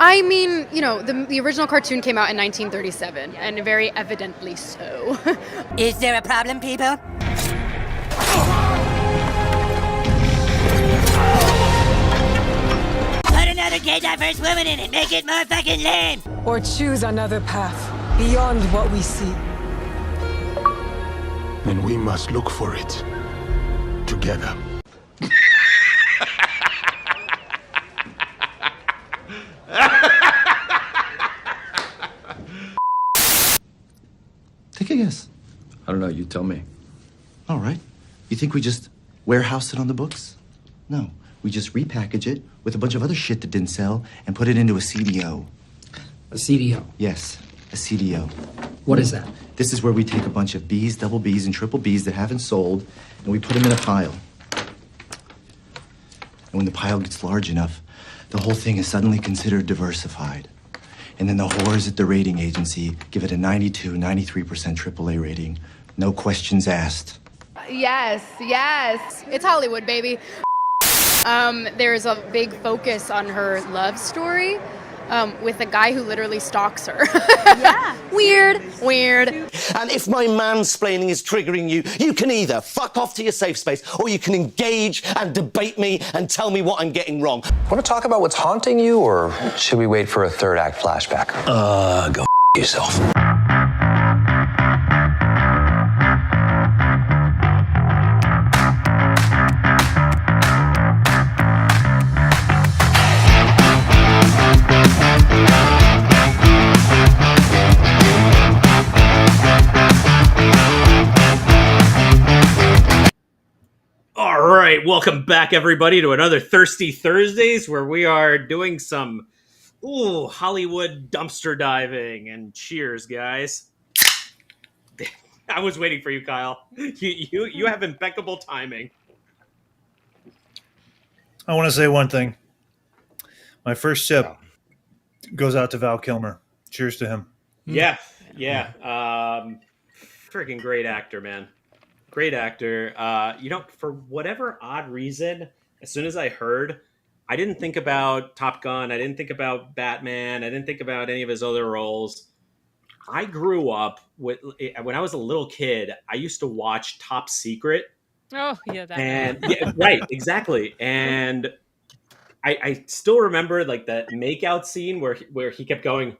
I mean, the original cartoon came out in 1937, and very evidently so. Is there a problem, people? Put another gay diverse woman in it, make it more fucking lame! Or choose another path beyond what we see. And we must look for it together. Take a guess. I don't know, you tell me. All right. You think we just warehouse it on the books? No. We just repackage it with a bunch of other shit that didn't sell and put it into a CDO. A CDO? Yes, a CDO. What is that? This is where we take a bunch of Bs, double Bs, and triple Bs that haven't sold, and we put them in a pile. And when the pile gets large enough, the whole thing is suddenly considered diversified. And then the whores at the rating agency give it a 92, 93% AAA rating. No questions asked. Yes. It's Hollywood, baby. There's a big focus on her love story with a guy who literally stalks her. Yeah. Weird. And if my mansplaining is triggering you, you can either fuck off to your safe space or you can engage and debate me and tell me what I'm getting wrong. Want to talk about what's haunting you, or should we wait for a third act flashback? Go yourself. All right, welcome back, everybody, to another Thirsty Thursdays, where we are doing some Hollywood dumpster diving. And cheers, guys! I was waiting for you, Kyle. You have impeccable timing. I want to say one thing. My first sip goes out to Val Kilmer. Cheers to him. Yeah. Freaking great actor, man. Great actor. For whatever odd reason, as soon as I heard, I didn't think about Top Gun. I didn't think about Batman. I didn't think about any of his other roles. I grew up when I was a little kid, I used to watch Top Secret. Oh, yeah, that. And right, exactly. And I still remember like that makeout scene where he kept going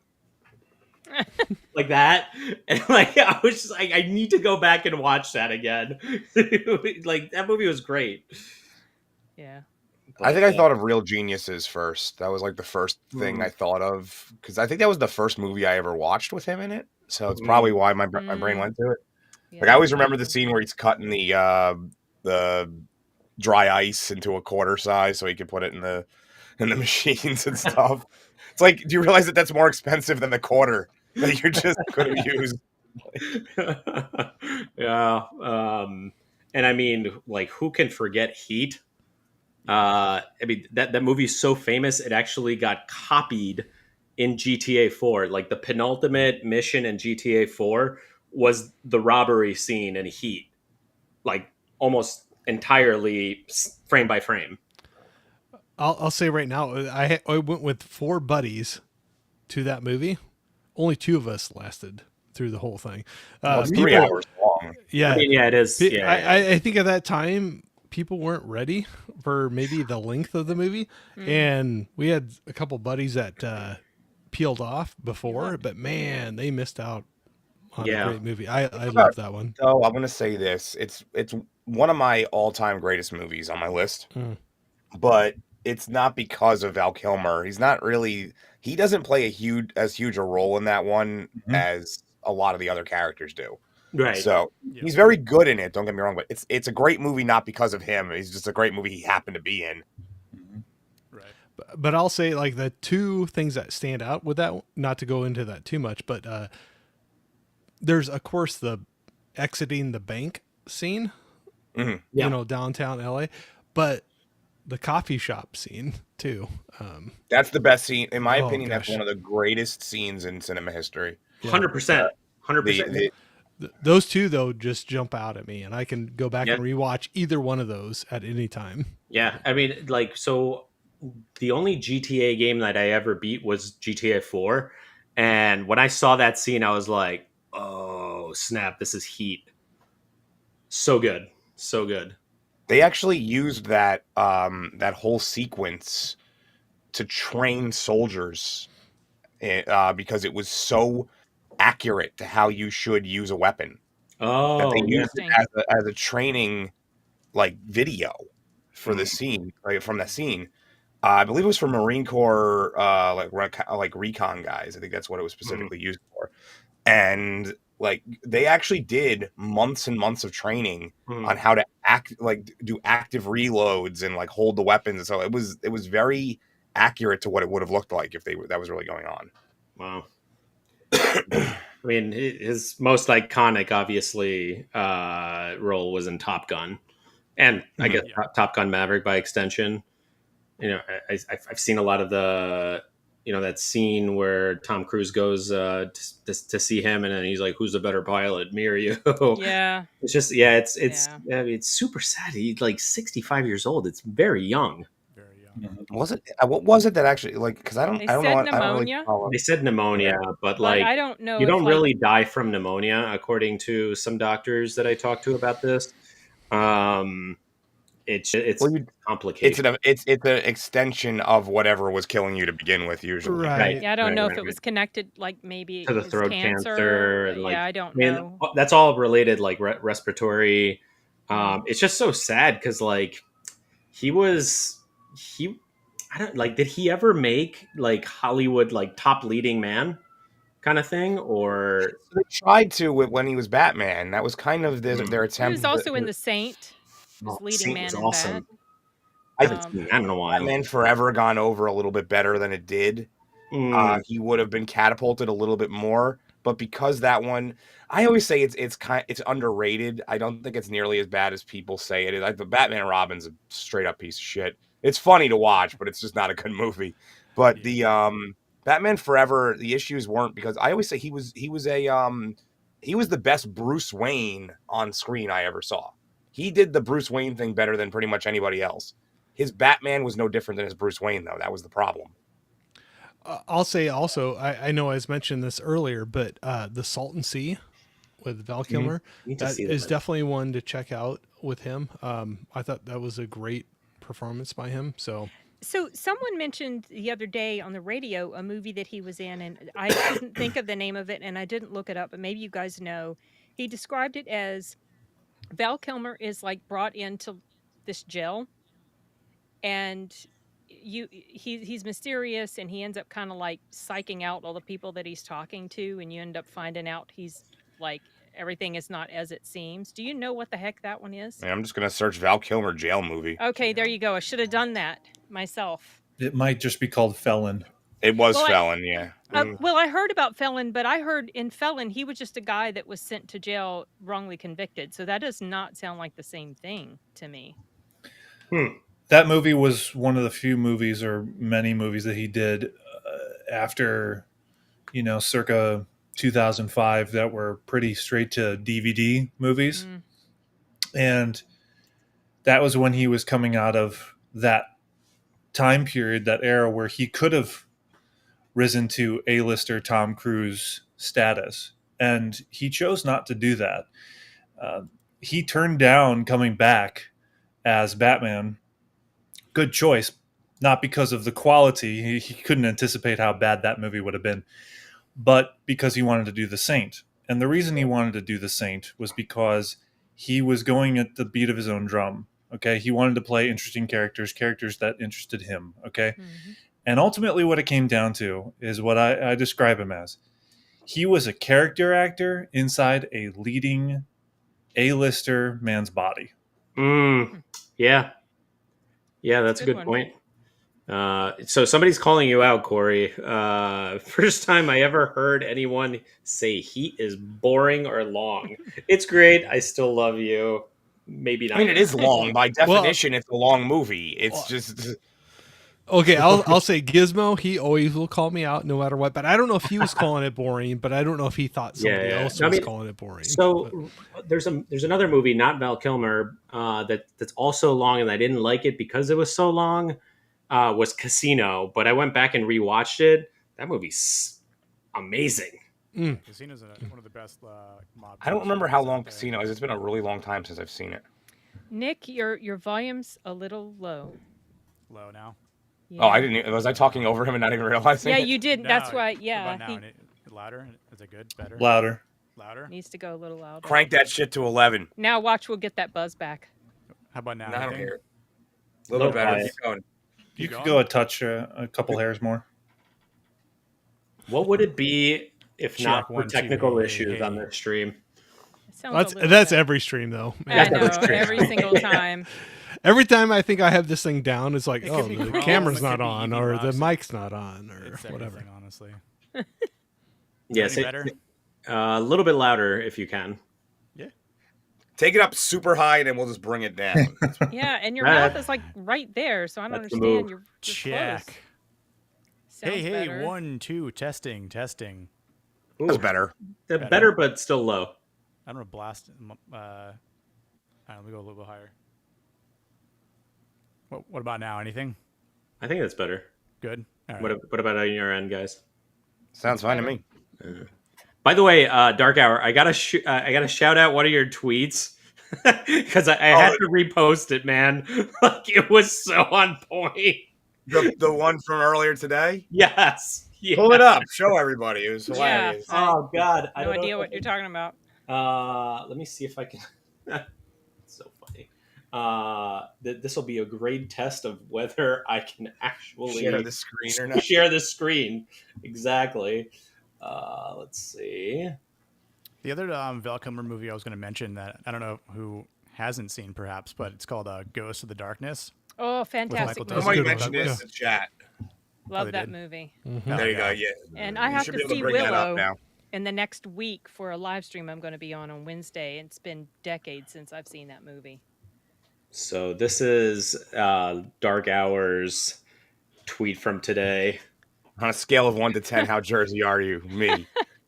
like that, and like I was just like, I need to go back and watch that again. Like that movie was great. Yeah. But, I think I thought of Real Geniuses first. That was like the first thing I thought of, because I think that was the first movie I ever watched with him in it. So it's probably why my brain went to it. Yeah. Like I always remember the scene where he's cutting the dry ice into a quarter size so he could put it in the machines and stuff. It's like, do you realize that that's more expensive than the quarter that you just could have used? Yeah. And I mean, like, who can forget Heat? I mean, that movie is so famous, it actually got copied in GTA 4. Like, the penultimate mission in GTA 4 was the robbery scene in Heat. Like, almost entirely frame by frame. I'll say right now, I went with 4 buddies to that movie. Only 2 of us lasted through the whole thing. It's 3 hours long. Yeah, I mean, yeah, it is. I think at that time people weren't ready for maybe the length of the movie, and we had a couple buddies that peeled off before, but man, they missed out on a great movie. I love that one. So I'm going to say this: it's one of my all-time greatest movies on my list, but it's not because of Val Kilmer. He's not really. He doesn't play as huge a role in that one as a lot of the other characters do. Right. So he's very good in it. Don't get me wrong, but it's a great movie not because of him. It's just a great movie he happened to be in. Right. But I'll say like the 2 things that stand out with that. Not to go into that too much, but there's of course the exiting the bank scene. You know, downtown LA, but the coffee shop scene too. That's the best scene in my opinion. Gosh. That's one of the greatest scenes in cinema history. 100%. 100%. Those 2 though just jump out at me, and I can go back and rewatch either one of those at any time. Yeah, I mean, like, so the only GTA game that I ever beat was GTA 4. And when I saw that scene, I was like, oh, snap, this is Heat. So good. So good. They actually used that whole sequence to train soldiers because it was so accurate to how you should use a weapon that they Oh, yeah. used it as a training like video for the scene, like from that scene. I believe it was for Marine Corps, like recon guys. I think that's what it was specifically used for. And like they actually did months and months of training on how to do active reloads and like hold the weapons. And so it was very accurate to what it would have looked like if that was really going on. Wow. I mean, his most iconic, obviously, role was in Top Gun, and I guess Top Gun Maverick by extension. You know, I've seen a lot of the, that scene where Tom Cruise goes to see him, and then he's like, "Who's the better pilot, me or you?" Yeah. It's just, I mean, it's super sad. He's like 65 years old. It's very young. Was it? What was it that actually like? Because I don't They know. said I don't really pneumonia. follow. They said pneumonia, but like I don't know you if, don't like- really die from pneumonia, according to some doctors that I talked to about this. It's complicated. It's an extension of whatever was killing you to begin with, usually. Right. Yeah, I don't know if it was connected, like maybe To the his throat cancer. And, like, yeah, I don't I mean, know. that's all related, like respiratory. It's just so sad because like he I don't like. Did he ever make like Hollywood like top leading man kind of thing, or They tried to when he was Batman. That was kind of their He attempt. was also in The Saint. He was leading Saint man was in awesome. I I haven't seen that in a while. Batman Forever gone over a little bit better than it did. He would have been catapulted a little bit more, but because that one, I always say it's underrated. I don't think it's nearly as bad as people say it is. Like, the Batman and Robin's a straight up piece of shit. It's funny to watch, but it's just not a good movie. But the Batman Forever, the issues weren't because I always say he was the best Bruce Wayne on screen I ever saw. He did the Bruce Wayne thing better than pretty much anybody else. His Batman was no different than his Bruce Wayne, though. That was the problem. I'll say also, I know I was mentioned this earlier, but the Salton Sea with Val Kilmer, that is definitely one to check out with him. I thought that was a great performance by him. So someone mentioned the other day on the radio a movie that he was in, and I couldn't think of the name of it, and I didn't look it up, but maybe you guys know. He described it as Val Kilmer is like brought into this jail, and he's mysterious, and he ends up kind of like psyching out all the people that he's talking to, and you end up finding out he's like everything is not as it seems. Do you know what the heck that one is? I'm just gonna search Val Kilmer jail movie. Okay, there you go. I should have done that myself. It might just be called Felon. It was Felon, yeah. Well, I heard about Felon, but I heard in Felon he was just a guy that was sent to jail wrongly convicted. So that does not sound like the same thing to me. That movie was one of the few movies or many movies that he did after, circa 2005 that were pretty straight to DVD movies. And that was when he was coming out of that time period, that era where he could have risen to A-lister Tom Cruise status. And he chose not to do that. He turned down coming back as Batman. Good choice, not because of the quality. He couldn't anticipate how bad that movie would have been, but because he wanted to do The Saint. And the reason he wanted to do The Saint was because he was going at the beat of his own drum. Okay, he wanted to play interesting characters that interested him. Okay, and ultimately, what it came down to is what I describe him as. He was a character actor inside a leading A-lister man's body. Yeah. Yeah, that's a good point. So somebody's calling you out, Corey. First time I ever heard anyone say Heat is boring or long. It's great. I still love you. Maybe not. I mean, it is long. By definition, it's a long movie. It's just... Okay, I'll say Gizmo, he always will call me out no matter what. But I don't know if he was calling it boring, but I don't know if he thought somebody else was calling it boring. So there's another movie, not Val Kilmer, that's also long, and I didn't like it because it was so long. was Casino, but I went back and rewatched it. That movie's amazing. Casino's one of the best mob. I don't remember how long Casino is. It's been a really long time since I've seen it. Nick, your volume's a little low. Low now. Yeah. Oh, I didn't. Was I talking over him and not even realizing? Yeah, it? you did. No, That's why. What Yeah. about now? Louder? Is it good? Better? Louder. Louder? Needs to go a little louder. Crank that shit to 11. Now watch, we'll get that buzz back. How about now? I don't Anything? hear it. A little bit better. Nice. Keep going. You Keep could going? go a touch, a couple hairs more. What would it be if Check, not for 1, 2, technical hey, issues hey. on this stream? It sounds a little That's bit- every stream though. I know, That's true. every single time. Every time I think I have this thing down, it's like, It oh, could be the Chrome, camera's it could not be on, EV or the Rocks. mic's not on, or It's whatever. everything, honestly. Yes, Any better? a little bit louder if you can. Take it up super high, and then we'll just bring it down. Yeah, and your Right. mouth is like right there, so I don't That's the understand. move. You're Check. close. Hey, Sounds hey, better. 1, 2, testing. That's better. Better, but still low. I'm gonna blast. All right, let me go a little bit higher. What about now? Anything? I think that's better. Good. All right. What about on your end, guys? Sounds fine to me. By the way, Dark Hour, I gotta shout out one of your tweets because I had to repost it, man. Like it was so on point. The one from earlier today? Yes. Yeah. Pull it up. Show everybody. It was hilarious. Oh God, I No don't idea know what you're talking about. Let me see if I can. It's so funny. This will be a great test of whether I can actually Share the screen or not. Share the screen. Exactly. Let's see. The other Val Kilmer movie I was going to mention that I don't know who hasn't seen, perhaps, but it's called Ghost of the Darkness. Oh, fantastic Michael movie. Somebody mentioned this in chat. Love they that did? movie. There you go. Yeah. And I You have should to be able see bring that up Willow now. in the next week for a live stream I'm going to be on Wednesday. It's been decades since I've seen that movie. So this is Dark Hour's tweet from today. On a scale of 1 to 10, how Jersey are you? Me.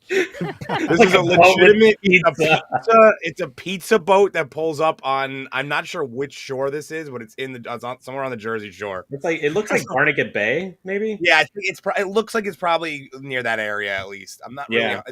This is a legitimate pizza. It's a pizza boat that pulls up on. I'm not sure which shore this is, but it's somewhere on the Jersey Shore. It looks like Barnegat Bay, maybe. Yeah, I think it looks like it's probably near that area at least. I'm not. Really, Yeah.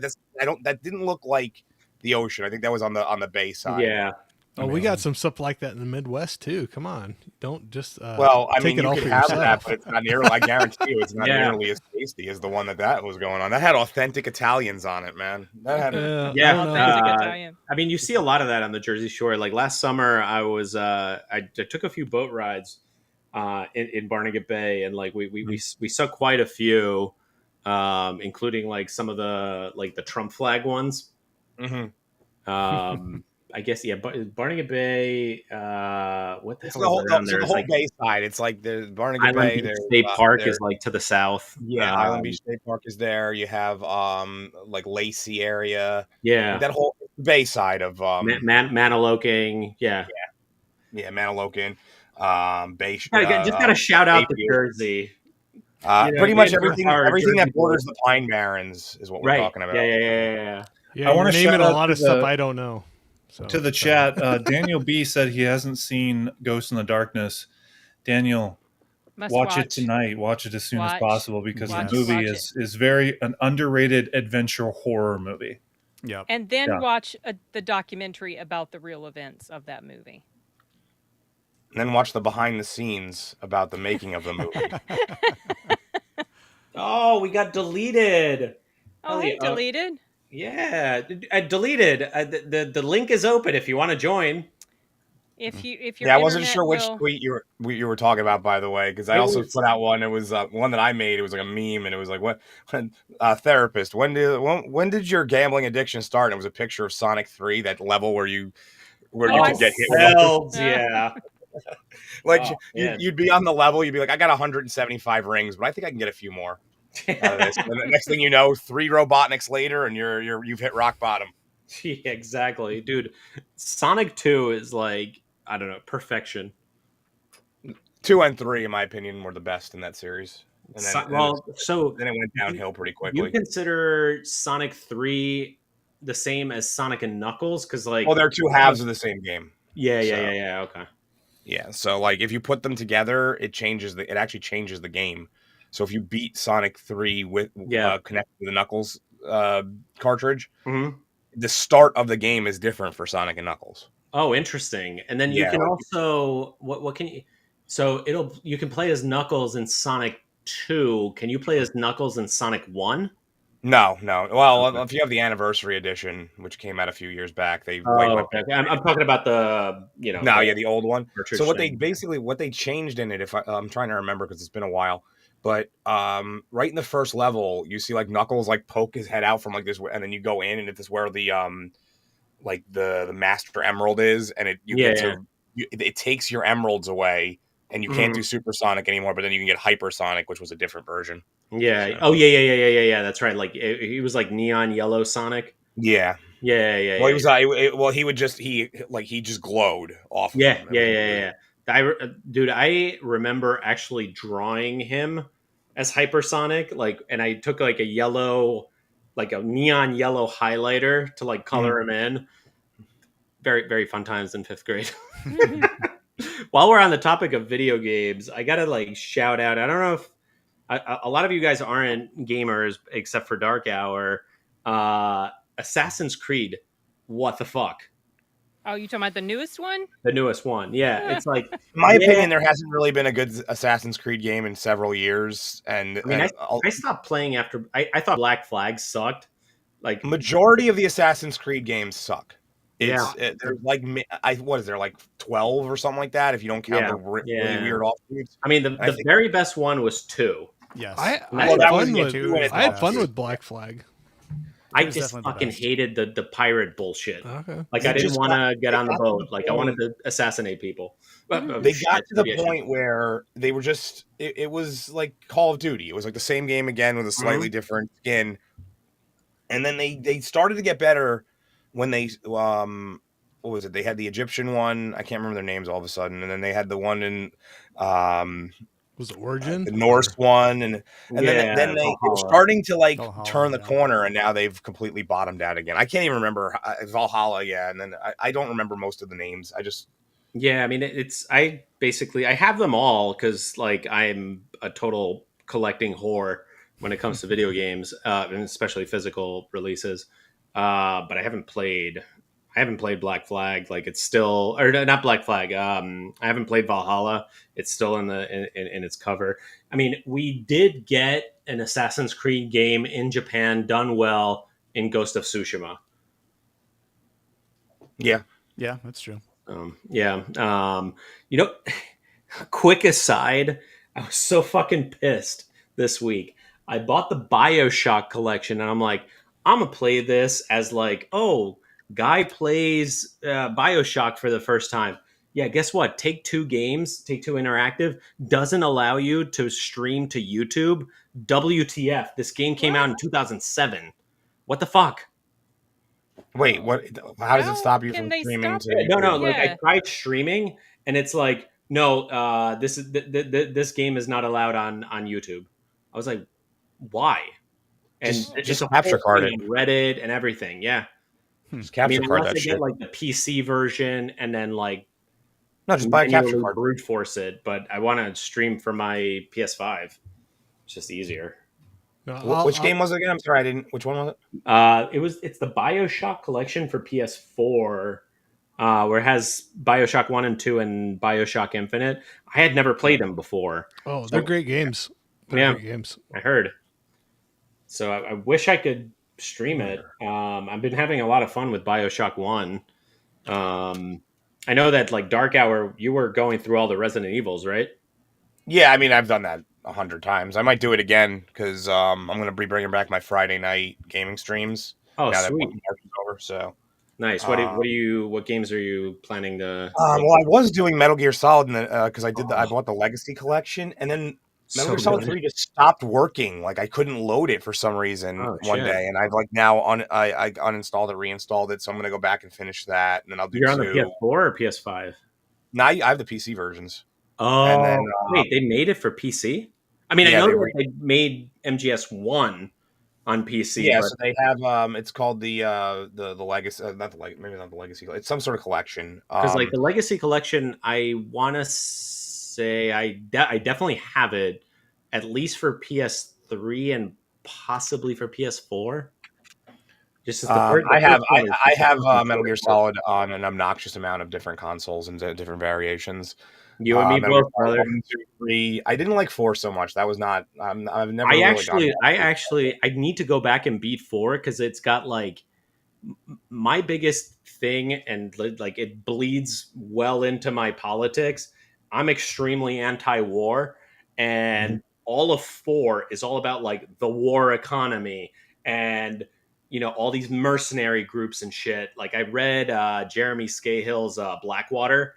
That didn't look like the ocean. I think that was on the bay side. Yeah. Oh, we got some stuff like that in the Midwest too. Come on, don't just Well, I take mean, it you all could for have yourself. that, but it's not nearly. I guarantee you, it's not Yeah. nearly as tasty as the one that was going on. That had authentic Italians on it, man. That had. Yeah, Authentic Italian. I mean, you see a lot of that on the Jersey Shore. Like last summer, I was I took a few boat rides in Barnegat Bay, and like we saw quite a few, including like some of the Trump flag ones. Mm-hmm. I guess Barnegat Bay. What the It's hell the whole, is around so there? the It's whole like bay side. It's like the Barnegat Island Bay. Beach There's, State Park there- is like to the south. Yeah, Island Beach State Park is there. You have like Lacey area. Yeah. That whole bay side of Maniloking. Yeah. Manilokin. Bay. Just gotta shout out the Bayview. Jersey. Pretty much Bayview everything are that Jersey borders boys. the Pine Barrens is what we're Right. talking about. Yeah. Yeah, I wanna you're naming shout a out lot to of stuff the- I don't know. So, To the chat, Daniel B said he hasn't seen Ghost in the Darkness. Daniel, Must watch it tonight. Watch it as soon as Watch. possible because Watch the movie it. is very an underrated adventure horror movie. Yeah. And then Yeah. watch the documentary about the real events of that movie. And then watch the behind the scenes about the making of the movie. Oh, we got deleted. Oh, hey, deleted. Yeah, I deleted. The link is open if you want to join. If you're Yeah, I wasn't sure which tweet you were talking about, by the way, because I It also was- put out one. It was one that I made. It was like a meme, and it was like, "What therapist? When did your gambling addiction start?" And it was a picture of Sonic 3, that level where you could get hit. Hells, yeah. Like Oh, man. you'd be on the level, you'd be like, "I got 175 rings, but I think I can get a few more." Out of this. And the next thing you know, 3 Robotniks later, and you've hit rock bottom. Yeah, exactly, dude. Sonic 2 is like, I don't know, perfection. 2 and 3, in my opinion, were the best in that series. And then, then it went downhill pretty quickly. You consider Sonic 3 the same as Sonic and Knuckles? Because like, Well, they're two halves of the same game. Yeah. Okay. Yeah, so like if you put them together, it actually changes the game. So if you beat Sonic 3 with connected to the Knuckles cartridge, the start of the game is different for Sonic and Knuckles. Oh, interesting. And then you Yeah, can like, also what can you? So you can play as Knuckles in Sonic 2. Can you play as Knuckles in Sonic 1? no. Well, if you have the Anniversary Edition, which came out a few years back, they Oh, went okay. I'm talking about the the old one. So cartridge what thing. they changed in it, if I'm trying to remember because it's been a while, but right in the first level, you see like Knuckles like poke his head out from like this, and then you go in, and if this is where the like the Master Emerald is, and it takes your emeralds away, and you can't do Supersonic anymore, but then you can get Hypersonic, which was a different version. Yeah. So. Oh, yeah. That's right. Like he was like neon yellow Sonic. Yeah. Yeah. Well, he was. He would just he just glowed off of him. Yeah. Dude, I remember actually drawing him as Hypersonic, like, and I took like a neon yellow highlighter to like color him in. Very, very fun times in 5th grade. While we're on the topic of video games, I gotta like shout out. I don't know if a lot of you guys aren't gamers except for Dark Hour. Assassin's Creed, what the fuck? Oh, you talking about the newest one? The newest one, yeah. It's like, In my opinion, there hasn't really been a good Assassin's Creed game in several years, and I mean, I stopped playing after I thought Black Flag sucked. Like majority of the Assassin's Creed games suck. Yeah. There's like what is there like 12 or something like that if you don't count the really weird offshoots. I mean, the very best one was 2. Yes, I had fun with Black Flag. I just fucking hated the pirate bullshit. Okay. Like I didn't want to get on the boat. Like I wanted to assassinate people. They got to the point where they were just it was like Call of Duty. It was like the same game again with a slightly different skin. And then they started to get better when they what was it? They had the Egyptian one. I can't remember their names all of a sudden. And then they had the one in was it Origin? The Norse one, and then they were starting to like turn the corner, and now they've completely bottomed out again. I can't even remember Valhalla, and then I don't remember most of the names. I just I mean I have them all because like I'm a total collecting whore when it comes to video games, and especially physical releases. But I haven't played Black Flag. Like it's still, or not Black Flag. I haven't played Valhalla. It's still in its cover. I mean, we did get an Assassin's Creed game in Japan done well in Ghost of Tsushima. Yeah, that's true. Quick aside, I was so fucking pissed this week. I bought the BioShock collection, and I'm like, I'm gonna play this as like, oh, guy plays BioShock for the first time. Yeah, guess what? Take-Two Interactive doesn't allow you to stream to YouTube. WTF? This game came out in 2007. What the fuck? Wait, what? How does it stop you from streaming to YouTube? No. Like I tried streaming, and it's like, no, this game is not allowed on YouTube. I was like, why? And just capture card it. Reddit and everything. Yeah. Just capture card that shit. Get like the PC version and then like just buy a capture card. Brute force it, but I want to stream from my PS5. It's just easier. Which game was it again? I'm sorry, I didn't. Which one was it? It's the BioShock collection for PS4, where it has BioShock 1 and 2 and BioShock Infinite. I had never played them before. Oh, they're great games. Great games. I heard. So I wish I could stream it. I've been having a lot of fun with BioShock 1. I know that like Dark Hour, you were going through all the Resident Evils, right? Yeah, I mean, I've done that 100 times. I might do it again because I'm going to be bringing back my Friday night gaming streams. Oh, now sweet. That March is over, so nice. What games are you planning to? Well, I was doing Metal Gear Solid because I bought the Legacy Collection, and then Metal Gear Solid 3 just stopped working. Like I couldn't load it for some reason one day, and I've like now I uninstalled it, reinstalled it. So I'm gonna go back and finish that, and then I'll do. You're on the PS4 or PS5? Now I have the PC versions. Oh, and then, wait, they made it for PC? I mean, I know they made MGS1 on PC. Yeah, but so they have it's called the legacy, not the maybe not the legacy. It's some sort of collection. because like the Legacy Collection, I want to say I definitely have it, at least for PS3 and possibly for PS4. Just as I have first one is I just have fucking Metal Gear gorgeous. Solid on an obnoxious amount of different consoles and different variations. You and me Metal Gear both, Solid brother. 1, 2, 3. I didn't like 4 so much. That was not. I've never really gone. I need to go back and beat 4 because it's got like my biggest thing, and like it bleeds well into my politics. I'm extremely anti-war, and all of 4 is all about like the war economy and all these mercenary groups and shit. Like I read Jeremy Scahill's Blackwater,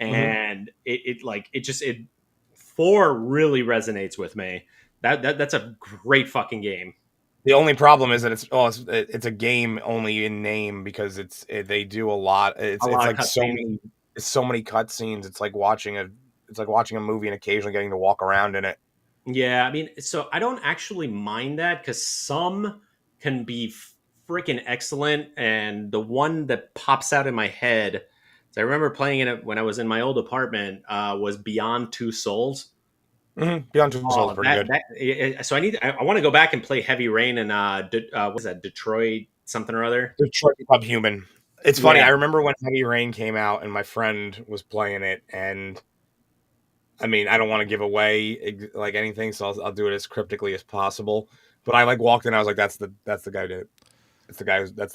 and it 4 really resonates with me. That's a great fucking game. The only problem is that it's a game only in name because they do a lot. It's lot of like cutscenes. so many cutscenes. It's like watching a movie and occasionally getting to walk around in it. Yeah, I mean, so I don't actually mind that because some can be freaking excellent, and the one that pops out in my head, so I remember playing it when I was in my old apartment, was Beyond Two Souls. Beyond Two Souls is pretty good. So I want to go back and play Heavy Rain and what's that, Detroit something or other? Detroit Become Human. It's funny. Yeah. I remember when Heavy Rain came out and my friend was playing it, and I mean, I don't want to give away like anything, so I'll do it as cryptically as possible. But I like walked in, I was like, "That's the guy who did it. That's the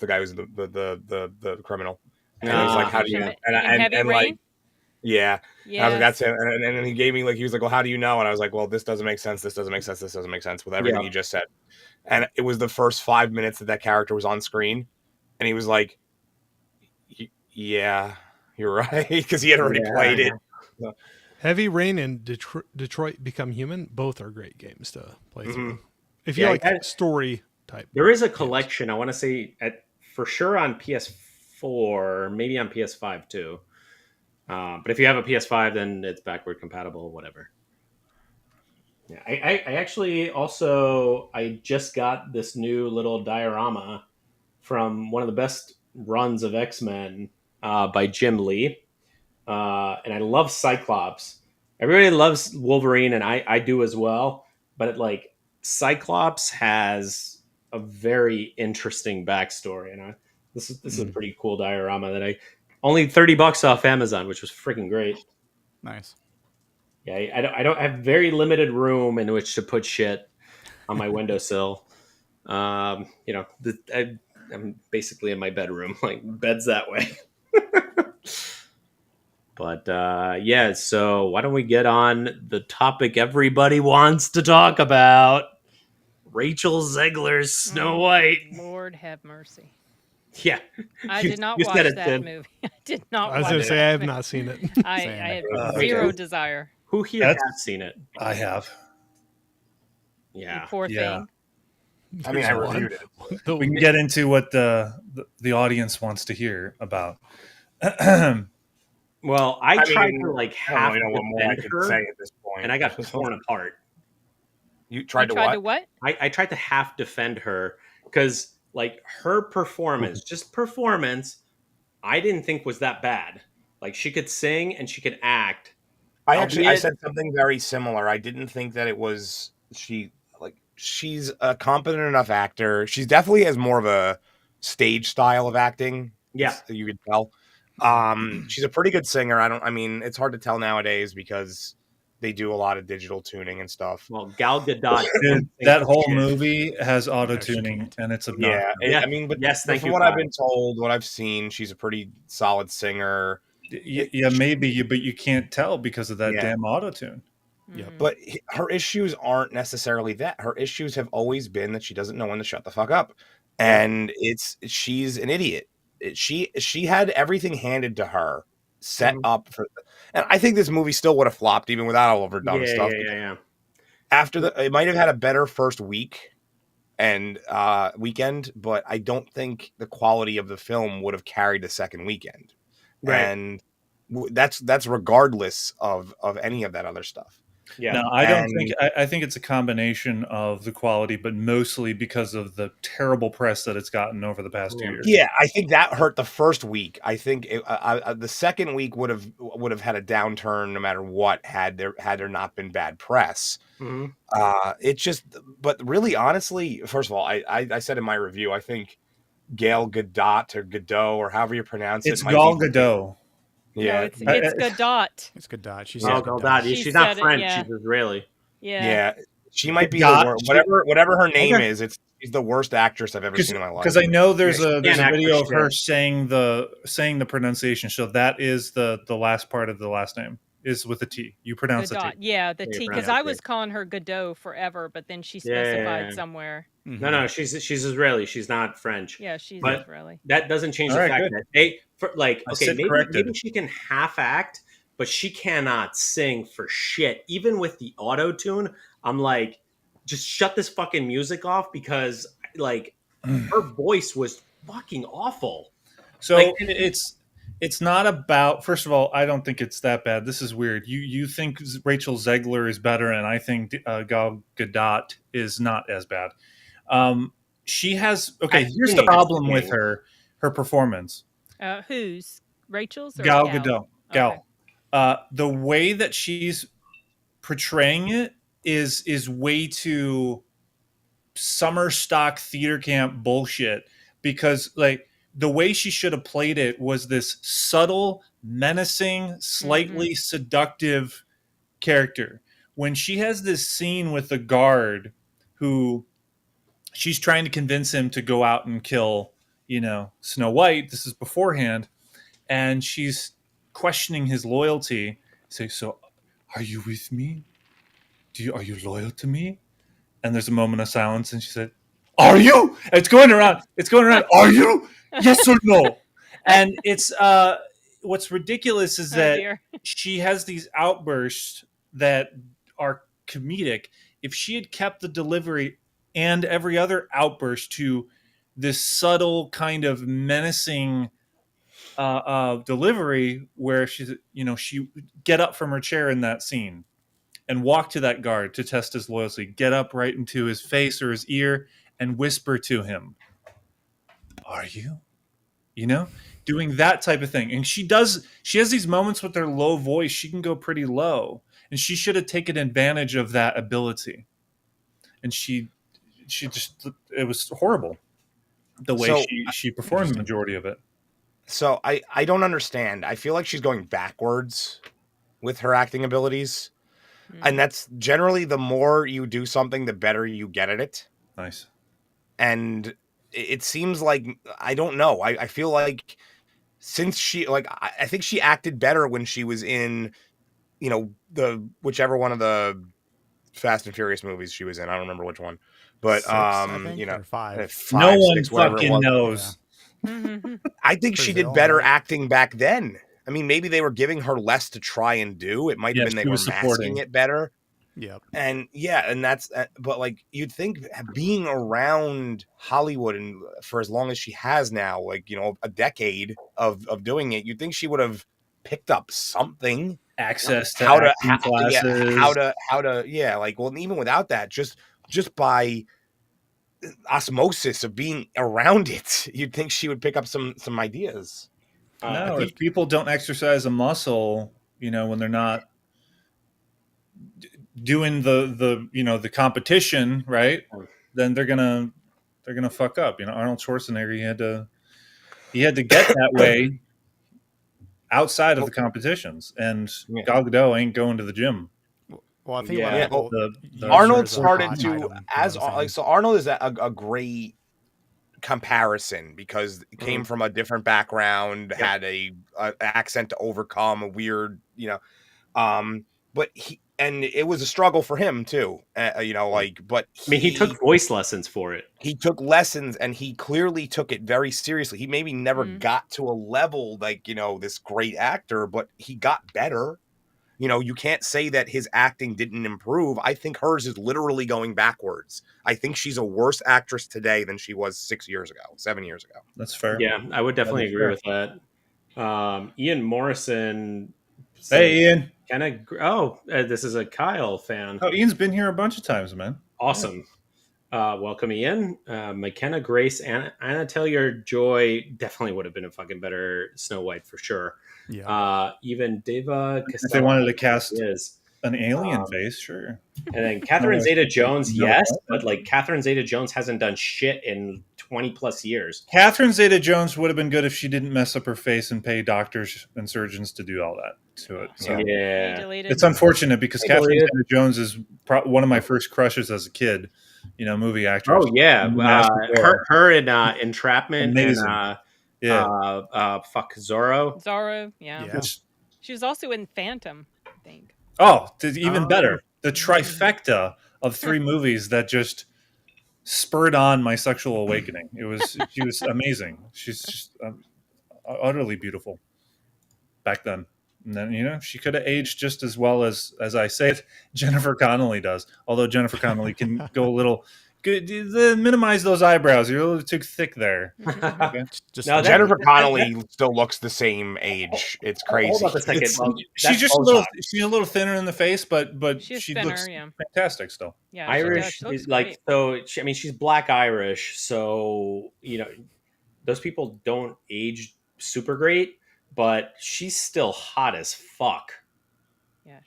guy who's the criminal." And he was like, "How do you?" And like, yeah. And I was like, "That's him." And then he gave me like, he was like, "Well, how do you know?" And I was like, "Well, this doesn't make sense. This doesn't make sense. This doesn't make sense with everything you just said." And it was the first 5 minutes that character was on screen, and he was like, "Yeah, you're right," because he had already played it. So, Heavy Rain and Detroit Become Human, both are great games to play through. If you like story type. There is a collection, I want to say, for sure on PS4, maybe on PS5 too. But if you have a PS5, then it's backward compatible, whatever. Yeah, I actually also, I just got this new little diorama from one of the best runs of X-Men by Jim Lee. And I love Cyclops. Everybody loves Wolverine, and I do as well. But Cyclops has a very interesting backstory, and this is a pretty cool diorama that I only $30 off Amazon, which was freaking great. Nice. Yeah, I don't have very limited room in which to put shit on my windowsill. I'm basically in my bedroom, like bed's that way. But yeah, so why don't we get on the topic everybody wants to talk about? Rachel Zegler's Snow White. Lord have mercy. Yeah. I did not watch that movie. I did not watch it. I was going to say, I have not seen it. I had zero desire. Who here has seen it? I have. Yeah. You poor thing. I mean, I reviewed it. We can get into what the audience wants to hear about. Well, I tried to half know what more I defend could her, say at this point, and I got torn apart. You tried to what? I tried to half defend her because her performance, just performance, I didn't think was that bad. Like she could sing and she could act. I said something very similar. I didn't think that it was she's a competent enough actor. She definitely has more of a stage style of acting. Yeah, you could tell. She's a pretty good singer. I mean, it's hard to tell nowadays because they do a lot of digital tuning and stuff. Well, Gal Gadot. That whole movie has auto tuning, and it's obnoxious. Yeah. I mean, but from what I've been told, what I've seen, she's a pretty solid singer. Yeah, maybe, but you can't tell because of that damn auto tune. Yeah, but her issues aren't necessarily that. Her issues have always been that she doesn't know when to shut the fuck up, and she's an idiot. She had everything handed to her, set up for, and I think this movie still would have flopped even without all of her dumb stuff. Yeah. After it might have had a better first week and weekend, but I don't think the quality of the film would have carried the second weekend. Right. And that's regardless of any of that other stuff. Yeah. No, I don't think. I think it's a combination of the quality, but mostly because of the terrible press that it's gotten over the past 2 years. Yeah, I think that hurt the first week. I think the second week would have had a downturn no matter what had there not been bad press. Mhm. It just, but really, honestly, first of all, I said in my review, I think Gail Gadot or Godot or however you pronounce it, It's might Gal be Gadot. Yeah, No, it's Godot. It's Godot. She Oh, says Godot. Godot. She She's not said it, French. yeah. She's Israeli. yeah. She might be the Got- worst. she- Whatever her name Okay. is, she's the worst actress I've ever seen in my life. Because I know there's Yeah, a she can't act video for of her shit. saying the pronunciation. So that is the last part of the last name is with a T. You pronounce Godot. a T. Yeah, the Yeah, you T. Because pronounce I it. was calling her Godot forever, but then she Yeah, specified somewhere. No, she's Israeli. She's not French. Yeah, she's But Israeli. that doesn't change All the right, fact good. that I said maybe corrected. she can half act, but she cannot sing for shit. Even with the auto tune, I'm like, just shut this fucking music off because like her voice was fucking awful. So Like, it's not about. First of all, I don't think it's that bad. This is weird. You think Rachel Zegler is better, and I think Gal Gadot is not as bad. She has Here's the problem with her performance. Whose? Rachel's or Gal Gal? Gadot. Gal. The way that she's portraying it is way too summer stock theater camp bullshit, because like the way she should have played it was this subtle, menacing, slightly seductive character. When she has this scene with the guard who she's trying to convince him to go out and kill, Snow White. This is beforehand. And she's questioning his loyalty. So are you with me? Are you loyal to me? And there's a moment of silence, and she said, "Are you?" And it's going around. Are you? Yes or no? And it's what's ridiculous is that dear. she has these outbursts that are comedic. If she had kept the delivery and every other outburst to this subtle kind of menacing delivery, where she get up from her chair in that scene and walk to that guard to test his loyalty, get up right into his face or his ear and whisper to him, "Are you?" Doing that type of thing. And she has these moments with her low voice. She can go pretty low, and she should have taken advantage of that ability. And she just, it was horrible the way she performed the majority of it. So I don't understand. I feel like she's going backwards with her acting abilities. And that's generally the more you do something, the better you get at it. Nice. And it seems like, I don't know. I feel like since I think she acted better when she was in, the whichever one of the Fast and Furious movies she was in. I don't remember which one. But, 6, I think, or 5. 5, No one 6, whatever it fucking was. knows. I think she did Brazil, better right? acting back then. I mean, maybe they were giving her less to try and do. It might have Yeah, been they she were was masking supporting. it better. Yep. And that's, but like you'd think being around Hollywood and for as long as she has now, like, a decade of doing it, you'd think she would have picked up something. Access to acting classes. Well, even without that, just by osmosis of being around it, you'd think she would pick up some ideas. No, if people don't exercise a muscle, when they're not doing the competition, right? Then they're gonna fuck up. Arnold Schwarzenegger, he had to get that way outside of the competitions, and Gal Gadot ain't going to the gym. Well, I think Arnold started to so Arnold is a great comparison because it came from a different background, had a accent to overcome, a weird, but it was a struggle for him too, but he took voice lessons for it. He took lessons and he clearly took it very seriously. He maybe never got to a level like, this great actor, but he got better. You can't say that his acting didn't improve. I think hers is literally going backwards. I think she's a worse actress today than she was 7 years ago. That's fair. Yeah, I would definitely agree with that. Ian Morrison Hey, Ian. This is a Kyle fan. Oh, Ian's been here a bunch of times, man. Awesome. Welcome, Ian. McKenna Grace, Anna Taylor-Joy definitely would have been a fucking better Snow White for sure. Yeah. Even Deva If Castello they wanted to cast is. an alien face, sure. And then Catherine Zeta-Jones, No, yes, but like Catherine Zeta-Jones hasn't done shit in 20 plus years. Catherine Zeta-Jones would have been good if she didn't mess up her face and pay doctors and surgeons to do all that to it. So yeah, it's unfortunate because Catherine Zeta-Jones is one of my first crushes as a kid. Movie actress. Oh yeah, her in Entrapment. Amazing. And Zorro. Zorro, yeah. She was also in Phantom, I think. Oh, even better. The trifecta of 3 movies that just spurred on my sexual awakening. She was amazing. She's just utterly beautiful back then. And then, she could have aged just as well as I say it, Jennifer Connelly does. Although Jennifer Connelly can go a little... minimize those eyebrows. You're a little too thick there. Okay. Jennifer Connelly still looks the same age. It's crazy. Hold on a second. She's a little thinner in the face, but she thinner, looks yeah. fantastic still. Yeah, Irish is like so. She's Black Irish, so those people don't age super great, but she's still hot as fuck. Yeah,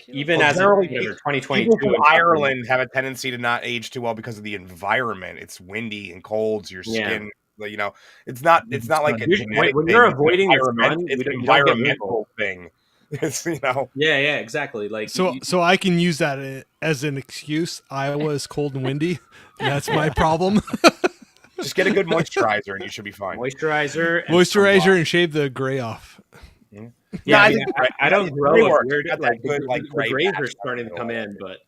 even as generally, 2022, people from Ireland have a tendency to not age too well because of the environment. It's windy and cold. Your skin, it's not like a genetic when thing. you're avoiding the sun, it's an you don't get environmental thing. It's yeah, exactly. Like so I can use that as an excuse. Iowa is cold and windy. That's my problem. Just get a good moisturizer and you should be fine. Moisturizer and shave the gray off. Yeah, I don't grow a beard. The grays are starting to come in, but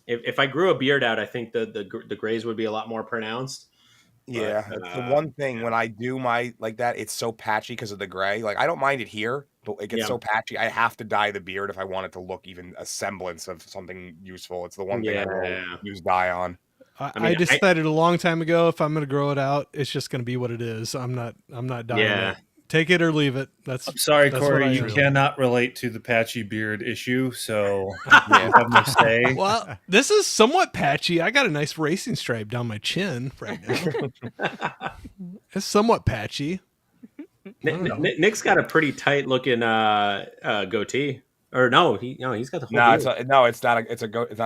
if I grew a beard out, I think the grays would be a lot more pronounced. Yeah, it's the one thing when I do my like that, it's so patchy because of the gray. Like I don't mind it here, but it gets so patchy. I have to dye the beard if I want it to look even a semblance of something useful. It's the one thing I really use dye on. I decided a long time ago if I'm going to grow it out, it's just going to be what it is. I'm not dyeing it. Take it or leave it. I'm sorry, Corey. You cannot relate to the patchy beard issue, so you have no say. Well, this is somewhat patchy. I got a nice racing stripe down my chin right now. It's somewhat patchy. Nick's got a pretty tight looking goatee. Or he's got the whole beard. It's not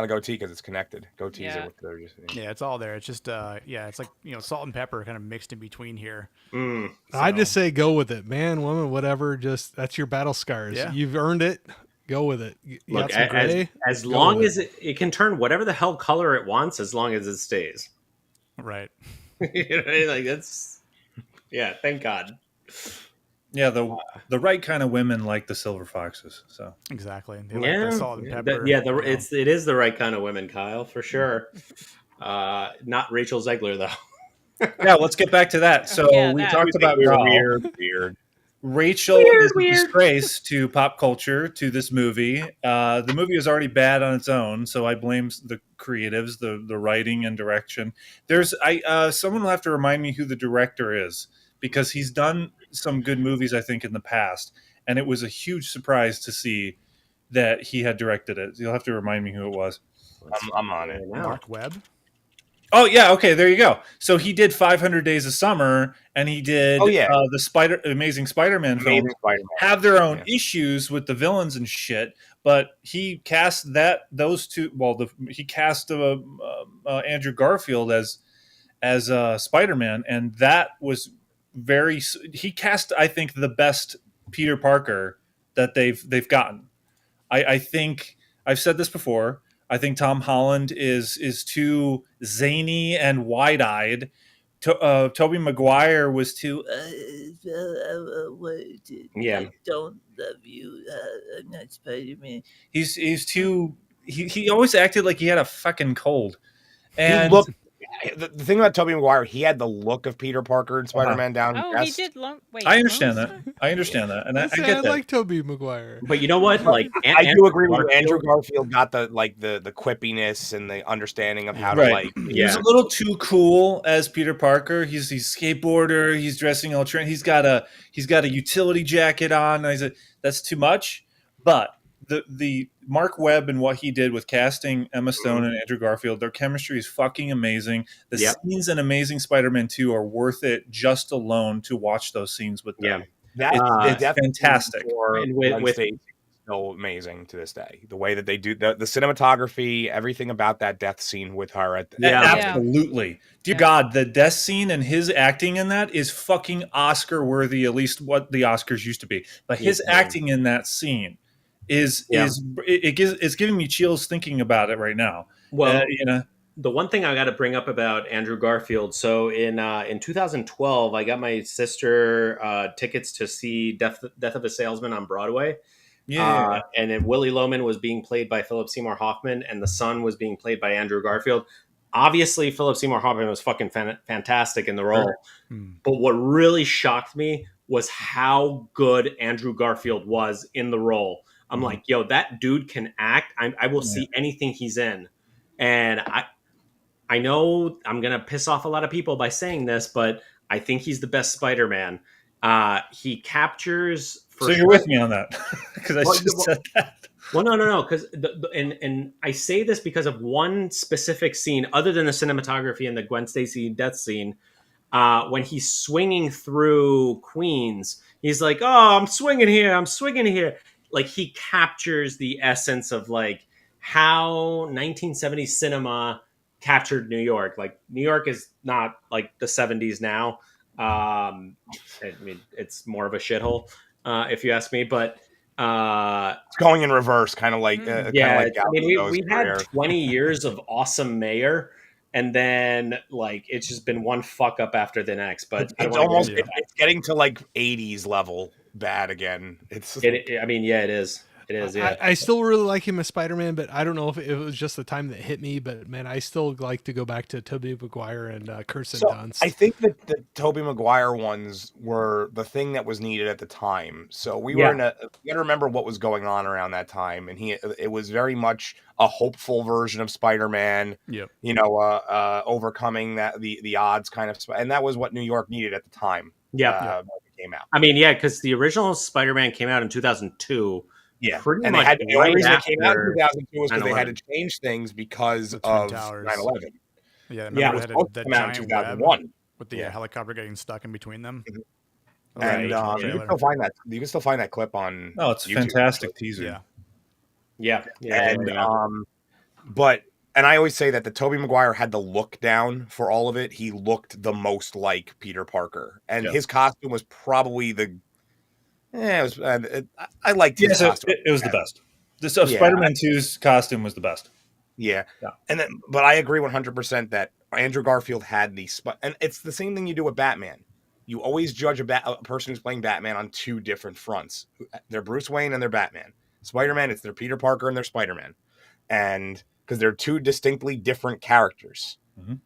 a goatee because it's connected. Goatees are what they're just. Yeah, it's all there. It's just it's like salt and pepper kind of mixed in between here. I just say go with it, man, woman, whatever. Just that's your battle scars. Yeah. You've earned it. Go with it. You Look, got some gray, as long as it can turn whatever the hell color it wants, as long as it stays. Right. That's. Yeah. Thank God. Yeah, the right kind of women like the silver foxes. So exactly, they like the salt and pepper. It is the right kind of women, Kyle, for sure. Not Rachel Zegler though. Yeah, let's get back to that. So we talked about weird. Rachel is a disgrace to pop culture, to this movie. The movie is already bad on its own, so I blame the creatives, the writing and direction. Someone will have to remind me who the director is, because he's done some good movies, I think, in the past, and it was a huge surprise to see that he had directed it. You'll have to remind me who it was. I'm on it. Mark Webb. Oh yeah, okay, there you go. So he did 500 Days of Summer, and he did the Amazing Spider-Man film. Have their own issues with the villains and shit, but he cast those two. Well, he cast Andrew Garfield as Spider-Man, and that was he cast, I think, the best Peter Parker that they've gotten. I think I've said this before. I think Tom Holland is too zany and wide-eyed. Tobey Maguire was too. I don't love you. I'm not Spider-Man. He's too. He always acted like he had a fucking cold. And the thing about Tobey Maguire, he had the look of Peter Parker in Spider-Man down. Oh, he did wait. I understand Lone that. Star? I understand that, and I Listen, get that. like Tobey Maguire. But you know what? Like, I do agree with you. Andrew Garfield got the quippiness and the understanding of how to like. He was a little too cool as Peter Parker. He's skateboarder. He's dressing all trend. He's got a utility jacket on. That's too much. But the Mark Webb and what he did with casting Emma Stone and Andrew Garfield, their chemistry is fucking amazing. The scenes in Amazing Spider-Man 2 are worth it just alone to watch those scenes with them. It's fantastic. And with still amazing to this day. The way that they do the cinematography, everything about that death scene with her at the Absolutely. Dear God, the death scene and his acting in that is fucking Oscar worthy, at least what the Oscars used to be. But his acting in that scene is it's giving me chills thinking about it right now. Well, the one thing I got to bring up about Andrew Garfield. So in 2012, I got my sister tickets to see Death of a Salesman on Broadway. And then Willie Loman was being played by Philip Seymour Hoffman, and the son was being played by Andrew Garfield. Obviously, Philip Seymour Hoffman was fucking fantastic in the role. But what really shocked me was how good Andrew Garfield was in the role. I'm like, yo, that dude can act. I will see anything he's in. And I know I'm going to piss off a lot of people by saying this, but I think he's the best Spider-Man. He captures... So you're with me on that? Because I just said that. Well, no. Because and I say this because of one specific scene, other than the cinematography and the Gwen Stacy death scene. When he's swinging through Queens, he's like, "Oh, I'm swinging here." Like, he captures the essence of like how 1970s cinema captured New York. Like, New York is not like the 70s now. I mean, it's more of a shithole, if you ask me. But it's going in reverse, kind of like I mean, we had 20 years of awesome mayor. And then, like, it's just been one fuck up after the next. But it's getting to like 80s level bad again. I mean, it is. It is. Yeah. I still really like him as Spider-Man, but I don't know if it was just the time that hit me. But man, I still like to go back to Tobey Maguire and Kirsten Dunst. I think that the Tobey Maguire ones were the thing that was needed at the time. So we were you got to remember what was going on around that time, and it was very much a hopeful version of Spider-Man. Yep. Overcoming the odds kind of, and that was what New York needed at the time. Yeah. When it came out. I mean, because the original Spider-Man came out in 2002. Yeah, pretty and much the only reason it came out in after 2002 was because they had to change things because of 9/11. Yeah, it was supposed to come out in 2001 with the helicopter getting stuck in between them. And you can still find that clip on. Oh, it's a YouTube. fantastic teaser. Yeah. And and I always say that the Tobey Maguire had the look down for all of it. He looked the most like Peter Parker, and his costume was probably I liked his costume. It was the best. Spider-Man 2's costume was the best. Yeah. But I agree 100% that Andrew Garfield had and it's the same thing you do with Batman. You always judge a person who's playing Batman on two different fronts. They're Bruce Wayne and they're Batman. Spider-Man, it's their Peter Parker and their Spider-Man. And because they're two distinctly different characters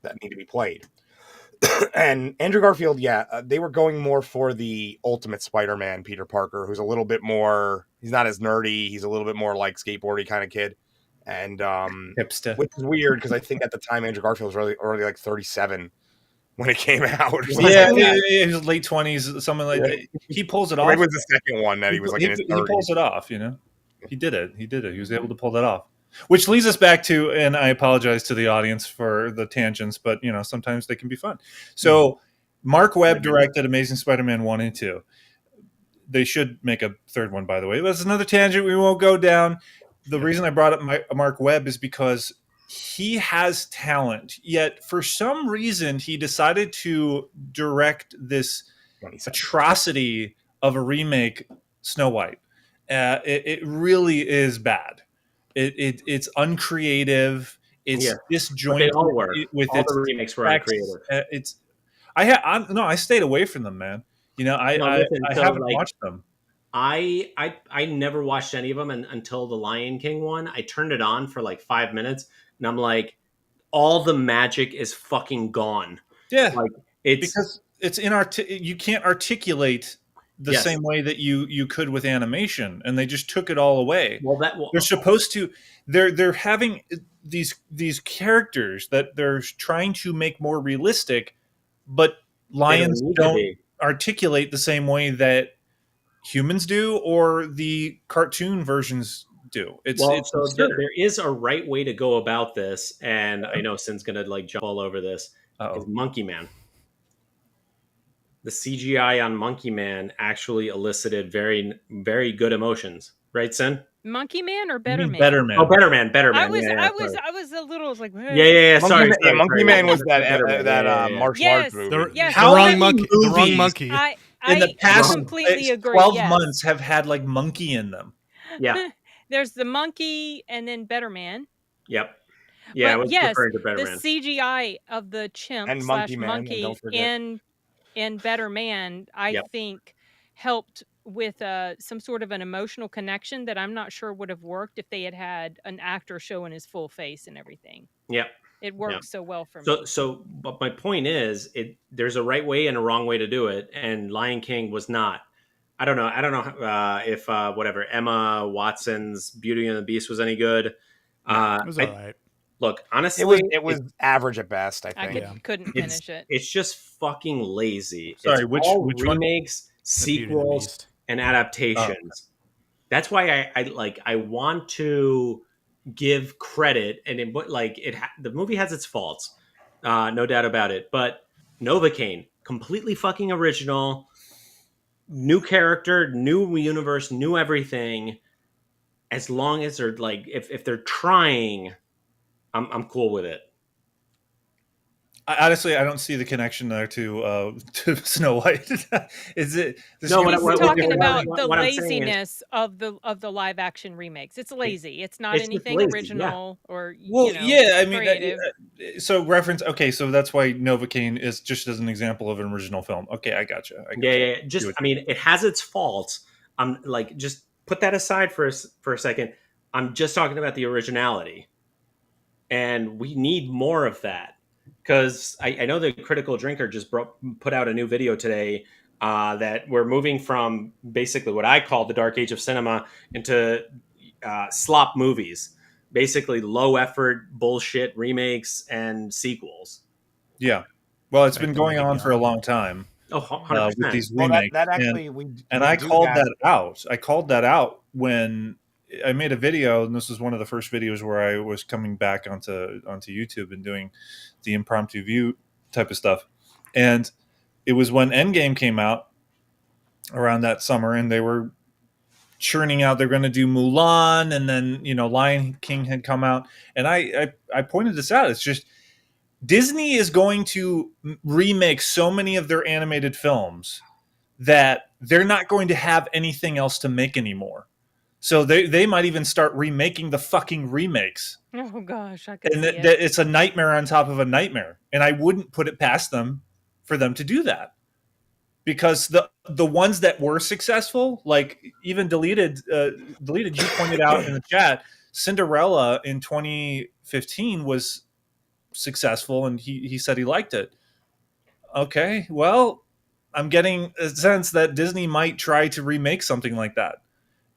that need to be played. And Andrew Garfield, they were going more for the ultimate Spider-Man, Peter Parker, who's a little bit more, he's not as nerdy. He's a little bit more like skateboardy kind of kid. And hipster, which is weird because I think at the time Andrew Garfield was already like 37 when it came out. He was late 20s, something like that. He pulls it off. It was the second one that he was like in his 30s. He pulls it off, He did it. He was able to pull that off. Which leads us back to, and I apologize to the audience for the tangents, but sometimes they can be fun. So Mark Webb directed Amazing Spider-Man 1 and 2. They should make a third one, by the way. That's another tangent we won't go down. The reason I brought up Mark Webb is because he has talent, yet for some reason he decided to direct this atrocity of a remake, Snow White. It really is bad. It's uncreative. It's disjointed. They all were. With all the remakes were uncreative. I stayed away from them, man. I haven't watched them. I never watched any of them until the Lion King one. I turned it on for like 5 minutes, and I'm like, all the magic is fucking gone. Yeah, like it's because it's you can't articulate the Yes. same way that you could with animation, and they just took it all away. well They're supposed to. They're having these characters that they're trying to make more realistic, but lions need to don't be. articulate the same way that humans do or the cartoon versions do. It's so absurd. there is a right way to go about this, and I know Sin's gonna like jump all over this. Is Monkey Man. The CGI on Monkey Man actually elicited very, very good emotions, right, Sin? Monkey Man or Better Man? Better Man. Oh, Better Man. I was, Yeah, I was a little like, Yeah. Sorry. Monkey Man was that martial arts movie. The wrong monkey. The wrong monkey. In the past completely agree, 12 yes. months have had like monkey in them. Yeah. There's the monkey and then Better Man. Yep. Yeah, I But was yes, referring to Better the Man. CGI of the chimp And slash Monkey Man, monkey don't forget. in Better Man, I Yep. think helped with some sort of an emotional connection that I'm not sure would have worked if they had had an actor showing his full face and everything. Yep. It works so well for me. But my point is, there's a right way and a wrong way to do it, and Lion King was not. I don't know if whatever Emma Watson's Beauty and the Beast was any good. It was all right. Look, honestly, it was average at best. I I think. couldn't finish it. It's just fucking lazy. Sorry, it's which one? remakes, Beauty and the sequels, Beast. and adaptations. That's why I want to give credit, and the movie has its faults, no doubt about it. But Novocaine, completely fucking original, new character, new universe, new everything. As long as they're if they're trying, I'm cool with it. Honestly, I don't see the connection there to Snow White. Is it? No, He's talking about the what I'm saying is- laziness of the live action remakes. It's lazy. It's not It's just anything lazy, original or Well, yeah, I mean, creative. so reference. Okay, so that's why Novocaine is just as an example of an original film. Okay, I gotcha. Yeah. Just, I mean, it has its faults. I'm just put that aside for a second. I'm just talking about the originality, and we need more of that. Because I know the Critical Drinker just put out a new video today that we're moving from basically what I call the dark age of cinema into slop movies, basically low effort bullshit remakes and sequels. Yeah, well, it's been going on for a long time. Oh, 100%. With these Well, remakes, that actually I called that out. I called that out when I made a video, and this was one of the first videos where I was coming back onto YouTube and doing the impromptu view type of stuff. And it was when Endgame came out around that summer, and they were churning out. They're going to do Mulan, and then Lion King had come out, and I pointed this out. It's just Disney is going to remake so many of their animated films that they're not going to have anything else to make anymore. So they might even start remaking the fucking remakes. Oh gosh, I could And see it. it's a nightmare on top of a nightmare. And I wouldn't put it past them for them to do that. Because the ones that were successful, like even deleted, you pointed out in the chat, Cinderella in 2015 was successful, and he said he liked it. Okay, well, I'm getting a sense that Disney might try to remake something like that.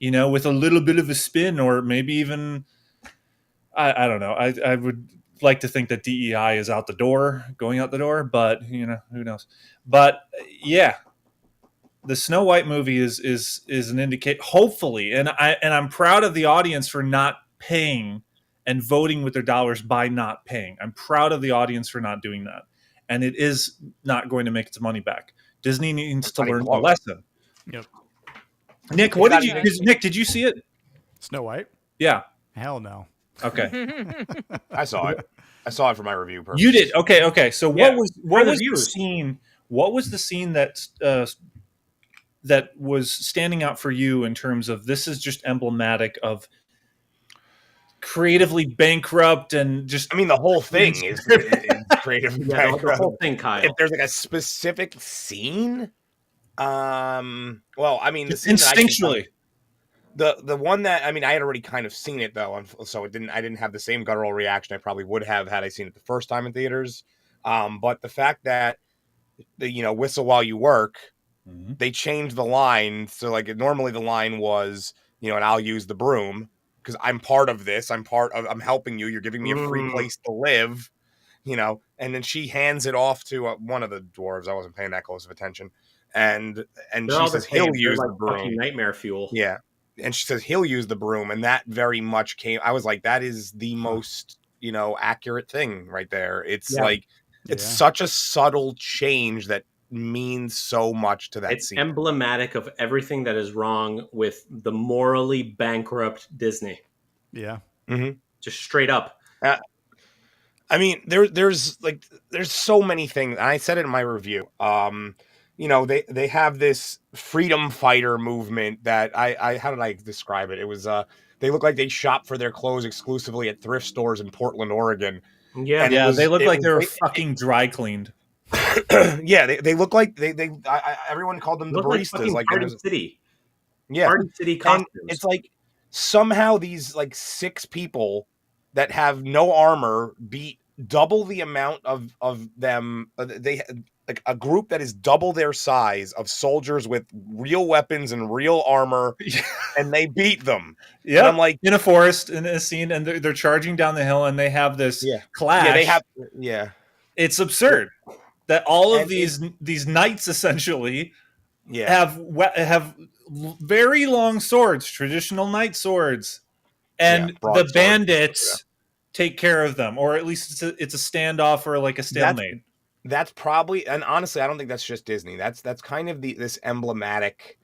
With a little bit of a spin, or maybe even, I don't know. I would like to think that DEI is going out the door, but who knows? But yeah, the Snow White movie is an indicate. Hopefully, and I'm proud of the audience for not paying and voting with their dollars by not paying. I'm proud of the audience for not doing that, and it is not going to make its money back. Disney needs to learn a lesson. Yep. Nick, Nick, did you see it? Snow White? Yeah. Hell no. Okay. I saw it. I saw it for my review purpose. You did. Okay. So Yeah. what was the scene? What was the scene that was standing out for you in terms of this is just emblematic of creatively bankrupt and just? I mean, the whole thing is creatively bankrupt. The whole thing, Kyle. If there's like a specific scene, well, I mean, the scene instinctually. The one that, I mean, I had already kind of seen it though, so I didn't have the same guttural reaction I probably would have had I seen it the first time in theaters. But the fact that whistle while you work, they changed the line. So like normally the line was, and I'll use the broom because I'm part of this. I'm helping you. You're giving me a free place to live, and then she hands it off to one of the dwarves. I wasn't paying that close of attention. And They're she all the says he'll same. They're use like the broom. fucking nightmare fuel. Yeah. And she says he'll use the broom. And that very much I was like, that is the most, accurate thing right there. It's like, it's such a subtle change that means so much to that It's scene. emblematic of everything that is wrong with the morally bankrupt Disney. Yeah. Mm-hmm. Just straight up. I mean, there's so many things. And I said it in my review. They have this freedom fighter movement that I how did I describe it? It was they look like they shop for their clothes exclusively at thrift stores in Portland, Oregon. Yeah, and they look like they were fucking dry cleaned. Yeah, they look like everyone called them the baristas. Like Party City. Yeah, Party City costumes. And it's like somehow these like 6 people that have no armor beat double the amount of them. They like a group that is double their size of soldiers with real weapons and real armor, and they beat them. Yeah, I'm like in a forest in a scene, and they're charging down the hill, and they have this clash. Yeah, they have. It's absurd that all of these knights essentially have very long swords, traditional knight swords, and the bandits take care of them, or at least it's a standoff or like a stalemate. That's probably, and honestly, I don't think that's just Disney. That's kind of this emblematic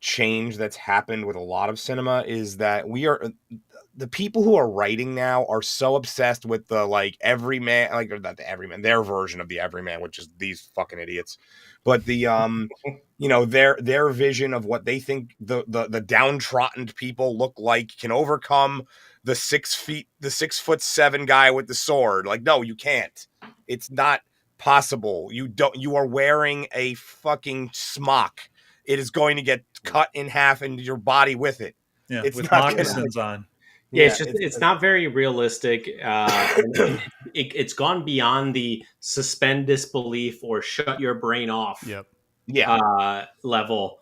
change that's happened with a lot of cinema, is that the people who are writing now are so obsessed with the like everyman, like, or not the everyman, their version of the everyman, which is these fucking idiots, but the their vision of what they think the downtrodden people look like can overcome the 6'7" guy with the sword. Like, no, you can't. It's not possible. You are wearing a fucking smock. It is going to get cut in half into your body with it. Yeah, it's with not moccasins on. Yeah, it's not very realistic. It's gone beyond the suspend disbelief or shut your brain off level.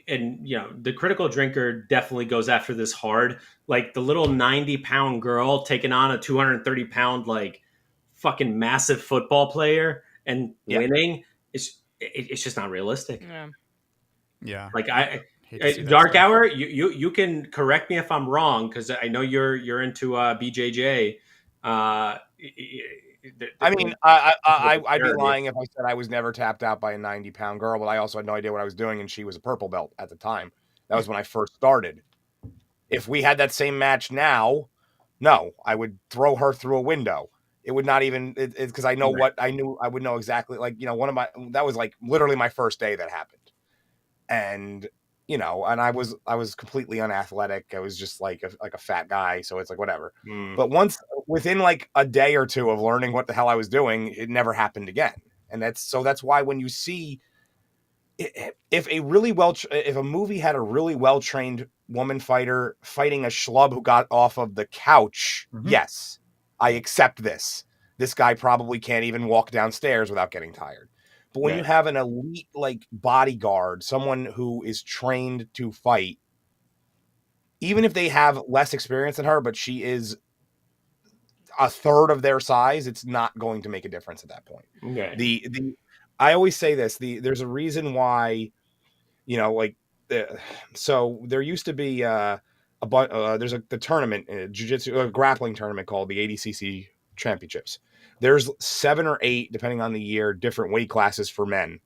And the critical drinker definitely goes after this hard. Like the little 90-pound girl taking on a 230-pound like fucking massive football player and winning. It's just not realistic. Yeah. Like Dark Hour, you can correct me if I'm wrong, because I know you're into BJJ. I mean, I'd be lying if I said I was never tapped out by a 90-pound girl, but I also had no idea what I was doing, and she was a purple belt at the time. That was when I first started. If we had that same match now, no, I would throw her through a window. It would not even, because I know what I knew. I would know exactly, like, that was like literally my first day that happened. And and I was completely unathletic. I was just like a fat guy, so it's like whatever. But within like a day or two of learning what the hell I was doing, it never happened again. And that's why when you see if a movie had a really well trained woman fighter fighting a schlub who got off of the couch, yes, I accept this. This guy probably can't even walk downstairs without getting tired. But when you have an elite like bodyguard, someone who is trained to fight, even if they have less experience than her, but she is a third of their size, it's not going to make a difference at that point. Okay. I always say this, there's a reason why, so there used to be there's the tournament, jiu-jitsu, a grappling tournament called the ADCC Championships. There's 7 or 8, depending on the year, different weight classes for men,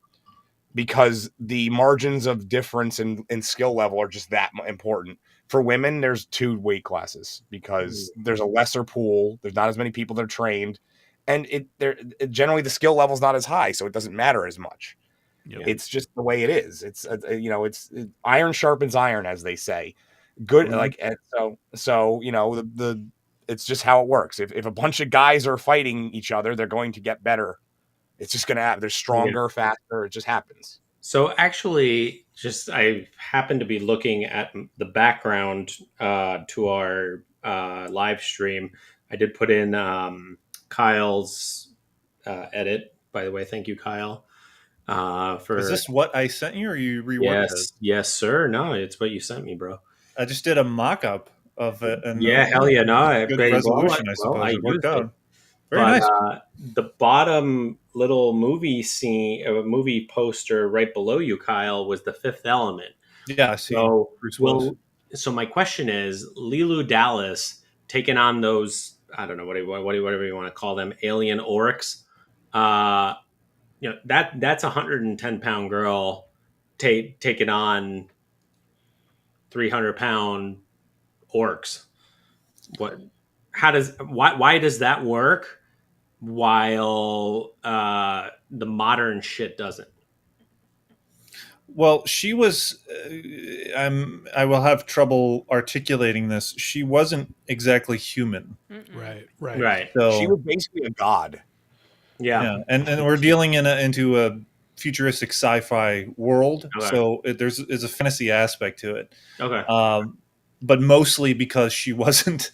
because the margins of difference in skill level are just that important. For women, there's 2 weight classes because there's a lesser pool. There's not as many people that are trained, and generally the skill level is not as high, so it doesn't matter as much. It's just the way it is. It's iron sharpens iron, as they say. Good, like, and so it's just how it works. If a bunch of guys are fighting each other, they're going to get better. It's just going to happen. They're stronger, faster. It just happens. So actually, just I happened to be looking at the background to our live stream. I did put in Kyle's edit. By the way, thank you, Kyle. Is For this what I sent you, or you reworked it? yes, sir. No, it's what you sent me, bro. I just did a mock-up of it, and Yeah, hell yeah, no, good well, resolution, I suppose. I It worked used it. out. Very But nice. the bottom little movie scene, a movie poster right below you, Kyle, was The Fifth Element. Yeah, I see. So, Bruce Willis. so my question is, Lilu Dallas taking on those, I don't know whatever you want to call them, alien orcs. That's a 110-pound girl taking on 300-pound orcs. Why does that work while the modern shit doesn't? Well, she was. I will have trouble articulating this. She wasn't exactly human. Right. So She was basically a god. Yeah. and we're dealing into a futuristic sci-fi world, Okay. so there's a fantasy aspect to it. Okay. But mostly because she wasn't.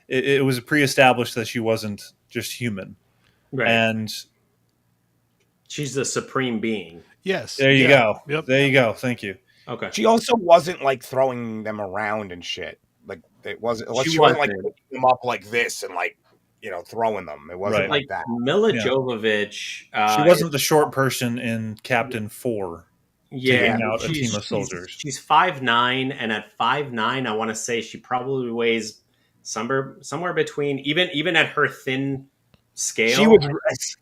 It was pre-established that she wasn't just human, Right. and she's the supreme being. Yes. there you go. Yep. There you go. Thank you. Okay. She also wasn't like throwing them around and shit. Like it wasn't. She She wasn't like wasn't. picking them up like this and like throwing them. It wasn't Right. like that. Mila Yeah. Jovovich. She wasn't the short person in Captain 4. Yeah, taking out a team of soldiers. She's 5'9", and at 5'9", I want to say she probably weighs somewhere between even at her thin scale. She was.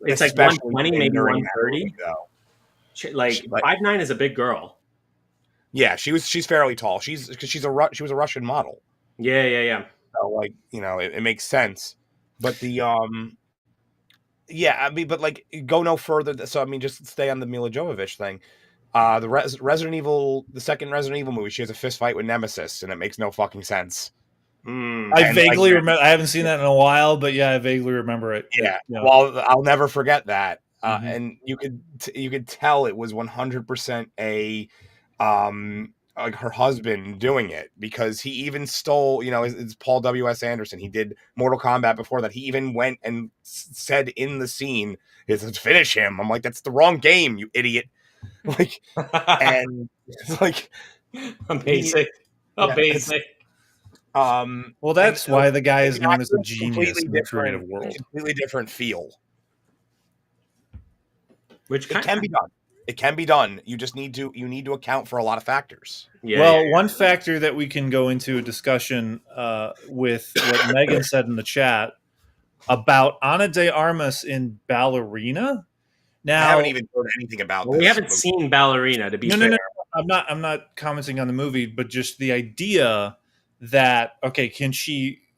It's like especially 120, maybe during that 130. movie, though. Like 5'9" is a big girl. Yeah, she's fairly tall. She was a Russian model. Yeah. So like it makes sense. But the yeah, I mean, but like go no further. So I mean, just stay on the Mila Jovovich thing. The Resident Evil, the second Resident Evil movie, she has a fist fight with Nemesis, and it makes no fucking sense. I vaguely remember. I haven't seen that in a while, but yeah, I vaguely remember it. Yeah, Yeah. well, I'll never forget that. And you could tell it was 100% a like her husband doing it, because he even stole. It's Paul W.S. Anderson. He did Mortal Kombat before that. He even went and said in the scene, "Let's finish him." I'm like, that's the wrong game, you idiot. Like, and it's like amazing. Well, that's why the guy is known as a genius completely in the creative different, world. completely different feel. Which it can be done. It can be done. You just need to account for a lot of factors. One factor that we can go into a discussion with what Megan said in the chat about Ana de Armas in Ballerina. Now, I haven't even heard anything about this. We haven't seen Ballerina, to be fair. No. I'm not commenting on the movie, but just the idea that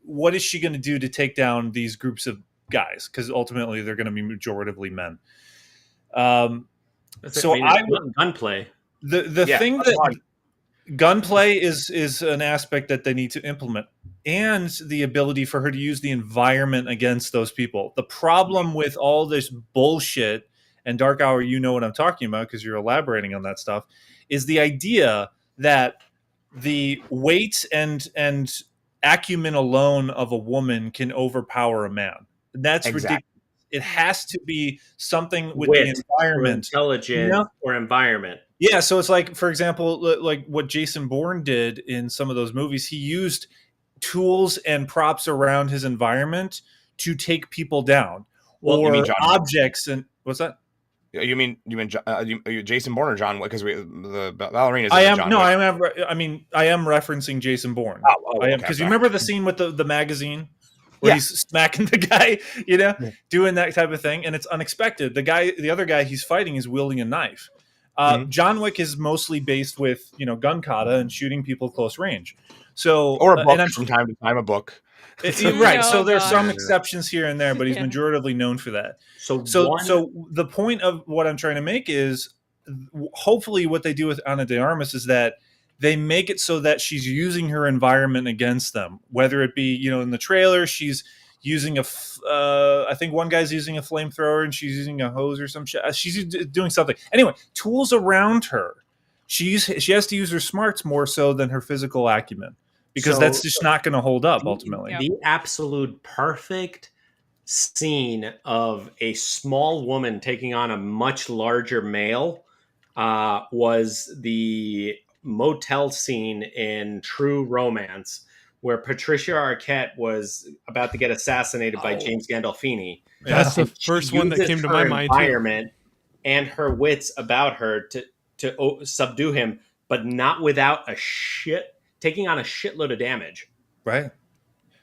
what is she going to do to take down these groups of guys? Because ultimately they're going to be majoritively men. Gunplay. The thing that gunplay is an aspect that they need to implement, and the ability for her to use the environment against those people. The problem with all this bullshit, and Dark Hour, you know what I'm talking about because you're elaborating on that stuff, is the idea that the weight and acumen alone of a woman can overpower a man. That's ridiculous. It has to be something with the environment, intelligence, or environment. Yeah, so it's like, for example, like what Jason Bourne did in some of those movies. He used tools and props around his environment to take people down, or objects. And what's that? You mean Jason Bourne or John Wick? Because the Ballerina. I am referencing Jason Bourne. Because you remember the scene with the magazine where he's smacking the guy, doing that type of thing, and it's unexpected. The other guy he's fighting is wielding a knife. John Wick is mostly based with gun kata and shooting people close range. So or a book from time to time, a book. Right. So there's some exceptions here and there, but he's majoritively known for that. So the point of what I'm trying to make is, hopefully what they do with Ana de Armas is that they make it so that she's using her environment against them, whether it be, in the trailer, she's using I think one guy's using a flamethrower and she's using a hose or some shit. She's doing something. Anyway, tools around her. she has to use her smarts more so than her physical acumen, because So- that's just not going to hold up ultimately. The absolute perfect scene of a small woman taking on a much larger male was the motel scene in True Romance, where Patricia Arquette was about to get assassinated by James Gandolfini. That's the And she first one that uses came to her my mind, too. environment and her wits about her to subdue him, but not without taking on a shitload of damage. Right.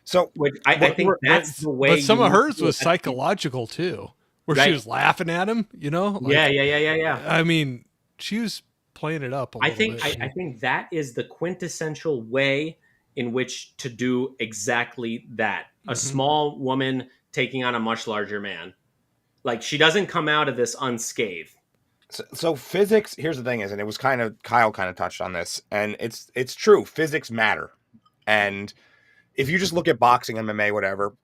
So I think that's the way. But some you of need hers to do was it. psychological too, where she Right. was laughing at him. You know? Yeah. I mean, she was playing it up a I little think bit. I think that is the quintessential way in which to do exactly that. A small woman taking on a much larger man. Like, she doesn't come out of this unscathed. So physics, here's the thing is, and it was Kyle kind of touched on this, and it's true. Physics matter. And if you just look at boxing, MMA, whatever,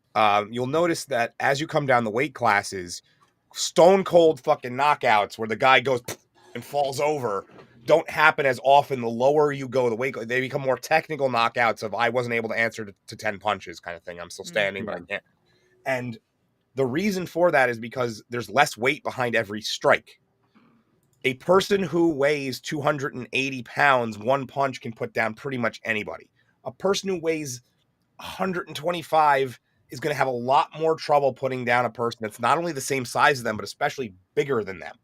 you'll notice that as you come down the weight classes, stone cold fucking knockouts where the guy goes and falls over don't happen as often. The lower you go, the weight, they become more technical knockouts of I wasn't able to answer to 10 punches kind of thing. I'm still standing, but I can't. And the reason for that is because there's less weight behind every strike. A person who weighs 280 pounds, one punch can put down pretty much anybody. A person who weighs 125 is going to have a lot more trouble putting down a person that's not only the same size as them, but especially bigger than them.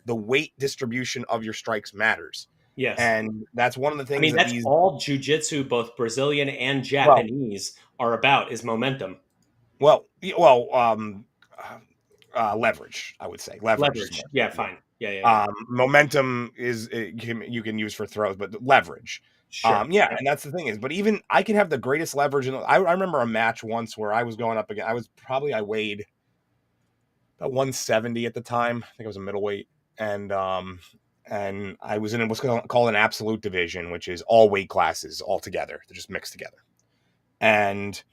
The weight distribution of your strikes matters. Yes. And that's one of the things I mean, that's all jiu-jitsu, both Brazilian and Japanese, are about, is momentum. Leverage, I would say. Leverage. Yeah, fine. Yeah. Momentum is you can use for throws, but leverage. Sure. And that's the thing is, but even I can have the greatest leverage. I remember a match once where I was going up again. I weighed about 170 at the time. I think I was a middleweight, and I was in what's called an absolute division, which is all weight classes all together. They're just mixed together. And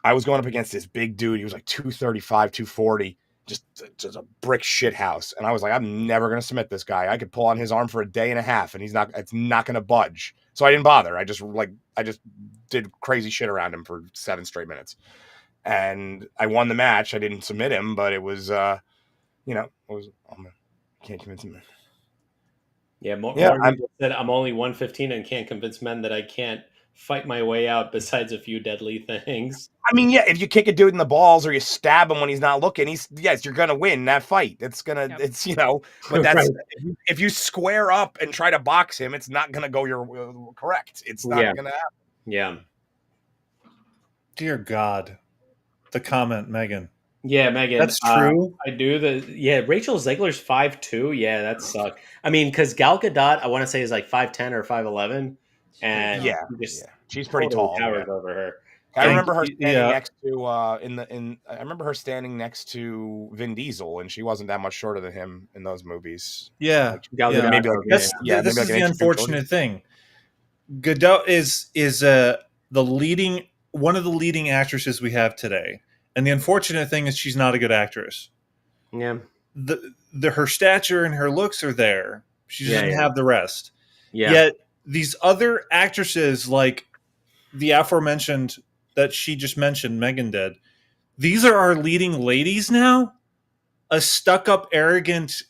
I was going up against this big dude. He was like 235, 240. Just a brick shit house. And I was like, I'm never going to submit this guy. I could pull on his arm for a day and a half and it's not going to budge. So I didn't bother. I just did crazy shit around him for 7 straight minutes. And I won the match. I didn't submit him, but it was, can't convince him. Morgan just said, I'm only 115 and can't convince men that I can't fight my way out besides a few deadly things. I mean, if you kick a dude in the balls or you stab him when he's not looking, you're going to win that fight. But that's, Right. if you square up and try to box him, it's not going to go correct. It's not going to happen. Yeah. Dear God. The comment, Megan. Yeah, Megan. That's true. I do. Rachel Zegler's 5'2". Yeah, that sucks. I mean, because Gal Gadot, I want to say, is like 5'10" or 5'11". And she's pretty tall. Towers over her. I remember her standing next to I remember her standing next to Vin Diesel, and she wasn't that much shorter than him in those movies. Yeah, maybe like this is the unfortunate thing. Gadot is one of the leading actresses we have today, and the unfortunate thing is she's not a good actress. Yeah, her stature and her looks are there. She doesn't have the rest. Yeah. Yet these other actresses, like the aforementioned that she just mentioned, Megan did, these are our leading ladies now. A stuck-up, arrogant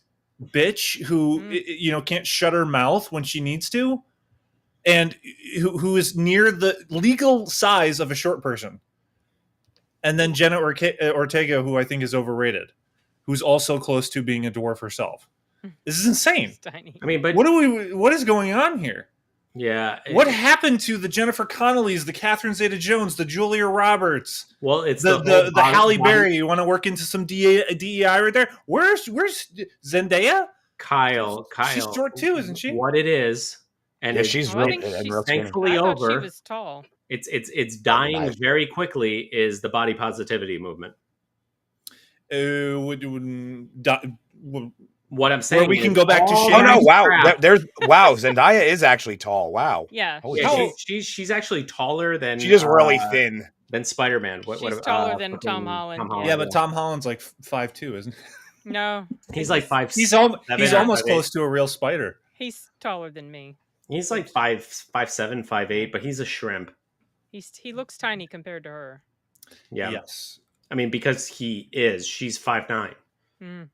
bitch who can't shut her mouth when she needs to, and who is near the legal size of a short person. And then Jenna Ortega, who I think is overrated, who's also close to being a dwarf herself. This is insane. I mean, but what is going on here? Yeah. What happened to the Jennifer Connellys, the Catherine Zeta-Jones, the Julia Roberts? Well, it's the Halle Berry. You want to work into some DEI right there? Where's Zendaya? Kyle. She's short too, isn't she? What it is, and she's thankfully over. She was tall. It's dying very quickly. Is the body positivity movement? What I'm saying, where we can go back to shame. Oh no! Wow, Zendaya is actually tall. Wow. Yeah. She's actually taller than. She's just really thin. Than Spider-Man. She's taller than Tom Holland. Yeah, but Tom Holland's like 5'2", isn't he? No, he's like 5'7". He's almost close to a real spider. He's taller than me. He's like 5'7", 5'8", but he's a shrimp. He looks tiny compared to her. Yeah. Yes. I mean, because she's 5'9".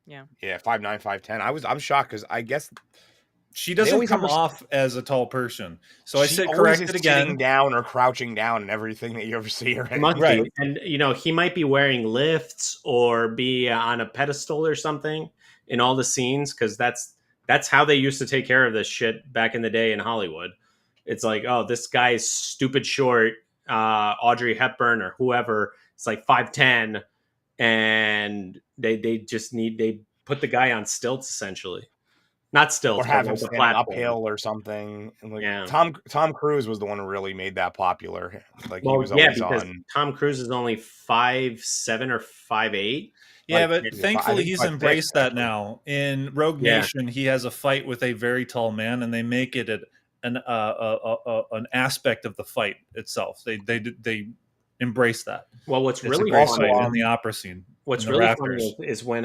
Yeah. Yeah, 5'9", 5'10". I'm shocked because I guess she they doesn't always come have her- off as a tall person. So I she said always corrected is again. sitting down or crouching down in everything that you ever see her in. Must be. And he might be wearing lifts or be on a pedestal or something in all the scenes, because that's how they used to take care of this shit back in the day in Hollywood. It's like, oh, this guy's stupid short, Audrey Hepburn or whoever. It's like 5'10", and they put the guy on stilts essentially. Not stilts, or have but him like a standing platform. uphill or something. And like Yeah. Tom Cruise was the one who really made that popular. Like he Well, was yeah, always because on. Tom Cruise is only 5'7" or 5'8". Yeah, Like, but I thankfully think he's 5'6", embraced that actually. now. In Rogue Yeah. Nation, he has a fight with a very tall man, and they make it an aspect of the fight itself. They embrace that. Well, what's It's really a great funny fight in the opera scene. What's in the really rafters. funny is when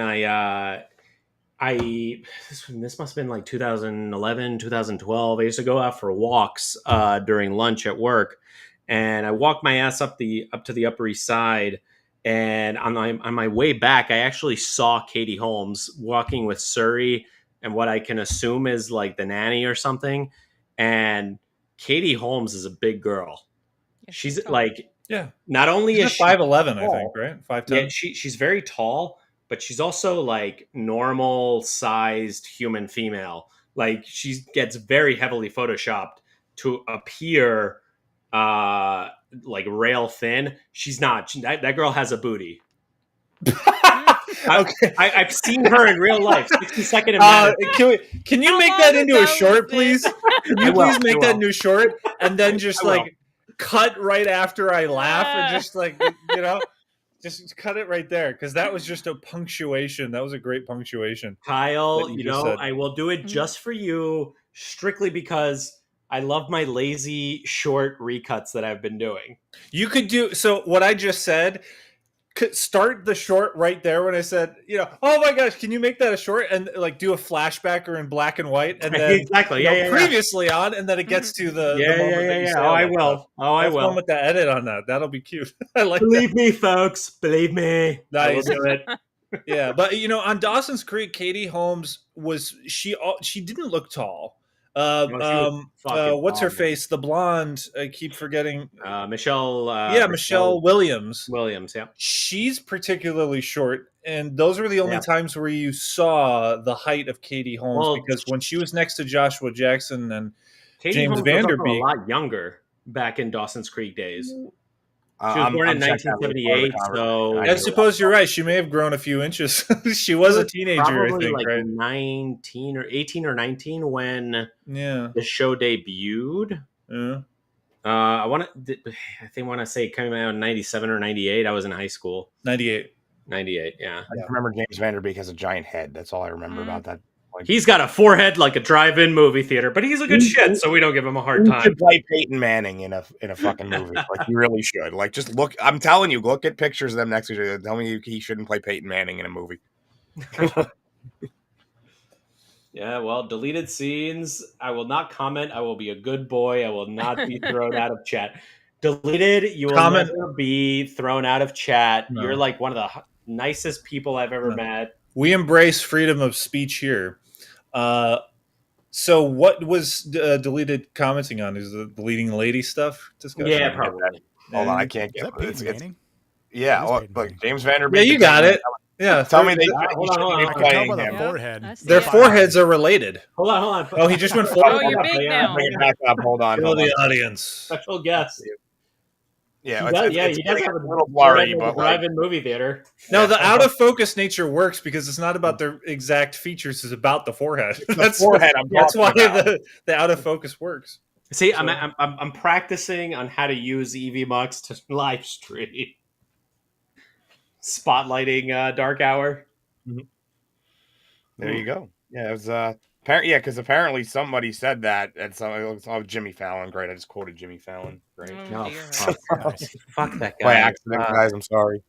this must have been like 2011, 2012. I used to go out for walks during lunch at work, and I walked my ass up to the Upper East Side. And on my way back, I actually saw Katie Holmes walking with Surrey and what I can assume is like the nanny or something. And Katie Holmes is a big girl. Yeah, She's tall. like, Yeah. not only She's is she 5'11", I tall, think, right? 5'10". yeah, she's very tall, but she's also like normal sized human female. Like she gets very heavily photoshopped to appear like rail thin. She's not. That girl has a booty. Okay. I've seen her in real life. 60-second and Can you How make long that into ago a short, was please? this? Can I you will, please make I that will. new short and then just I will. like cut right after I laugh and just like just cut it right there, because that was just a punctuation. That was a great punctuation. Kyle, that you just said. I will do it just for you, strictly because I love my lazy short recuts that I've been doing. You could do so. What I just said. Start the short right there when I said, oh my gosh, can you make that a short, and like do a flashback or in black and white, and then Exactly, yeah. previously on, and then it gets to the moment that you say. Oh, I will. Have fun with the edit on that. That'll be cute. I like Believe me, folks. Believe me. I will Nice. do it. Yeah, but on Dawson's Creek, Katie Holmes she didn't look tall. No, she was fucking What's her tall, man. face? The blonde. I keep forgetting. Michelle. Michelle Williams. Williams. Yeah. She's particularly short, and those were the only times where you saw the height of Katie Holmes, because when she was next to Joshua Jackson and Katie James Holmes was also Vanderbeek, a lot younger back in Dawson's Creek days. She was I'm born in checking out 1978, so I suppose you're right. She may have grown a few inches. She was a teenager, I probably think, like right? 19 or 18 or 19 when Yeah. the show debuted. Yeah. I want to say it came out in 97 or 98. I was in high school. 98. 98, yeah. I remember James Vanderbeek has a giant head. That's all I remember about that. Like, He's got a forehead like a drive-in movie theater, but he's a good shit, so we don't give him a hard he time. should play Peyton Manning in a fucking movie. Like you really should. Like just look. I'm telling you, look at pictures of them next to each other. Tell me he shouldn't play Peyton Manning in a movie. Yeah, well, deleted scenes. I will not comment. I will be a good boy. I will not be thrown out of chat. Deleted. You will Comment. never be thrown out of chat. No. You're like one of the nicest people I've ever met. We embrace freedom of speech here. So what was deleted commenting on? Is the leading lady stuff discussion? Yeah, probably. Hold on, I can't get Is that Peyton Manning? Yeah, It is well, Peyton look, Manning. James Vanderbeek. Yeah, you got it. Yeah, Tell me they Hold on. I can tell by the forehead. I see their it. foreheads are related. Hold on. Oh, he just went forward. Oh, you're big now. Bring it back up. Hold on. Show Hold on. the audience. Special guest. Yeah, He does have a little blurry, but like, drive-in movie theater. No, the out of focus nature works because it's not about their exact features; it's about the forehead. That's forehead I'm That's why talking about. the out of focus works. See, I'm practicing on how to use EVMux to live stream. Spotlighting Dark Hour. there you go. Yeah, it was because apparently somebody said that, and so Jimmy Fallon. Great, I just quoted Jimmy Fallon. Great. No, dear. fuck that guy. By accident, guys. I'm sorry.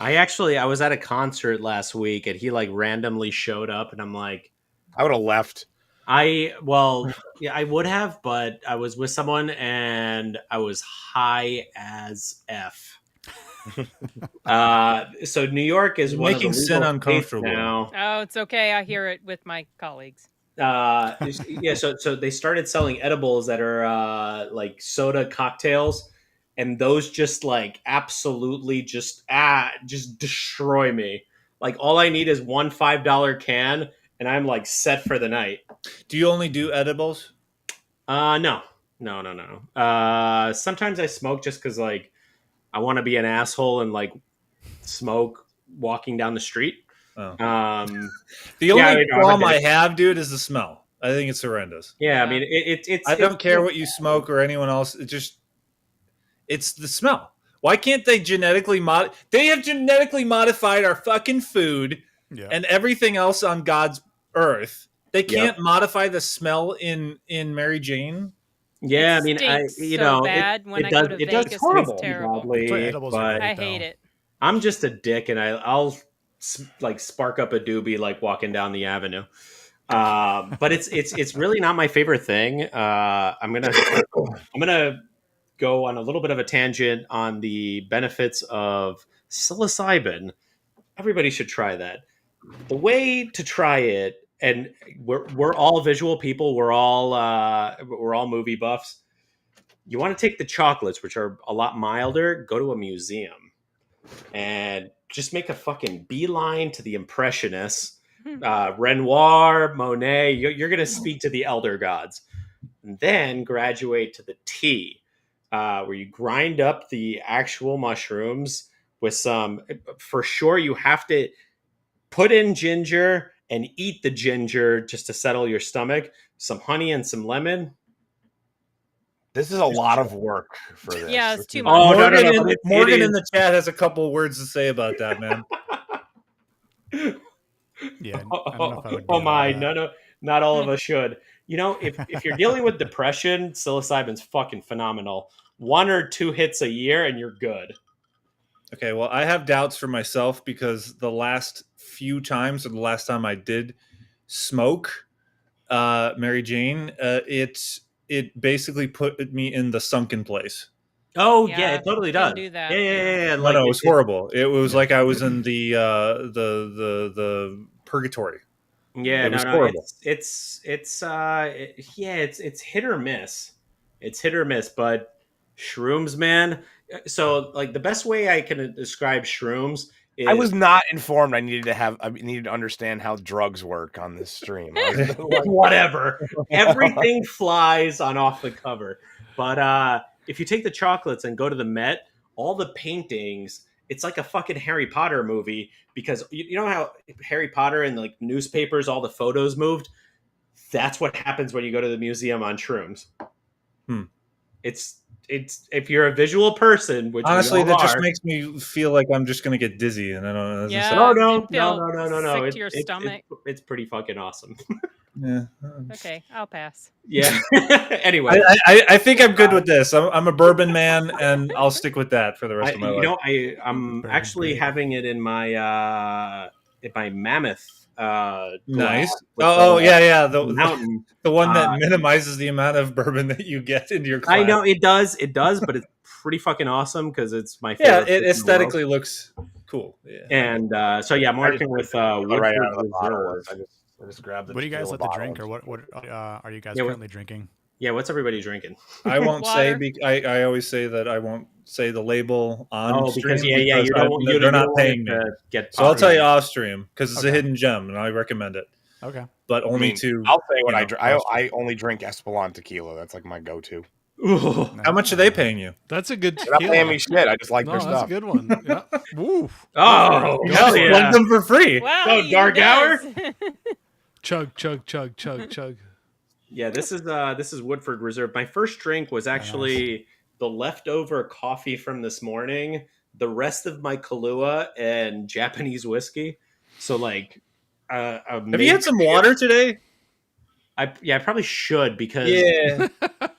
I was at a concert last week, and he like randomly showed up, and I'm like, I would have left. Yeah, I would have, but I was with someone and I was high as f. So New York is You're one of the making Sin legal states uncomfortable. now. Oh, it's okay. I hear it with my colleagues. Yeah, so they started selling edibles that are like soda cocktails, and those just like absolutely just destroy me. Like all I need is one $5 can, and I'm like set for the night. Do you only do edibles? No, no. Sometimes I smoke just because like I want to be an asshole and like smoke walking down the street. Oh. The only problem I have, dude, is the smell. I think it's horrendous. Yeah, I mean, it's. I don't care what you smoke or anyone else. It's the smell. Why can't they genetically They have genetically modified our fucking food and everything else on God's earth. They can't modify the smell in Mary Jane. Yeah, It I mean, stinks so bad when I go to Vegas. It's terrible. But I hate it. I'm just a dick, and I'll like spark up a doobie like walking down the avenue. But it's really not my favorite thing. I'm gonna go on a little bit of a tangent on the benefits of psilocybin. Everybody should try that. The way to try it, and we're all visual people. We're all movie buffs. You want to take the chocolates, which are a lot milder. Go to a museum and just make a fucking beeline to the Impressionists, Renoir, Monet. You're going to speak to the elder gods, and then graduate to the tea, where you grind up the actual mushrooms with some. For sure, you have to put in ginger and eat the ginger just to settle your stomach. Some honey and some lemon. This is a lot of work for this. Yeah, it's too much. Oh, no. Morgan in the chat has a couple of words to say about that, man. Yeah. I don't know if I would Oh my, no, not all of us should. You know, if you're dealing with depression, psilocybin's fucking phenomenal. 1 or 2 hits a year and you're good. Okay, well, I have doubts for myself because the last few times, or the last time I did smoke Mary Jane, it basically put me in the sunken place. Oh yeah, it totally does. Do that. Yeah. No, it was horrible. It was like I was in the purgatory. Yeah, it was horrible. It's hit or miss. It's hit or miss, but shrooms, man. So like the best way I can describe shrooms is I was not informed. I needed to understand how drugs work on this stream. Whatever. Everything flies on off the cover. But if you take the chocolates and go to the Met, all the paintings, it's like a fucking Harry Potter movie, because you know how Harry Potter and like newspapers, all the photos moved? That's what happens when you go to the museum on shrooms. It's if you're a visual person, which honestly, that just makes me feel like I'm just gonna get dizzy, and I don't know. Yeah, No. Sick to your stomach. It's pretty fucking awesome. Yeah. Okay, I'll pass. Yeah. Anyway, I think I'm good with this. I'm a bourbon man, and I'll stick with that for the rest of my life. I'm actually having it in my Mammoth. Nice. Yeah. The mountain, the one that minimizes the amount of bourbon that you get into your glass. I know it does, but it's pretty fucking awesome because it's my favorite. Yeah, it aesthetically looks cool. Yeah. And I'm working with right out of the bottle. I just grabbed the. What do you guys like to drink, or what are you guys currently drinking? Yeah, what's everybody drinking? I won't say. I always say that I won't say the label on stream because they're not paying me. So I'll tell you off stream because it's a hidden gem, and I recommend it. Okay, but only to. I'll say what I drink. I only drink Espolon tequila. That's like my go-to. How much are they paying you? That's a good tequila. They're not paying me shit. I just like their stuff. That's a good one. Yeah. Woo. Oh, hell yeah! Plug them for free. Wow, Dark Hour. Chug. Yeah, this is Woodford Reserve. My first drink was actually the leftover coffee from this morning, the rest of my Kahlua, and Japanese whiskey. So like, have you had some water today? I probably should because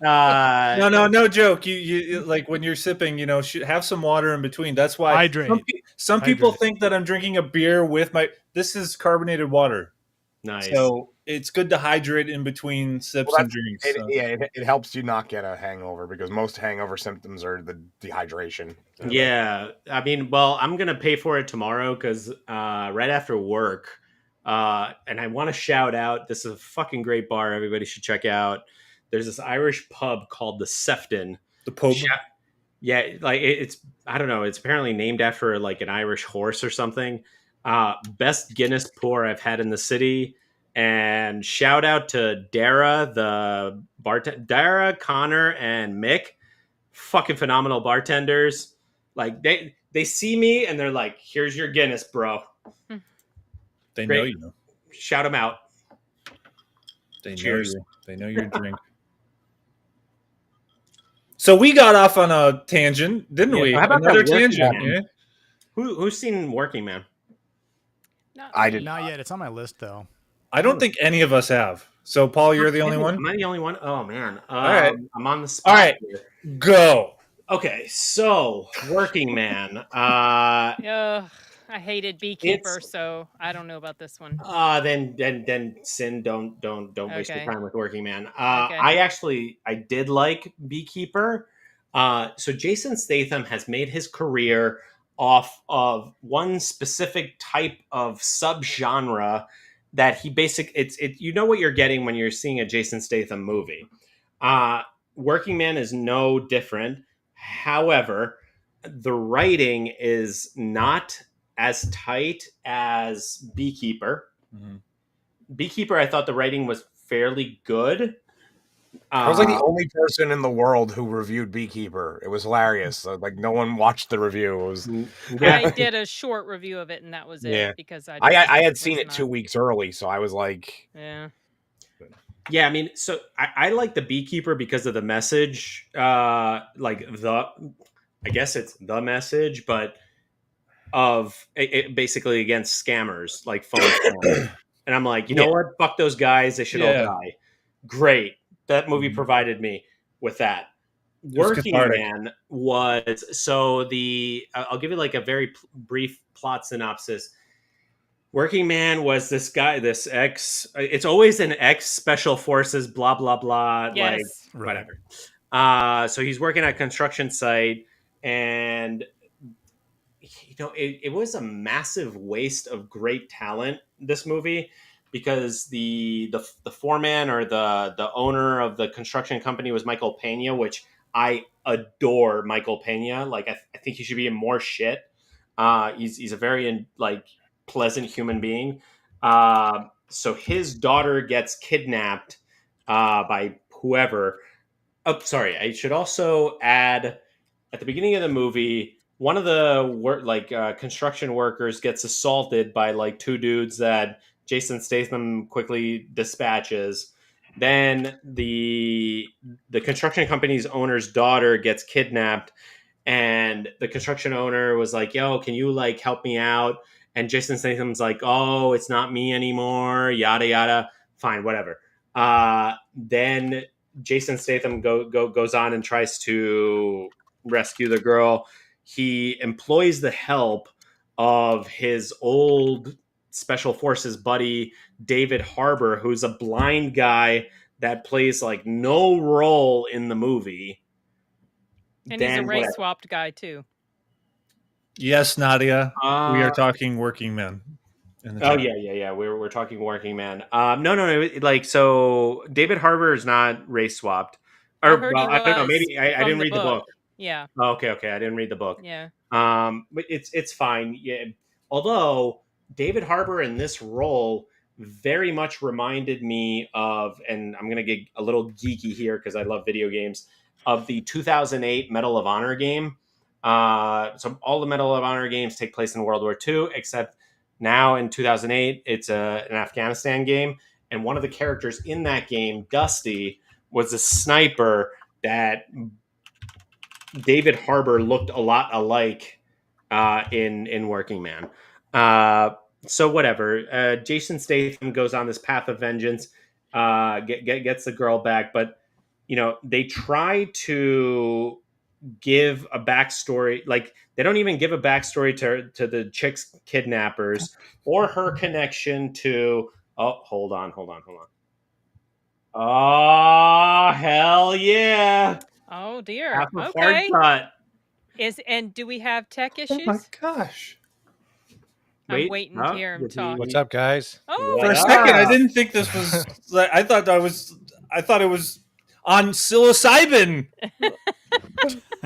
no joke. You like when you're sipping, have some water in between. That's why hydrate. Some people think that I'm drinking a beer with this is carbonated water. Nice. So it's good to hydrate in between sips Well, and drinks. So. it helps you not get a hangover because most hangover symptoms are the dehydration. So. Yeah, I mean, well, I'm gonna pay for it tomorrow because right after work, and I want to shout out. This is a fucking great bar. Everybody should check out. There's this Irish pub called the Sefton. The pub. Yeah, like it's I don't know. It's apparently named after like an Irish horse or something. Best Guinness pour I've had in the city. And shout out to Dara, the bartender, Dara, Connor, and Mick. Fucking phenomenal bartenders. Like they see me and they're like, "Here's your Guinness, bro." They Great. know you. Shout them out. They Cheers. know you. They know your drink. So we got off on a tangent, didn't we? How about Another that Working tangent. Man? Yeah? Who's seen Working Man? I did not yet. It's on my list though. I don't think any of us have. So Paul, you're the only one. Am I the only one? Oh man. All right. I'm on the spot. All right. Here. Go. Okay, so Working Man. I hated Beekeeper, so I don't know about this one. Then Sin, don't waste your Okay. time with Working Man. Okay. I did like Beekeeper. So Jason Statham has made his career off of one specific type of subgenre that he you know what you're getting when you're seeing a Jason Statham movie. Working Man is no different. However, the writing is not as tight as Beekeeper. Mm-hmm. Beekeeper, I thought the writing was fairly good. I was like the only person in the world who reviewed Beekeeper. It was hilarious. Like no one watched the review. It was. I did a short review of it, and that was it. Yeah, because I had seen it 2 weeks early, so I was like, yeah. Yeah, I mean, so I like the Beekeeper because of the message. I guess it's the message, but of it basically against scammers, like phone scammers. And I'm like, you know what? Fuck those guys. They should all die. Great. That movie provided me with that. Working Man was I'll give you like a very brief plot synopsis. Working Man was this guy, it's always an ex special forces, blah, blah, blah. Yes. Like, whatever. So he's working at a construction site, and, you know, it was a massive waste of great talent, this movie, because the foreman or the owner of the construction company was Michael Pena, which I adore Michael Pena. Like, I think he should be in more shit. He's a very, like, pleasant human being. So his daughter gets kidnapped by whoever. Oh, sorry. I should also add, at the beginning of the movie, one of the construction workers gets assaulted by like two dudes that Jason Statham quickly dispatches. Then the construction company's owner's daughter gets kidnapped, and the construction owner was like, "Yo, can you like help me out?" And Jason Statham's like, "Oh, it's not me anymore." Yada yada. Fine, whatever. Then Jason Statham goes on and tries to rescue the girl. He employs the help of his old special forces buddy David Harbour, who's a blind guy that plays like no role in the movie. And he's a race swapped guy too. Yes, Nadia. We are talking Working Men. Yeah. We're talking Working Man. No. Like, so David Harbour is not race swapped. Or I don't know. Maybe I didn't read the book. Yeah. Oh, okay. I didn't read the book. Yeah. But it's fine. Yeah. Although David Harbour in this role very much reminded me of, and I'm gonna get a little geeky here because I love video games, of the 2008 Medal of Honor game. So all the Medal of Honor games take place in World War II, except now in 2008, it's an Afghanistan game. And one of the characters in that game, Dusty, was a sniper that David Harbour looked a lot alike in Working Man. So whatever. Jason Statham goes on this path of vengeance, gets the girl back, but you know they try to give a backstory. Like they don't even give a backstory to the chick's kidnappers or her connection to Oh, hold on. Oh, hell yeah! Oh dear. Half a hard Okay. cut. And do we have tech Oh issues? my gosh. I'm Wait, waiting to hear him talk. What's up, guys? Oh, For a second, I didn't think this was. I thought it was on psilocybin.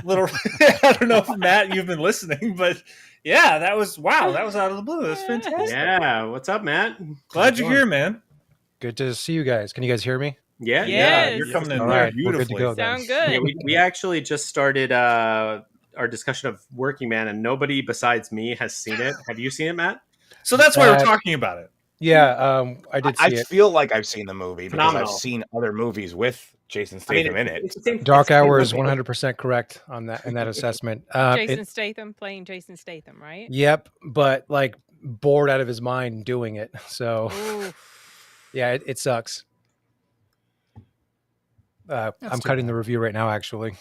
Little, I don't know if Matt, you've been listening, but yeah, that was wow. That was out of the blue. That's fantastic. Yeah, what's up, Matt? Glad you're here, man. Good to see you guys. Can you guys hear me? Yeah, Yes. You're coming in All there right, we're good to beautifully. go then. sound good. Yeah, we actually just started our discussion of Working Man, and nobody besides me has seen it. Have you seen it, Matt? So that's why we're talking about it. Yeah, I did see I it. feel like I've seen the movie because Phenomenal. I've seen other movies with Jason Statham in it. It's the same- Dark it's the same Hour is movie. 100% correct on that in that assessment. Jason Statham playing Jason Statham, right? Yep, but like bored out of his mind doing it. So yeah, it sucks. I'm cutting the review right now, actually.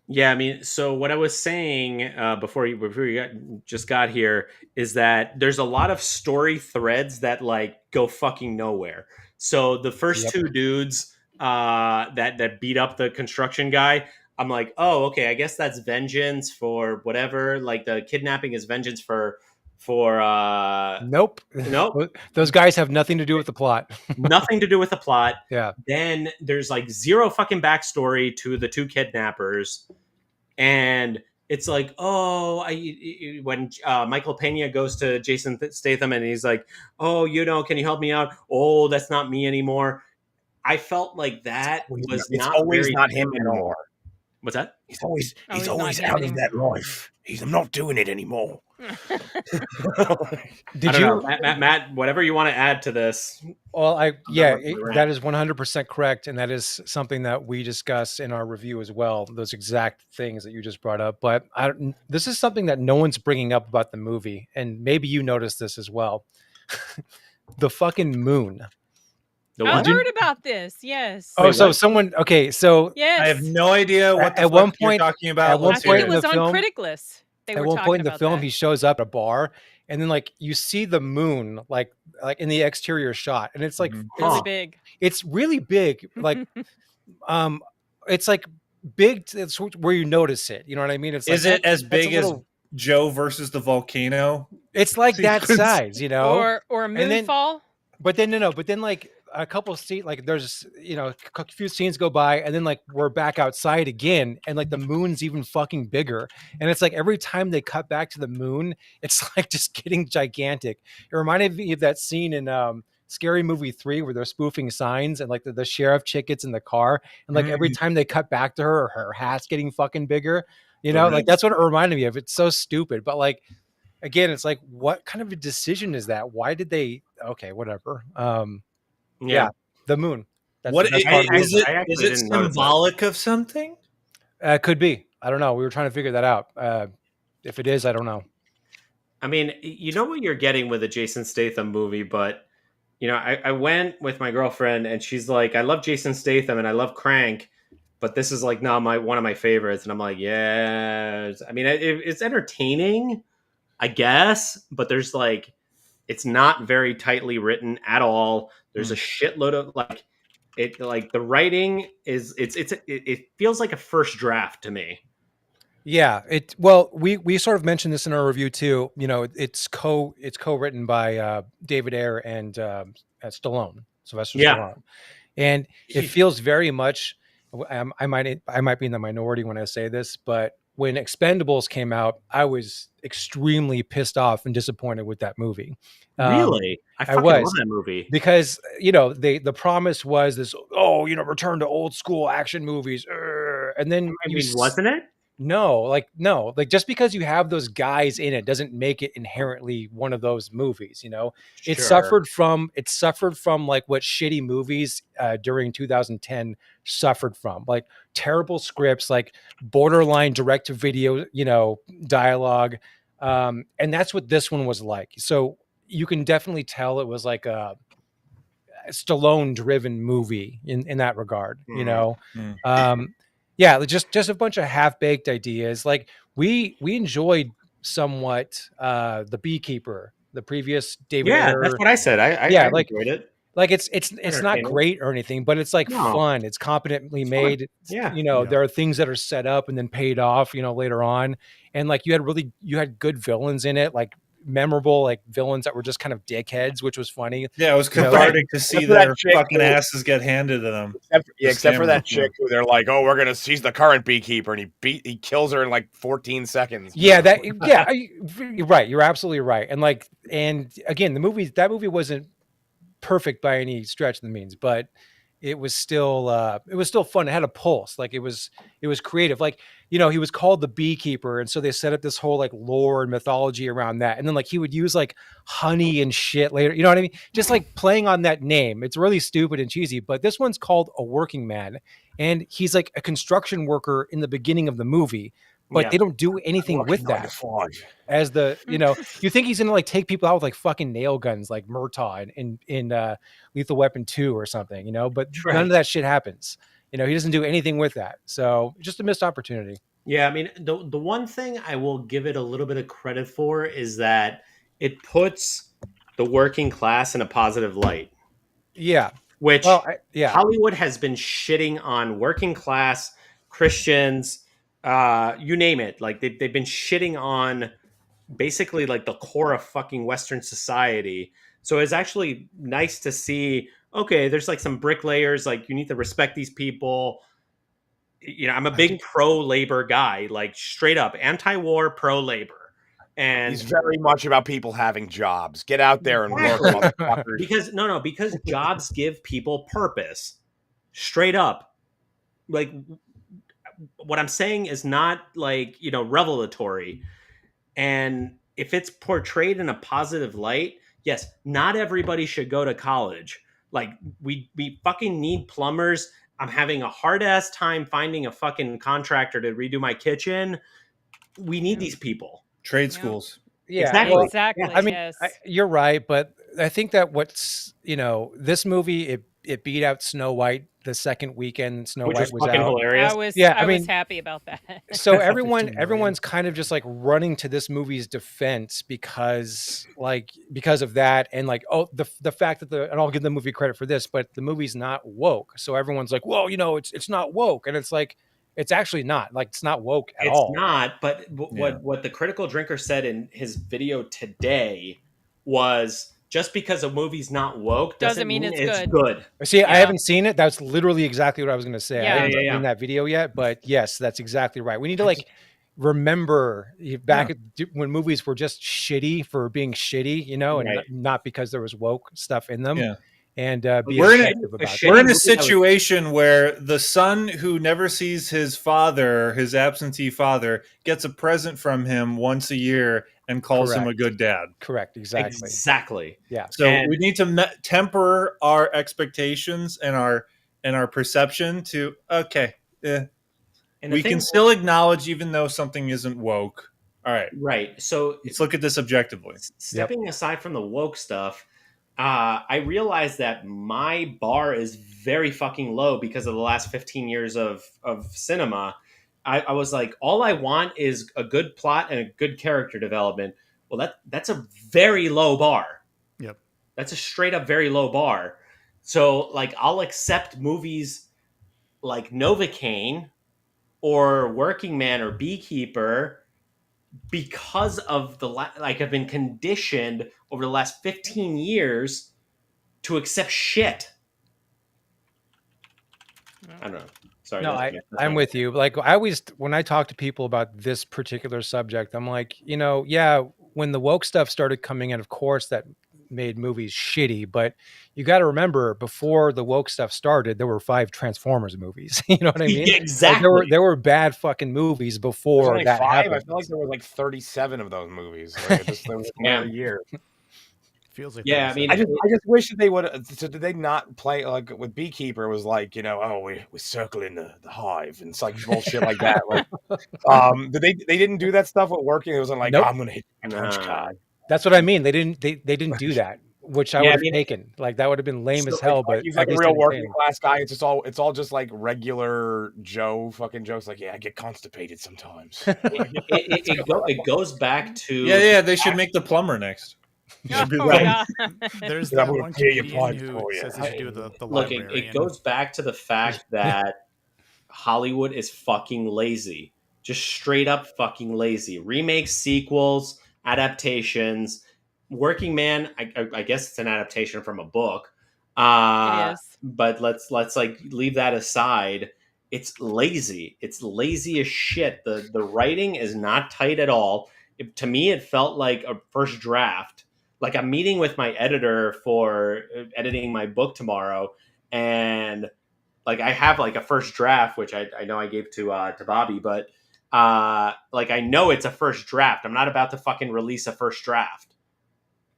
Yeah, I mean, so what I was saying before you just got here is that there's a lot of story threads that like go fucking nowhere. So the first two dudes that beat up the construction guy, I'm like, oh, okay, I guess that's vengeance for whatever. Like the kidnapping is vengeance for Nope. Those guys have nothing to do with the plot. nothing to do with the plot. Yeah. Then there's like zero fucking backstory to the two kidnappers, and it's like, oh, when Michael Pena goes to Jason Statham and he's like, oh, can you help me out? Oh, that's not me anymore. I felt like that was It's not always very not him anymore. What's that? He's always he's always out not of that life. I'm not doing it anymore. Did I don't you, know. Matt, whatever you want to add to this? Well, not that is 100% correct, and that is something that we discuss in our review as well. Those exact things that you just brought up, but this is something that no one's bringing up about the movie, and maybe you noticed this as well. The fucking moon. I heard about this. Yes. Oh, so someone. Okay, so Yes. I have no idea what the at fuck one you're point talking about. At one I think point it in was the on film, Criticless. They at were one talking point in the about film, that. he shows up at a bar, and then like you see the moon, like in the exterior shot, and it's like really big. It's really big, like it's like big. It's where you notice it. You know what I mean? It's Is like, it as big that's a little- as Joe versus the volcano? It's like that sequence? size, you know, Or a And then- moonfall. But then but then like a couple of scenes, like there's a few scenes go by, and then like we're back outside again, and like the moon's even fucking bigger, and it's like every time they cut back to the moon, it's like just getting gigantic. It reminded me of that scene in Scary Movie 3 where they're spoofing signs, and like the sheriff chick gets in the car, and like every time they cut back to her hat's getting fucking bigger. Like that's what it reminded me of. It's so stupid, but like again, it's like, what kind of a decision is that? Why did they? Okay, whatever. Yeah, the moon. That's What the best part of the is movie. it? Is it symbolic of something? Could be. I don't know. We were trying to figure that out. If it is, I don't know. I mean, you know what you're getting with a Jason Statham movie, but I went with my girlfriend and she's like, I love Jason Statham and I love Crank, but this is like not one of my favorites. And I'm like, yeah. I mean, it's entertaining, I guess, but there's like, it's not very tightly written at all. There's a shitload of the writing is it feels like a first draft to me. Yeah. Well, we sort of mentioned this in our review too. It's co-written by David Ayer and Stallone, Sylvester Stallone, and it feels very much. I might be in the minority when I say this, but when Expendables came out, I was extremely pissed off and disappointed with that movie. Really? I fucking love that movie. Because, the promise was this, return to old school action movies. And then wasn't it? No, just because you have those guys in it doesn't make it inherently one of those movies, It suffered from like what shitty movies during 2010 suffered from, like terrible scripts, like borderline direct to video, dialogue. And that's what this one was like. So you can definitely tell it was like a Stallone driven movie in that regard, Yeah, just a bunch of half-baked ideas. Like we enjoyed somewhat The Beekeeper, the previous David Ayer. That's what I said. I enjoyed it. Like it's not Entertaining. great or anything, but it's like No. fun. It's competently It's made. fun. Yeah. You know, Yeah. there are things that are set up and then paid off, you know, later on. And like you had good villains in it, like memorable like villains that were just kind of dickheads, which was funny. Yeah, it was You know, cathartic to see Except for that their chick fucking who- asses get handed to them. Except for that Scammer. chick who they're like, oh, he's the current beekeeper, and he kills her in like 14 seconds. Yeah, you're right. You're absolutely right. And again, that movie wasn't perfect by any stretch of the means, but it was still fun. It had a pulse. Like it was creative. Like, you know, he was called the beekeeper, and so they set up this whole like lore and mythology around that. And then like he would use like honey and shit later. You know what I mean? Just like playing on that name. It's really stupid and cheesy, but this one's called A Working Man, and he's like a construction worker in the beginning of the movie. But Yeah. they don't do anything with that. As the, you know, you think he's gonna like take people out with like fucking nail guns like Murtaugh in Lethal Weapon 2 or something, you know, but Right. none of that shit happens. You know, he doesn't do anything with that. So just a missed opportunity. Yeah, I mean, the one thing I will give it a little bit of credit for is that it puts the working class in a positive light. Yeah. Which yeah. Hollywood has been shitting on working class Christians, you name it. Like they've been shitting on basically like the core of fucking Western society. So it's actually nice to see, okay, there's like some bricklayers, like you need to respect these people. You know, I'm a big pro-labor guy, like straight up anti-war, pro-labor. And He's very much about people having jobs. Get out there and work, motherfuckers. because jobs give people purpose. Straight up. Like what I'm saying is not like, you know, revelatory. And if it's portrayed in a positive light, yes, not everybody should go to college. Like we fucking need plumbers. I'm having a hard ass time finding a fucking contractor to redo my kitchen. We need these people. Trade schools. Yeah, Exactly. well, Exactly. I mean, yes. you're right, but I think that what's, you know, this movie it beat out Snow White the second weekend Snow Which White was was fucking out. hilarious. I was Yeah, I I mean, was happy about that. So 15 million. everyone's kind of just like running to this movie's defense because of that, and like, oh, the fact that and I'll give the movie credit for this, but the movie's not woke. So everyone's like, well, you know, it's not woke, and it's like it's actually not. Like it's not woke at all. It's not, but what the Critical Drinker said in his video today was just because a movie's not woke doesn't mean it's good. See, I haven't seen it. That's literally exactly what I was going to say. Yeah. I haven't seen that video yet, but yes, that's exactly right. We need to like remember back when movies were just shitty for being shitty, you know, and not because there was woke stuff in them. Yeah. And be we're objective about it. We're in a situation where the son who never sees his father, his absentee father, gets a present from him once a year and calls him a good dad. Correct. Exactly. Exactly. Yeah. So we need to temper our expectations and our perception to And we can still acknowledge even though something isn't woke. All right. Right. So let's look at this objectively. Stepping aside from the woke stuff, I realized that my bar is very fucking low because of the last 15 years of cinema. I was like, all I want is a good plot and a good character development. Well, that's a very low bar. Yep. That's a straight up very low bar. So like I'll accept movies like Novocaine or Working Man or Beekeeper because of like I've been conditioned over the last 15 years to accept shit. I don't know. Sorry. No, I'm with you. Like I always, when I talk to people about this particular subject, I'm like, you know, yeah, when the woke stuff started coming in, of course, that made movies shitty. But you got to remember, before the woke stuff started, there were 5 Transformers movies. You know what I mean? Exactly. Like there were bad fucking movies before that 5. happened. I feel like there were like 37 of those movies. Like there was one every year. Feels like I mean, I just wish that they would. So did they not play like with Beekeeper? It was like, you know, oh, we're circling the hive, and it's like bullshit like that. Like, they didn't do that stuff with Working. It wasn't like, Nope. oh, I'm gonna hit a punch card. That's what I mean. They didn't do that, which I would have taken. Like that would have been lame as hell. But he's like a real working class guy. It's all just like regular Joe fucking jokes. Like, yeah, I get constipated sometimes. it goes back to Yeah. They should make the plumber next. You should be Oh, like, God. There's I'm that gonna one pay you comedian part who for you. says he should do the Look, library. it goes back to the fact that Hollywood is fucking lazy. Just straight up fucking lazy. Remakes, sequels, adaptations. Working Man, I guess it's an adaptation from a book. It is. But let's like leave that aside. It's lazy. It's lazy as shit. The writing is not tight at all. To me, it felt like a first draft. Like I'm meeting with my editor for editing my book tomorrow, and like I have like a first draft, which I know I gave to Bobby, but like I know it's a first draft. I'm not about to fucking release a first draft,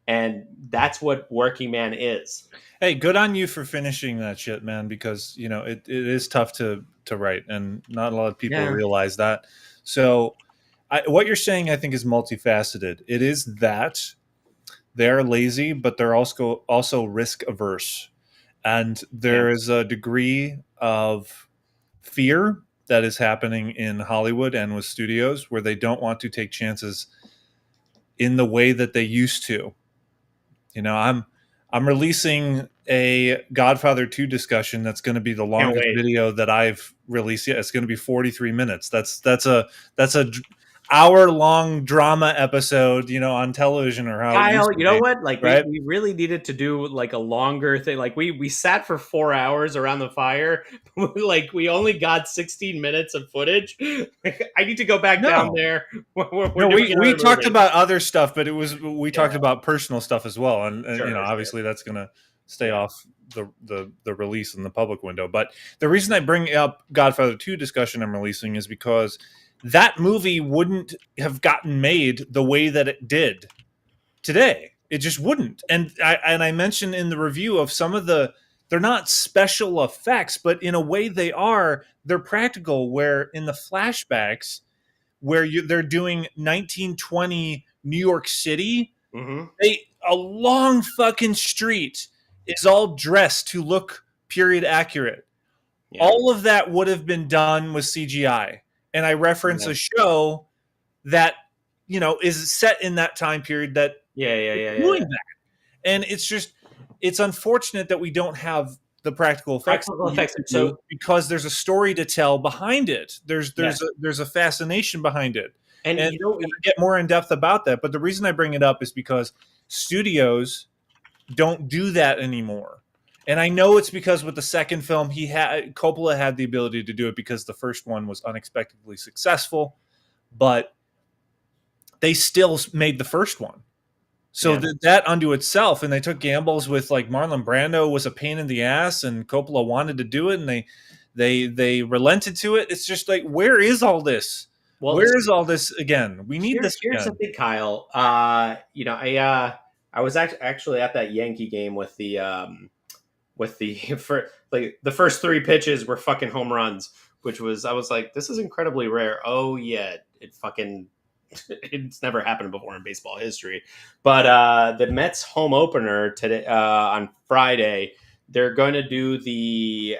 and that's what Working Man is. hey, good on you for finishing that shit, man, because you know it is tough to write, and not a lot of people realize that. So what you're saying, I think, is multifaceted. It is that they're lazy, but they're also risk averse, and there is a degree of fear that is happening in Hollywood and with studios where they don't want to take chances in the way that they used to. You know, I'm releasing a Godfather 2 discussion that's going to be the longest video that I've released yet. It's going to be 43 minutes. That's a hour-long drama episode, you know, on television or how it used Kyle, to you know be, what? Like right? we really needed to do like a longer thing. Like we sat for 4 hours around the fire. Like we only got 16 minutes of footage. I need to go back down there. We're No, doing we another talked movie. about other stuff, but we talked about personal stuff as well, and Sure, you know, sure. obviously that's going to stay off the release in the public window. But the reason I bring up Godfather 2 discussion I'm releasing is because that movie wouldn't have gotten made the way that it did today. It just wouldn't. And I mentioned in the review of some of they're not special effects, but in a way they're practical, where in the flashbacks where they're doing 1920 New York City, a long fucking street is all dressed to look period accurate. All of that would have been done with CGI. And I reference a show that, you know, is set in that time period that doing that. And it's unfortunate that we don't have the practical effects, So because there's a story to tell behind it. There's a fascination behind it. And you know, we get more in depth about that. But the reason I bring it up is because studios don't do that anymore. And I know it's because with the second film, Coppola had the ability to do it because the first one was unexpectedly successful, but they still made the first one. So that unto itself, and they took gambles with like Marlon Brando was a pain in the ass, and Coppola wanted to do it, and they relented to it. It's just like, where is all this? Well, where is all this again? We need this Here's again. the thing, Kyle. You know, I was actually at that Yankee game with the for like the first 3 pitches were fucking home runs, which was I was like, this is incredibly rare. Oh yeah, it's never happened before in baseball history. But the Mets home opener today on Friday, they're going to do the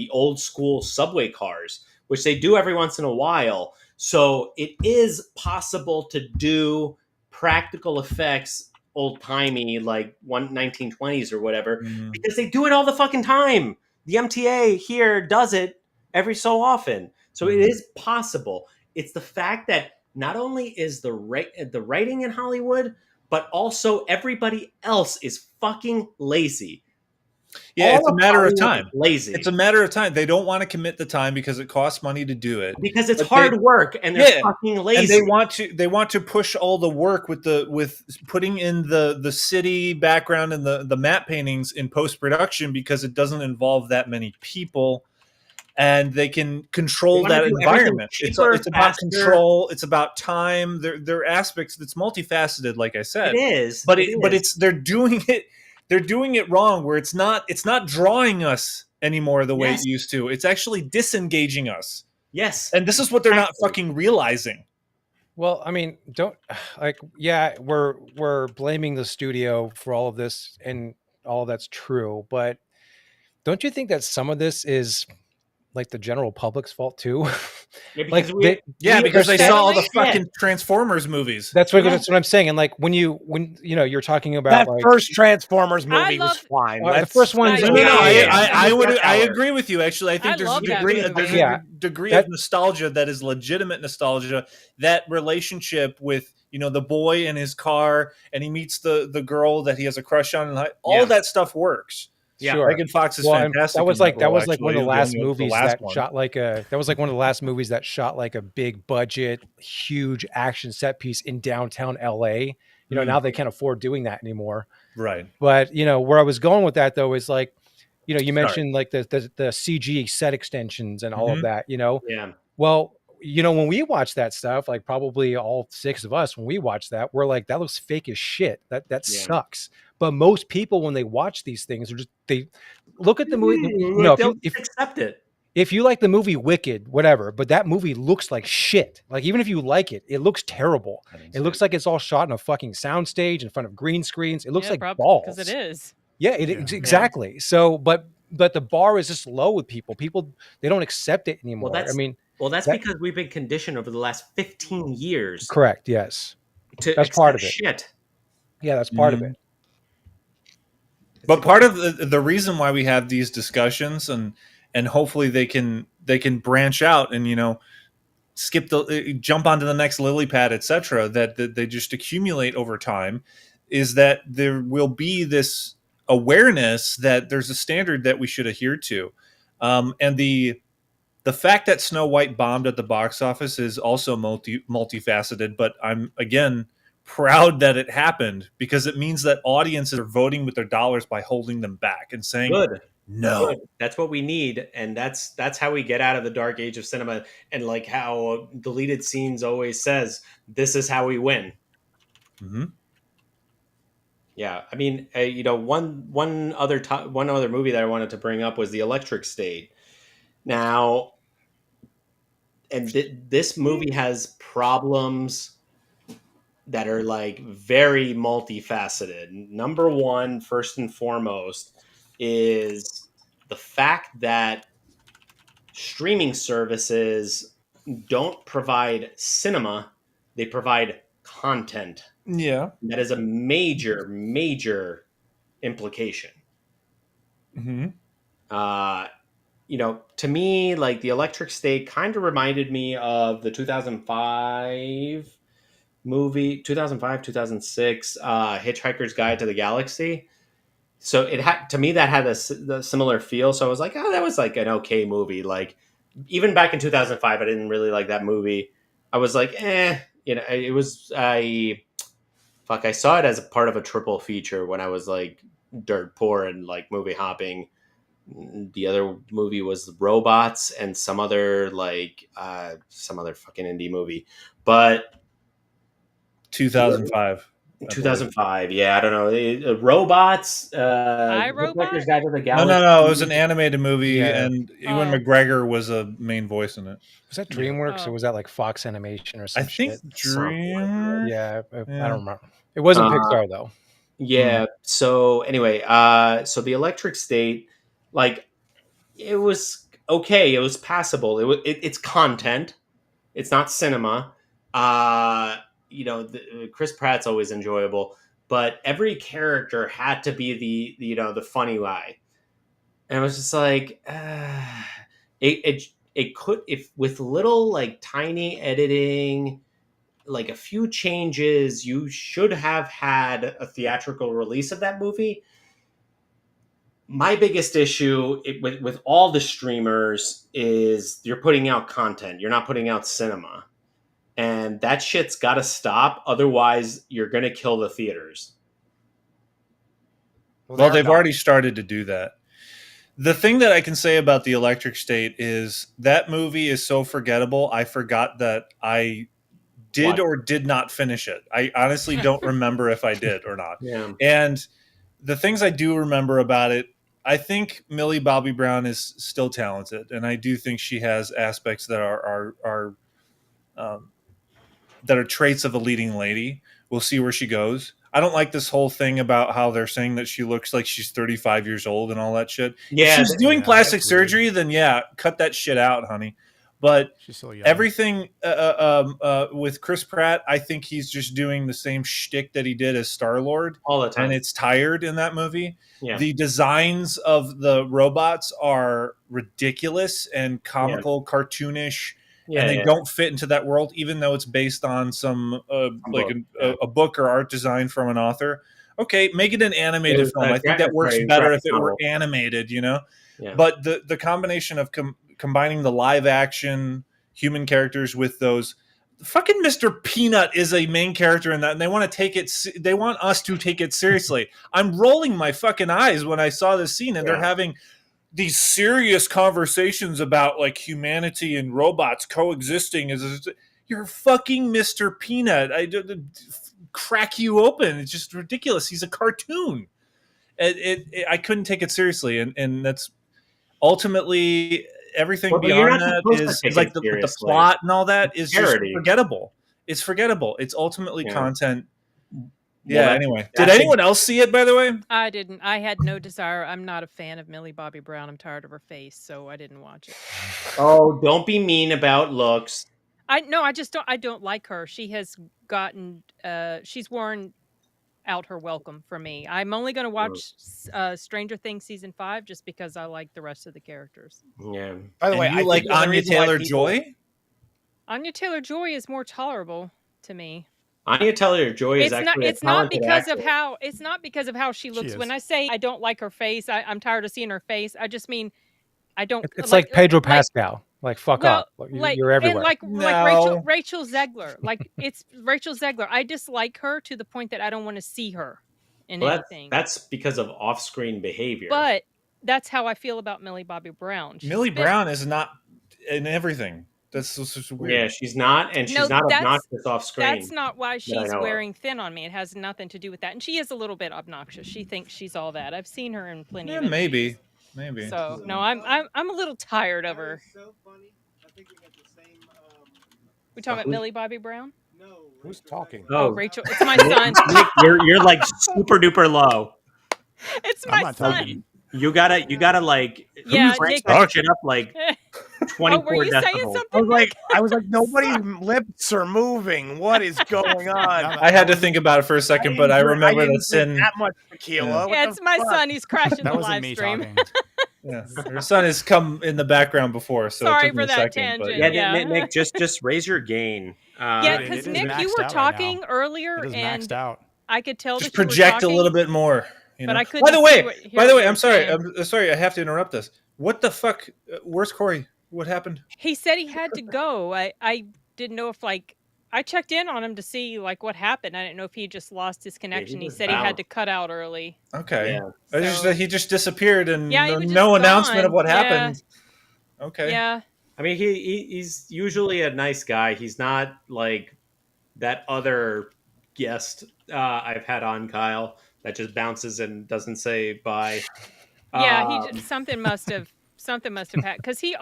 old school subway cars, which they do every once in a while. So it is possible to do practical effects old timey, like 1920s or whatever, because they do it all the fucking time. The MTA here does it every so often. So it is possible. It's the fact that not only is the writing in Hollywood, but also everybody else is fucking lazy. Yeah, it's a matter of time. Lazy. It's a matter of time. They don't want to commit the time because it costs money to do it. Because it's hard work, and they're fucking lazy. And they want to push all the work with putting in the city background and the matte paintings in post production because it doesn't involve that many people. And they can control that environment. It's about control. It's about time. There are aspects that's multifaceted, like I said. It is, but they're doing it. They're doing it wrong. Where it's not drawing us anymore the way it used to. It's actually disengaging us. Yes, and this is what they're not fucking realizing. Well, I mean, we're blaming the studio for all of this, and all of that's true. But don't you think that some of this is like the general public's fault too. Yeah, Like because we because they saw all the Yeah. fucking Transformers movies. that's what I'm saying. And like when you're talking about That like first Transformers movie was fine. the first one. No, I agree with you. Actually, I think I there's love a that degree, movie. there's Yeah. a degree of nostalgia that is legitimate nostalgia. That relationship with the boy in his car, and he meets the girl that he has a crush on, and all that stuff works. Yeah. Sure. Megan Fox is and fantastic. That was in like role, one of actually. the last only- movies last that one. shot like a. That was like one of the last movies that shot like a big budget, huge action set piece in downtown LA. Now they can't afford doing that anymore. Right. But where I was going with that though is like, you Sorry. mentioned like the CG set extensions and all of that. Yeah. Well, when we watch that stuff, like probably all 6 of us, when we watch that, we're like, that looks fake as shit. That Yeah. sucks. But most people, when they watch these things, they look at the movie. They'll accept it. If you like the movie Wicked, whatever, but that movie looks like shit. Like even if you like it, it looks terrible. It looks like it's all shot in a fucking soundstage in front of green screens. It looks like balls. because it is. Yeah, exactly. So, but the bar is just low with people. People, they don't accept it anymore. That's because we've been conditioned over the last 15 years. Correct. Yes, to that's part of it. Shit. Yeah, that's part of it. But part of the reason why we have these discussions and hopefully they can branch out and jump onto the next lily pad, etc. That they just accumulate over time, is that there will be this awareness that there's a standard that we should adhere to, and the fact that Snow White bombed at the box office is also multifaceted. But I'm again proud that it happened, because it means that audiences are voting with their dollars by holding them back and saying, no. Good. That's what we need, and that's how we get out of the dark age of cinema. And like how Deleted Scenes always says, this is how we win. Mm-hmm. Yeah, I mean, one other movie that I wanted to bring up was The Electric State. Now, and this movie has problems that are like very multifaceted. Number one, first and foremost, is the fact that streaming services don't provide cinema, they provide content. Yeah. That is a major, major implication. Mm-hmm. To me, like The Electric State kind of reminded me of the 2005 movie, 2006, Hitchhiker's Guide to the Galaxy. So to me, that had a similar feel. So I was like, oh, that was like an okay movie. Like even back in 2005, I didn't really like that movie. I was like, it was, I saw it as a part of a triple feature when I was like dirt poor and like movie hopping. The other movie was Robots and some other fucking indie movie. But 2005. 2005, yeah, I don't know. Robots. iRobot? Guide to the Galaxy. No. It was an animated movie, and Ewan McGregor was a main voice in it. Was that DreamWorks or was that like Fox Animation or something? I think Dream. Yeah, I don't remember. It wasn't Pixar though. Yeah. So anyway, so The Electric State, like, it was okay. It was passable. It's content. It's not cinema. Chris Pratt's always enjoyable, but every character had to be the funny guy, and I was just like, it could, if with little like tiny editing, like a few changes, you should have had a theatrical release of that movie. My biggest issue with all the streamers is you're putting out content. You're not putting out cinema. And that shit's got to stop. Otherwise, you're going to kill the theaters. Well, they've already started to do that. The thing that I can say about The Electric State is that movie is so forgettable. I forgot that I did or did not finish it. I honestly don't remember if I did or not. Yeah. And the things I do remember about it, I think Millie Bobby Brown is still talented, and I do think she has aspects that are traits of a leading lady. We'll see where she goes. I don't like this whole thing about how they're saying that she looks like she's 35 years old and all that shit. Yeah, if she's doing yeah, plastic that's weird. surgery, then yeah, cut that shit out, honey. But She's so young. everything with Chris Pratt, I think he's just doing the same shtick that he did as Star-Lord all the time, and it's tired in that movie. Yeah. The designs of the robots are ridiculous and comical, cartoonish, and they don't fit into that world, even though it's based on some a book or art design from an author. Okay, make it an animated film. I think that works better if it were animated, you know. Yeah. But the combination of combining the live action human characters with those fucking Mr. Peanut is a main character in that, and they want to take it. They want us to take it seriously. I'm rolling my fucking eyes when I saw this scene, and they're having these serious conversations about like humanity and robots coexisting. You're fucking Mr. Peanut. I crack you open. It's just ridiculous. He's a cartoon. I couldn't take it seriously, and that's ultimately everything beyond that is like the plot and all that is just forgettable. It's forgettable. It's ultimately content. Yeah. Anyway, did anyone else see it? By the way, I didn't. I had no desire. I'm not a fan of Millie Bobby Brown. I'm tired of her face, so I didn't watch it. Oh, don't be mean about looks. I just don't. I don't like her. She has gotten. She's worn out her welcome for me. I'm only going to watch Stranger Things season 5 just because I like the rest of the characters. Yeah. By the way, you like Anya Taylor-Joy? Anya Taylor-Joy is more tolerable to me. Anya Taylor-Joy is actually it's not because of how she looks. When I say I don't like her face, I'm tired of seeing her face. I just mean I don't. It's like Pedro Pascal. Like fuck up. You're everywhere. And like Rachel Zegler. Like it's Rachel Zegler. I dislike her to the point that I don't want to see her in anything. That's because of off-screen behavior. But that's how I feel about Millie Bobby Brown. Millie Brown is not in everything. That's just weird. Yeah, she's not, and she's not obnoxious off screen. That's not why she's wearing thin on me. It has nothing to do with that. And she is a little bit obnoxious. She thinks she's all that. I've seen her in plenty of maybe. So no, I'm a little tired of her. We talking about Millie Bobby Brown? No. Who's talking? Oh, Rachel. It's my son. Nick, you're like super duper low. It's my son. You gotta like Nick, that shit up like 24 were you decibels. saying something? I was like, nobody's lips are moving. What is going on? I had to think about it for a second, but I remember that's in that much tequila. Yeah, it's my son. He's crashing the live stream. Yeah, her son has come in the background before, so sorry it took me for a that second. tangent. But Nick, just raise your gain. Because Nick, you were talking earlier, and I could tell just that you project were a little bit more. You know? But I couldn't. By the way, I'm sorry. I'm sorry. I have to interrupt this. What the fuck? Where's Corey? What happened? He said he had to go. I didn't know if I checked in on him to see like what happened. I didn't know if he just lost his connection. He said he had to cut out early. Okay. Yeah. He just disappeared and no announcement of what happened. Okay. Yeah. I mean, he's usually a nice guy. He's not like that other guest I've had on, Kyle, that just bounces and doesn't say bye. Yeah, something must have had, because he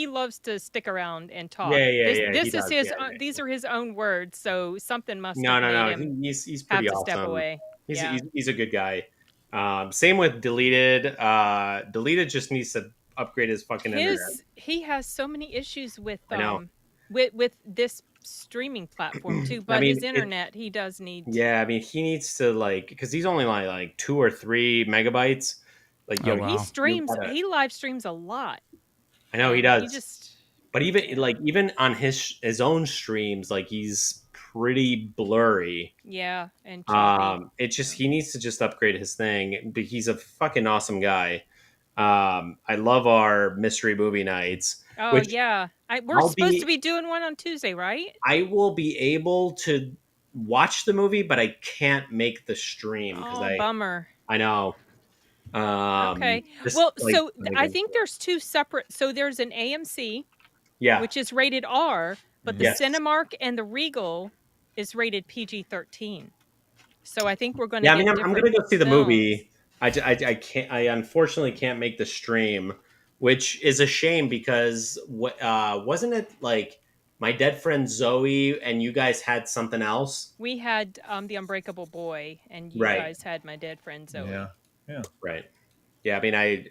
loves to stick around and talk. These are his own words, so something must have made him he's pretty have to awesome. step away. He's a good guy. Same with Deleted. Deleted just needs to upgrade his fucking internet. He has so many issues with this streaming platform too, but his internet he does need. Yeah, I mean he needs to because he's only like 2 or 3 megabytes. He streams. He live streams a lot. I know he does. But even on his own streams, he's pretty blurry. Yeah, and cheapy. It's just he needs to just upgrade his thing. But he's a fucking awesome guy. I love our mystery movie nights. Oh yeah, we're supposed to be doing one on Tuesday, right? I will be able to watch the movie, but I can't make the stream because bummer. I know. Okay. I think there's 2 separate. So there's an AMC, which is rated R, but the Cinemark and the Regal is rated PG-13. So I think we're going to. Yeah, I mean, I'm going to go see the movie. I can't. I unfortunately can't make the stream, which is a shame because wasn't it like My Dead Friend Zoe, and you guys had something else. We had The Unbreakable Boy, and you Right. guys had My Dead Friend Zoe. Yeah. Right. Yeah. I mean, I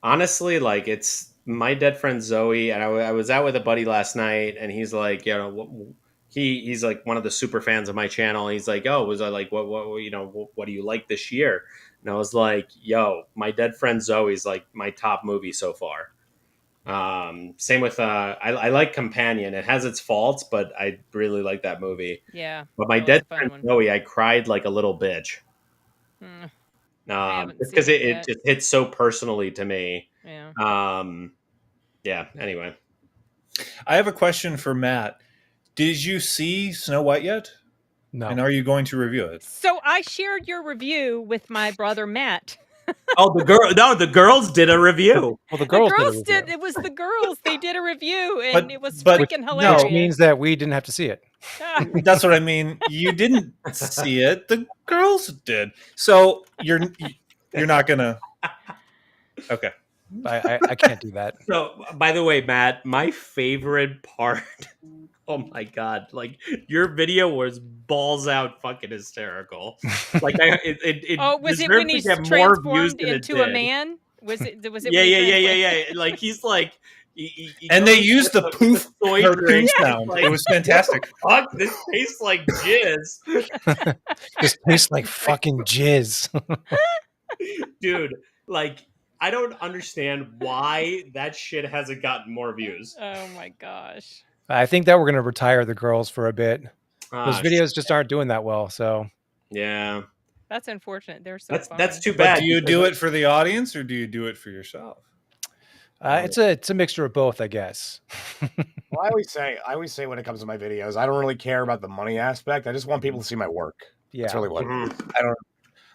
honestly, like, it's My Dead Friend Zoe, and I was out with a buddy last night, and he's like, you know, he's like one of the super fans of my channel. He's like, oh, was I like, what you know, what do you like this year? And I was like, yo, My Dead Friend Zoe is like my top movie so far. Same with I like Companion. It has its faults, but I really like that movie. Yeah. But My that was a Dead fun Friend one. Zoe, I cried like a little bitch. I haven't Just because seen it it yet. just hits so personally to me. Yeah. Yeah. Anyway, I have a question for Matt. Did you see Snow White yet? No. And are you going to review it? So I shared your review with my brother Matt. oh, the girls did a review. Well, the The girls, girls did. It was the girls. They did a review, and But- it was but- freaking no. hilarious. which means that we didn't have to see it. That's what I mean. You didn't see it. The girls did. So you're not gonna. Okay. I can't do that. So, by the way, Matt, my favorite part. Oh my god! Like your video was balls out, fucking hysterical. Like it Oh, was it deserved when to he's get more views transformed than it into a did. man? Was it? Yeah, when yeah, he yeah, yeah, transformed- yeah. Like he's like, he And they goes used the with poof soy cartoon drink. sound. Like, It was fantastic. What the fuck? This tastes like jizz. This tastes like fucking jizz. Dude, like I don't understand why that shit hasn't gotten more views. Oh my gosh! I think that we're going to retire the girls for a bit. Those Ah, videos just aren't doing that well. So Yeah, That's unfortunate. They're so. that's too But bad. do you because do it for the audience or do you do it for yourself? it's a mixture of both, I guess. Well, I always say when it comes to my videos, I don't really care about the money aspect. I just want people to see my work. That's Yeah. really what Mhm. I don't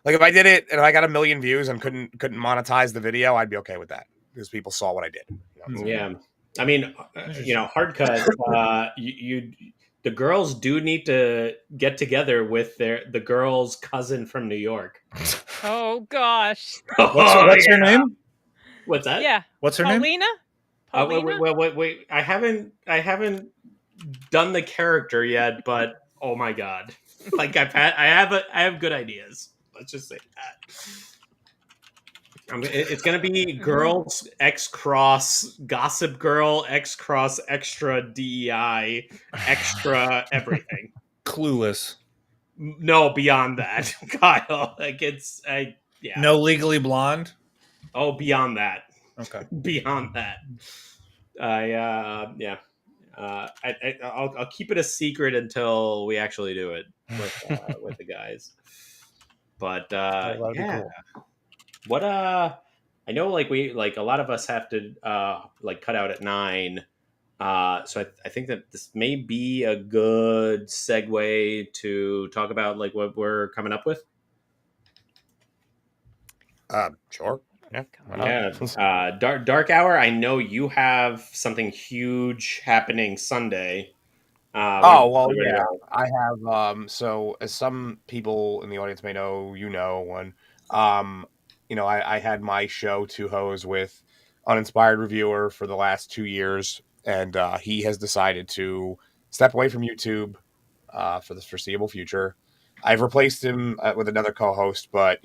like. If I did it and I got 1 million views and couldn't monetize the video, I'd be okay with that because people saw what I did. You know? Yeah, I mean, you know, hard cut. The girls do need to get together with the girl's cousin from New York. Oh gosh! What's her name? What's that? Yeah. What's her name? Paulina? Wait. I haven't done the character yet, but oh my god, like I have good ideas. Let's just say that. It's gonna be girls X cross Gossip Girl X cross extra DEI extra everything. Clueless. No, beyond that, Kyle. Like yeah. No Legally Blonde. Oh, beyond that. Okay. Beyond that. Yeah. I'll keep it a secret until we actually do it with the guys. But that'd be yeah. cool. What I know like a lot of us have to like cut out at 9. So I think that this may be a good segue to talk about like what we're coming up with. Sure. Yeah. Yeah. Dark Hour. I know you have something huge happening Sunday. Oh well, yeah. I have. So as some people in the audience may know, when I had my show Two Hoes with Uninspired Reviewer for the last 2 years, and he has decided to step away from YouTube for the foreseeable future. I've replaced him with another co-host, but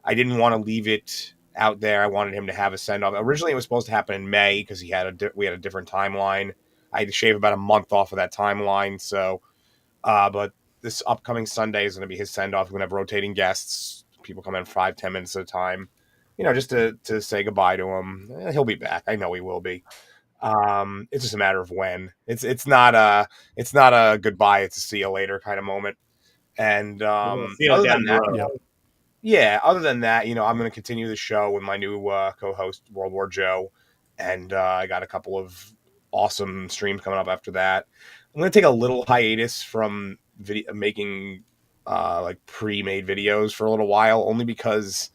I didn't want to leave it out there. I wanted him to have a send off. Originally, it was supposed to happen in May because we had a different timeline. I had to shave about a month off of that timeline. So, but this upcoming Sunday is going to be his send off. We're going to have rotating guests. People come in 5-10 minutes at a time, just to say goodbye to him. He'll be back. I know he will be. It's just a matter of when. It's not a goodbye. It's a see you later kind of moment. And other than that, other than that, I'm going to continue the show with my new co-host, World War Joe, and I got a couple of awesome streams coming up after that. I'm going to take a little hiatus from making like pre-made videos for a little while, only because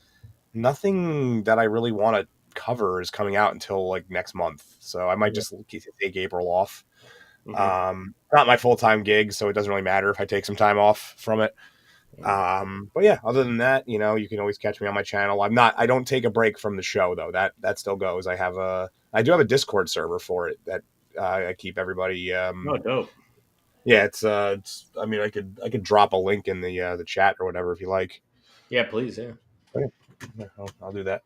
nothing that I really want to cover is coming out until like next month. So I might just take April off. Mm-hmm. Not my full-time gig, so it doesn't really matter if I take some time off from it. But yeah, other than that, you can always catch me on my channel. I don't take a break from the show though. That still goes. I do have a Discord server for it that I keep everybody. Oh, dope. Yeah, it's. I mean, I could drop a link in the chat or whatever if you like. Yeah, please. Yeah. Okay. I'll do that.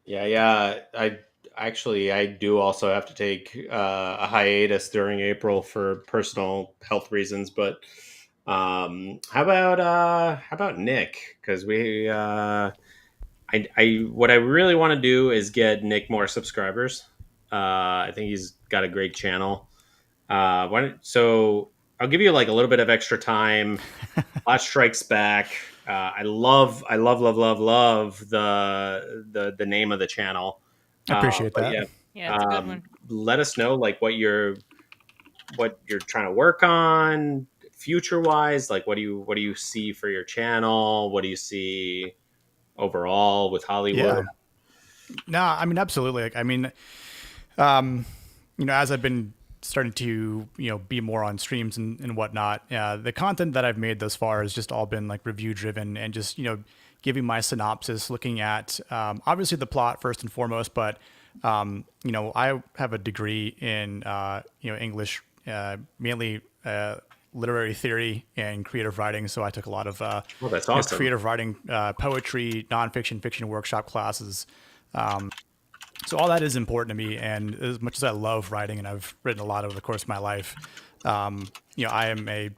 Yeah. I do also have to take a hiatus during April for personal health reasons. But how about Nick? Because I what I really want to do is get Nick more subscribers. I think he's got a great channel. So I'll give you like a little bit of extra time. Last Strikes Back. I love the name of the channel. I appreciate But that. Yeah, it's a good one. let us know like what you're trying to work on future wise. Like what do you see for your channel? What do you see overall with Hollywood? Yeah. No, I mean, absolutely. Like, I mean, as I've been starting to, be more on streams and whatnot, the content that I've made thus far has just all been like review driven and just, giving my synopsis, looking at, obviously the plot first and foremost, but, I have a degree in, English, mainly, literary theory and creative writing. So I took a lot of, that's awesome. creative writing, poetry, nonfiction, fiction workshop classes. So all that is important to me, and as much as I love writing, and I've written a lot over the course of my life, I am a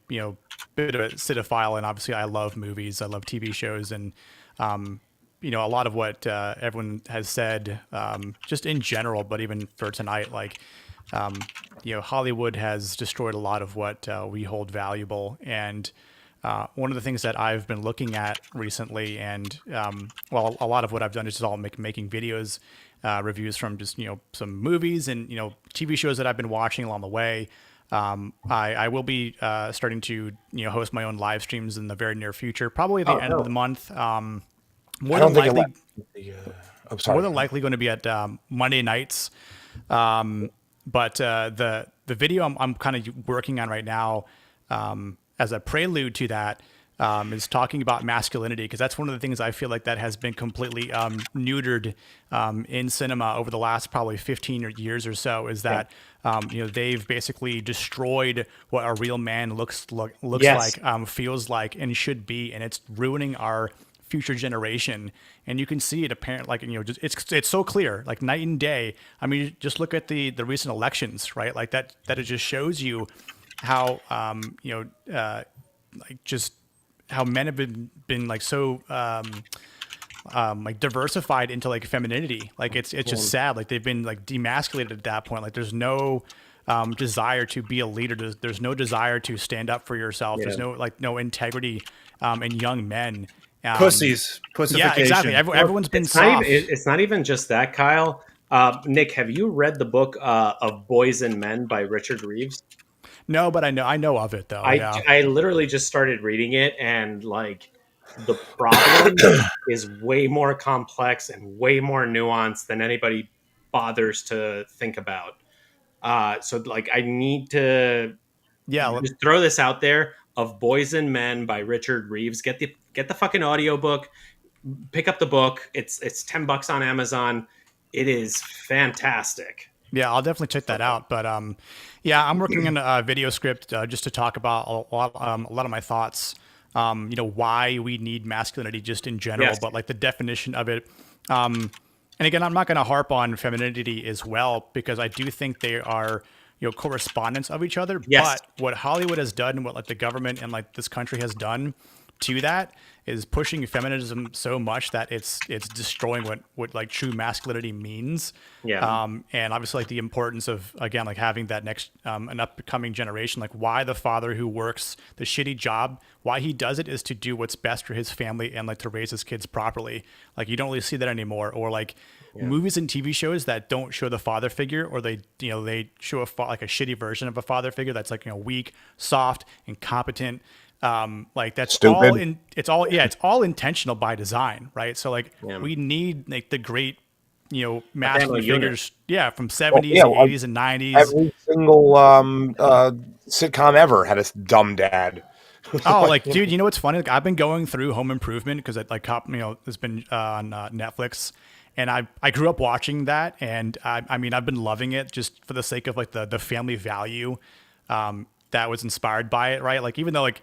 bit of a cinephile, and obviously I love movies, I love TV shows, and a lot of what everyone has said, just in general, but even for tonight, like Hollywood has destroyed a lot of what we hold valuable, and one of the things that I've been looking at recently, and a lot of what I've done is just all making videos. Reviews from just some movies and TV shows that I've been watching along the way. I will be starting to host my own live streams in the very near future, probably at the end of the month. More than likely going to be at Monday nights. But the video I'm kind of working on right now, as a prelude to that, is talking about masculinity, because that's one of the things I feel like that has been completely neutered in cinema over the last probably 15 years or so, is that they've basically destroyed what a real man looks Yes. like, feels like, and should be, and it's ruining our future generation. And you can see it apparent, like, just it's so clear, like night and day. I mean, just look at the recent elections, right? Like that it just shows you how like just how men have been like so like diversified into like femininity. Like it's just sad. Like they've been like demasculated at that point. Like there's no desire to be a leader. There's no desire to stand up for yourself. There's no integrity in young men. Pussification. Yeah, exactly. Everyone's been It's soft. it's not even just that, Kyle. Nick, have you read the book of Boys and Men by Richard Reeves? No, but I know of it though. I literally just started reading it, and like the problem is way more complex and way more nuanced than anybody bothers to think about. So like I need to just throw this out there, of Boys and Men by Richard Reeves. Get the fucking audiobook, pick up the book. It's $10 on Amazon. It is fantastic. Yeah, I'll definitely check that out. But yeah, I'm working on a video script just to talk about a lot of my thoughts. Why we need masculinity just in general, but like the definition of it. And again, I'm not going to harp on femininity as well, because I do think they are correspondents of each other. Yes. But what Hollywood has done, and what like the government and like this country has done to that, is pushing feminism so much that it's destroying what like true masculinity means. Yeah. And obviously like the importance of, again, like having that next an upcoming generation, like why the father who works the shitty job, why he does it is to do what's best for his family and like to raise his kids properly. Like you don't really see that anymore. Or like movies and TV shows that don't show the father figure, or they show like a shitty version of a father figure that's like weak, soft, incompetent. Like that's stupid. It's all intentional by design, right? So like we need like the great masculine figures from 70s, 80s, and 90s. Every single sitcom ever had a dumb dad. Oh, like dude, you know what's funny? Like I've been going through Home Improvement, because it like has been on Netflix, And I grew up watching that, and I mean, I've been loving it just for the sake of like the family value that was inspired by it, right? Like even though like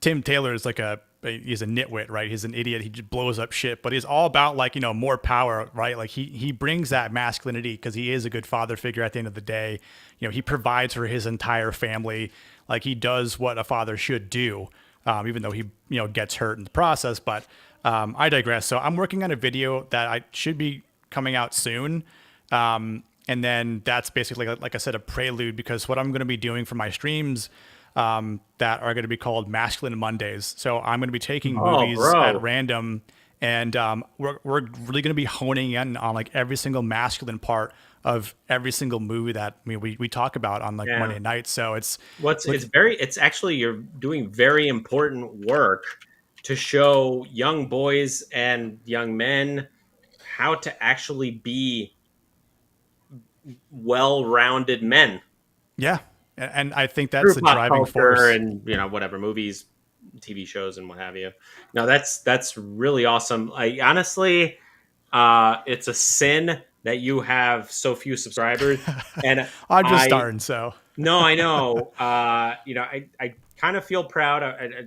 Tim Taylor is like he's a nitwit, right? He's an idiot. He just blows up shit, but he's all about like, more power, right? Like he brings that masculinity because he is a good father figure at the end of the day. He provides for his entire family. Like he does what a father should do, even though he, gets hurt in the process. But I digress. So I'm working on a video that I should be coming out soon. And then that's basically, like I said, a prelude, because what I'm going to be doing for my streams that are going to be called Masculine Mondays. So I'm going to be taking movies at random, and we're really going to be honing in on like every single masculine part of every single movie that we talk about on like Monday nights. So it's actually, you're doing very important work to show young boys and young men how to actually be well-rounded men. Yeah. And I think that's the driving force. And whatever, movies, TV shows, and what have you. No, that's really awesome. I honestly, it's a sin that you have so few subscribers. And I'm just starting, so no, I know. I kind of feel proud. I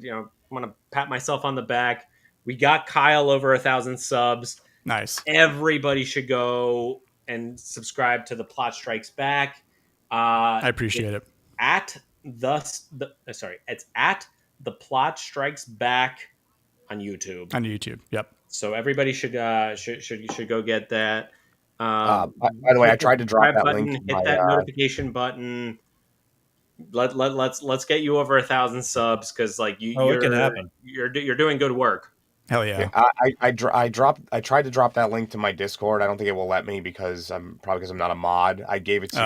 want to pat myself on the back. We got Kyle over 1,000 subs. Nice. Everybody should go and subscribe to the Plot Strikes Back. I appreciate it. It's at the Plot Strikes Back on YouTube. On YouTube, yep. So everybody should go get that. By the way, I tried to drop that button, link. Hit that notification button. Let's get you over 1,000 subs, because like it can happen. You're doing good work. Hell yeah. I tried to drop that link to my Discord. I don't think it will let me because I'm not a mod. I gave it to you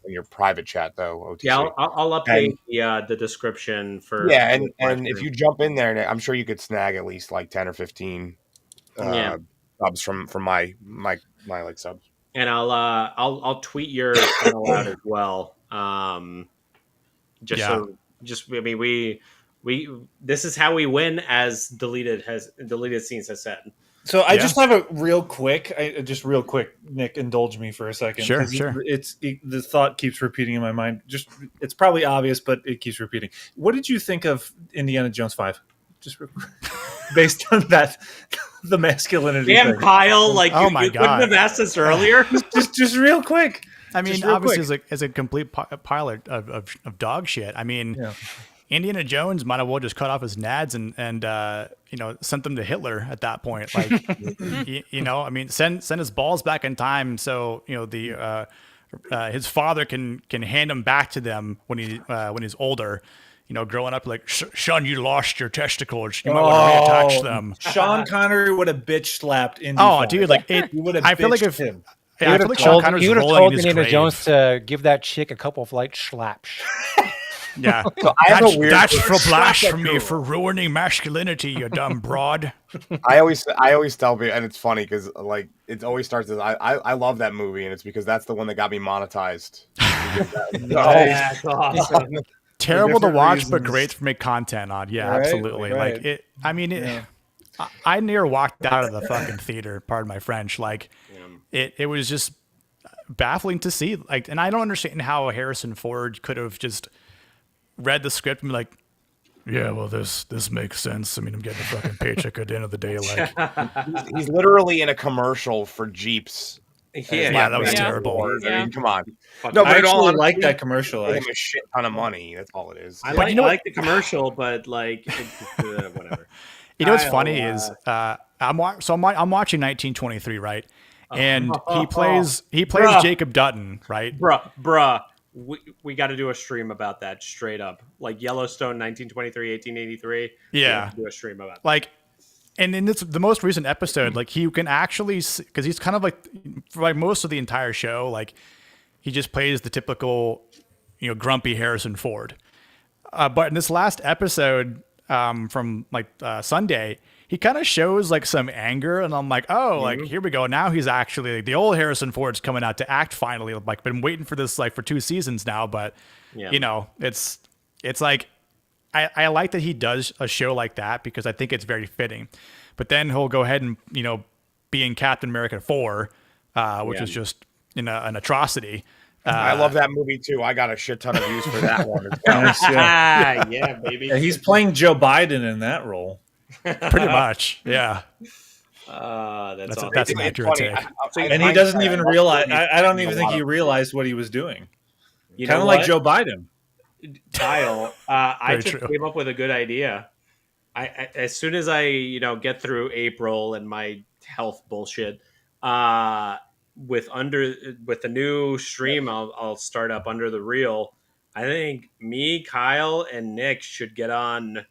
in your private chat though. OTC. Yeah, I'll update the description for. Yeah, and if you jump in there, I'm sure you could snag at least like 10 or 15 subs from my like subs. And I'll tweet your channel out as well. This is how we win, as deleted scenes has said. So I just have a real quick, Nick, indulge me for a second. Sure. The thought keeps repeating in my mind. It's probably obvious, but it keeps repeating. What did you think of Indiana Jones 5? Just based on that, the masculinity. Damn, thing. Kyle! Like, oh you my couldn't God. have asked us earlier. just real quick. I mean, obviously, as a complete pile of dog shit. I mean. Yeah. Indiana Jones might have well just cut off his nads and sent them to Hitler at that point. Like, I mean, send his balls back in time so his father can hand them back to them when he's older. Growing up, like, son, you lost your testicles. You might want to reattach them. Sean Connery would have bitch slapped Indy. Oh, dude, like it. I feel like if him. Yeah, I feel like Sean Connery's rolling in his grave. Jones to give that chick a couple of light slaps. Yeah, so that's for blasphemy, for ruining masculinity, you dumb broad. I always tell people, and it's funny because like it always starts as I love that movie, and it's because that's the one that got me monetized. That's awesome. Terrible to watch, but great to make content on. Yeah, right, absolutely. Right. Like it. I mean, I near walked out of the fucking theater. Pardon my French. Like it was just baffling to see. Like, and I don't understand how Harrison Ford could have just read the script and be like, yeah, well, this makes sense. I mean, I'm getting a fucking paycheck at the end of the day. Like, he's literally in a commercial for Jeeps. Yeah, that was terrible. I mean, come on. No, but I don't like that commercial. I a shit ton of money. That's all it is. I like the commercial, but like, whatever. You know what's funny is I'm watching 1923, right? And he plays Jacob Dutton, right? Bruh. We got to do a stream about that straight up, like Yellowstone 1923 1883. Yeah, do a stream about like, and in the most recent episode, like he can actually, because he's kind of like for like most of the entire show, like he just plays the typical grumpy Harrison Ford, but in this last episode from like Sunday, he kind of shows like some anger, and I'm like, oh, like here we go. Now he's actually like, the old Harrison Ford's coming out to act finally. Like, been waiting for this like for 2 seasons now, but it's like I like that he does a show like that because I think it's very fitting. But then he'll go ahead and being Captain America 4, which was just an atrocity. I love that movie too. I got a shit ton of views for that one. As well. Nice, yeah. Yeah, baby. Yeah, he's playing Joe Biden in that role. Pretty much, yeah. That's awesome. That's an accurate take. And he doesn't even realize. I don't even think he realized what he was doing. Kind of like Joe Biden. Kyle, I Very just true. came up with a good idea. I as soon as I get through April and my health bullshit, with the new stream I'll start up Under the Reel. I think me, Kyle, and Nick should get on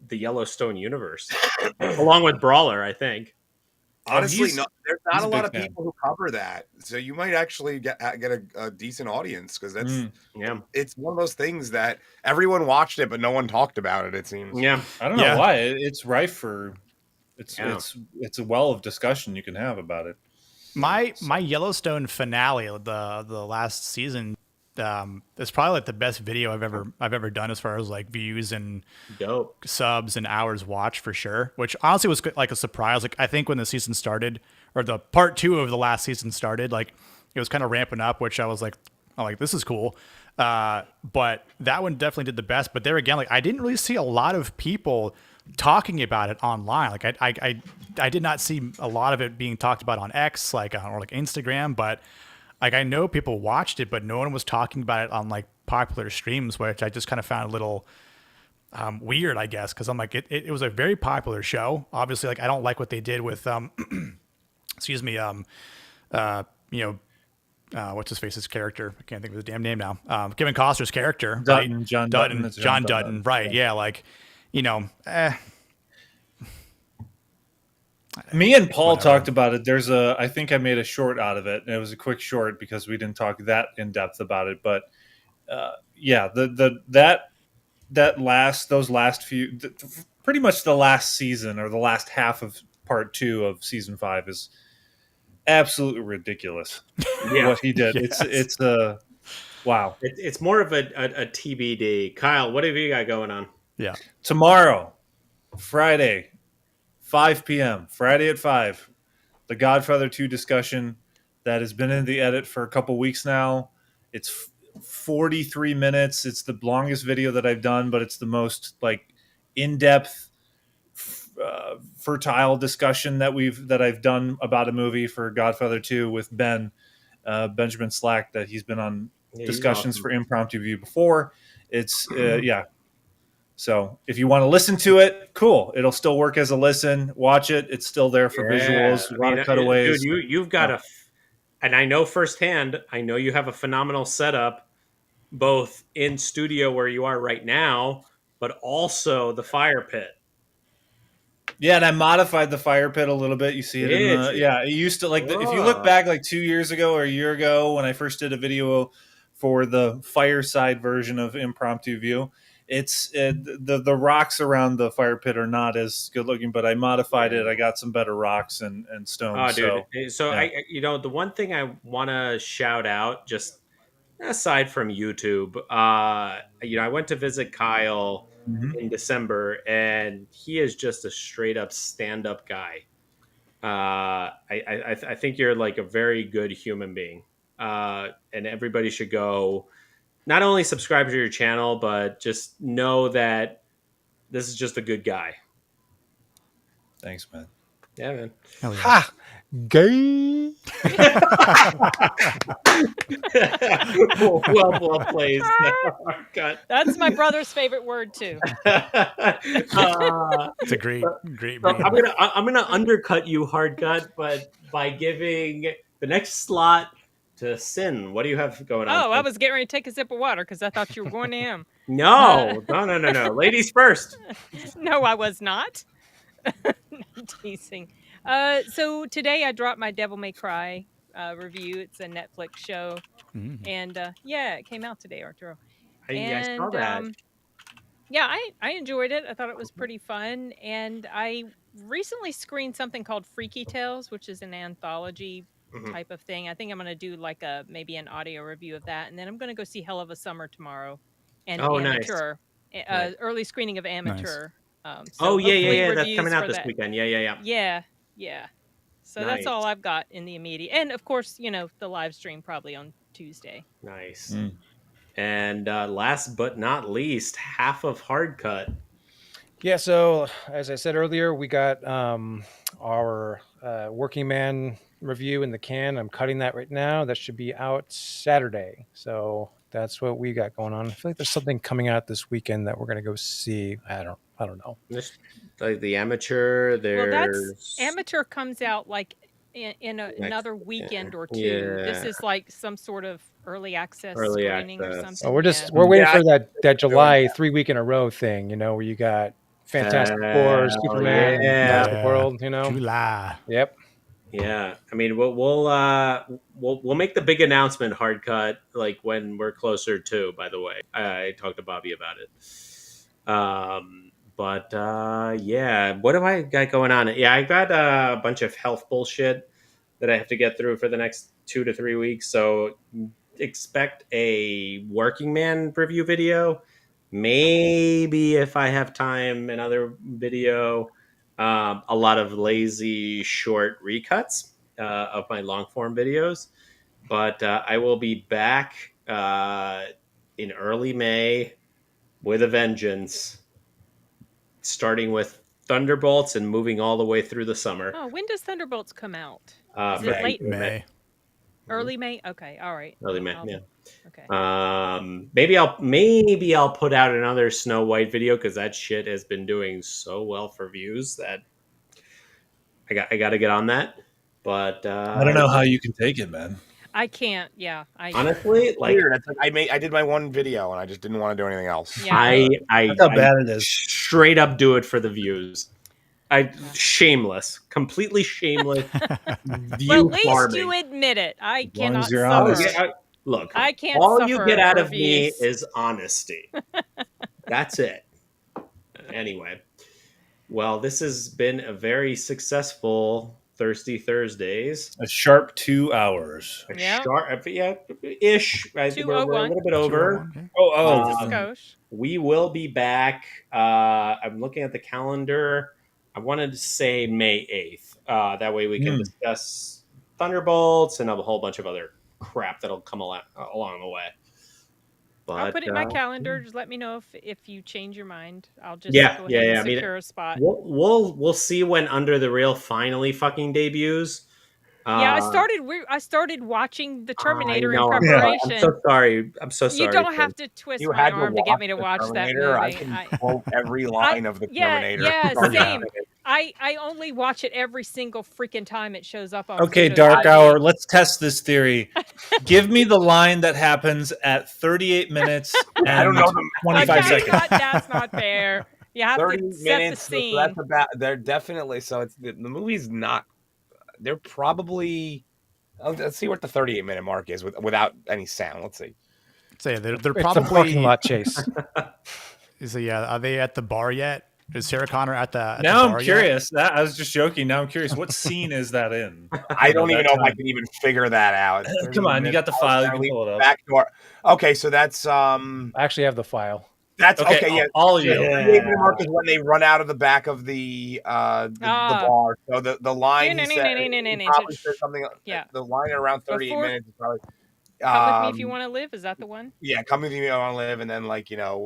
the Yellowstone universe along with Brawler. I think. Honestly, no, there's not a lot of fan. people who cover that, so you might actually get a decent audience because that's it's one of those things that everyone watched it, but no one talked about it. It seems. Yeah, I don't know why. It's rife for. It's a well of discussion you can have about it. My Yellowstone finale, the last season, is probably like the best video I've ever done as far as like views and subs and hours watched for sure. Which honestly was like a surprise. Like I think when the season started, or the part 2 of the last season started, like it was kind of ramping up, which I was like, this is cool. But that one definitely did the best. But there again, like I didn't really see a lot of people talking about it online. Like I did not see a lot of it being talked about on X, or like Instagram, but like I know people watched it, but no one was talking about it on like popular streams, which I just kind of found a little weird, I guess, because I'm like it was a very popular show. Obviously, like I don't like what they did with excuse me, what's his face's character? I can't think of his damn name now. Kevin Costner's character, Dutton, right? John Dutton. John Dutton, right? Yeah, like Me and Paul talked about it. I think I made a short out of it. And it was a quick short because we didn't talk that in depth about it. But those last few, pretty much the last season or the last half of part 2 of season 5 is absolutely ridiculous. What he did. Yes. It's wow. It's more of a TBD. Kyle, what have you got going on? Yeah. Tomorrow, Friday, 5 p.m. Friday at 5, the Godfather 2 discussion that has been in the edit for a couple weeks now. It's 43 minutes. It's the longest video that I've done, but it's the most like in-depth, fertile discussion that I've done about a movie for Godfather 2 with Benjamin Slack, that he's been on discussions for Impromptu View before. It's So if you want to listen to it, cool. It'll still work as a listen. Watch it. It's still there for visuals, a lot of cutaways. Dude, you've got and I know firsthand, I know you have a phenomenal setup, both in studio where you are right now, but also the fire pit. Yeah, and I modified the fire pit a little bit. You see it it used to if you look back like 2 years ago or a year ago when I first did a video for the fireside version of Impromptu View, it's the rocks around the fire pit are not as good looking, but I modified it. I got some better rocks and stones. Oh, dude. So I the one thing I want to shout out, just aside from YouTube, I went to visit Kyle in December, and he is just a straight up stand up guy. I think you're like a very good human being, and everybody should go. Not only subscribe to your channel, but just know that this is just a good guy. Thanks, man. Yeah, man. Hell yeah. Ha! Gay. well played. That's my brother's favorite word too. It's a great so I'm gonna undercut you, hard gut, but by giving the next slot to Sin. What do you have going on? Oh, I was getting ready to take a sip of water because I thought you were going to him. No. Ladies first. No, I was not. Teasing. So today I dropped my Devil May Cry review. It's a Netflix show. And it came out today, Arturo. I saw that. Yeah, I enjoyed it. I thought it was pretty fun. And I recently screened something called Freaky Tales, which is an anthology type of thing. I think I'm going to do like maybe an audio review of that. And then I'm going to go see Hell of a Summer tomorrow. And Amateur. Nice. Early screening of Amateur. Nice. That's coming out this weekend. Yeah. Yeah. So that's all I've got in the immediate. And of course, the live stream probably on Tuesday. Nice. And last but not least, half of Hard Cut. Yeah, so as I said earlier, we got our Working Man review in the can. I'm cutting that right now. That should be out Saturday. So that's what we got going on. I feel like there's something coming out this weekend that we're gonna go see. I don't know. Like the Amateur, Well, there's that's Amateur comes out like in another weekend or two. This is like some sort of early access screening or something. Oh, we're waiting for that July 3 week in a row thing, where you got Fantastic Four, Superman, Jurassic World, July. Yep. Yeah, I mean, we'll make the big announcement, Hard Cut, like when we're closer to. By the way, I talked to Bobby about it. But yeah, what have I got going on? Yeah, I got a bunch of health bullshit that I have to get through for the next 2 to 3 weeks. So expect a Working Man review video. Maybe if I have time, another video. A lot of lazy short recuts of my long form videos. But I will be back in early May with a vengeance, starting with Thunderbolts and moving all the way through the summer. Oh, when does Thunderbolts come out? Is For it late May? Early May? Okay, all right. Early May, I'll- yeah. Okay. Maybe I'll put out another Snow White video because that shit has been doing so well for views that I got to get on that. But I don't know how you can take it, man. I can't. Yeah. Honestly, like Weird. It's like I did my one video and I just didn't want to do anything else. Yeah. I That's how bad it is. Straight up do it for the views. Shameless, completely shameless. Well, at least you admit it. I cannot suffer. Look, I can't all suffer you get out of me reviews. is honesty. That's it. Anyway, well, this has been a very successful Thirsty Thursdays. A sharp 2 hours. Ish. I think we're a little bit over. We will be back. I'm looking at the calendar. I wanted to say May 8th. That way we can discuss Thunderbolts and a whole bunch of other crap that'll come along the way. But, I'll put it in my calendar. Just let me know if you change your mind. I'll just yeah, go ahead yeah. and secure a spot. We'll see when Under the Real finally fucking debuts. Yeah, I started watching the Terminator in know, preparation. I'm so sorry. You don't have to twist my arm to get me to watch that movie. I can quote every line of the Terminator. Yeah, same. I only watch it every single freaking time it shows up on. Okay, Pluto Dark TV. Hour, let's test this theory. Give me the line that happens at 38 minutes and I don't know 25 seconds. That's not fair. You have 30 to set minutes. the scene. So that's about. They're definitely. So it's the movie's not. They're probably. Let's see what the 38-minute mark is without any sound. Let's see. Say they're It's probably a parking lot chase. So yeah, are they at the bar yet? Is Sarah Connor at the Now the bar I'm curious. I was just joking. Now I'm curious. What scene is that in? I don't even know if I can even figure that out. Come on, you got the file. You can pull it up. Back door. Okay, so that's I actually have the file. That's okay. Yeah, all of you. The 38-minute mark is when they run out of the back of the bar. So the line he said, probably said something. Yeah. The line around 38 minutes is probably. Come with me if you want to live. Is that the one? Yeah, come with me if you want to live, and then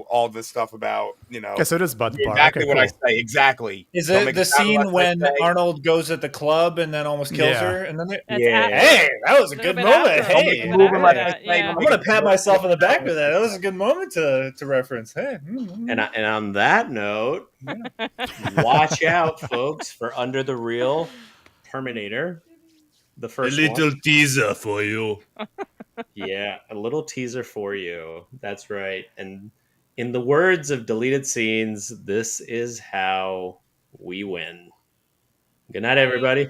all this stuff about Yeah, so it is Bud Bar. exactly Okay, what I cool. say. Exactly. Is Don't it make the sound scene unless I when say. Arnold goes at the club and then almost kills Yeah. her? And then That's hey, that was a good moment. Hey, Don't make it after that, I'm gonna pat myself on the back for that. That was a good moment to reference. Hey, And on that note, watch out, folks, for Under the Real Terminator. The first one. teaser for you. Yeah, a little teaser for you. That's right. And in the words of Deleted Scenes, this is how we win. Good night, everybody.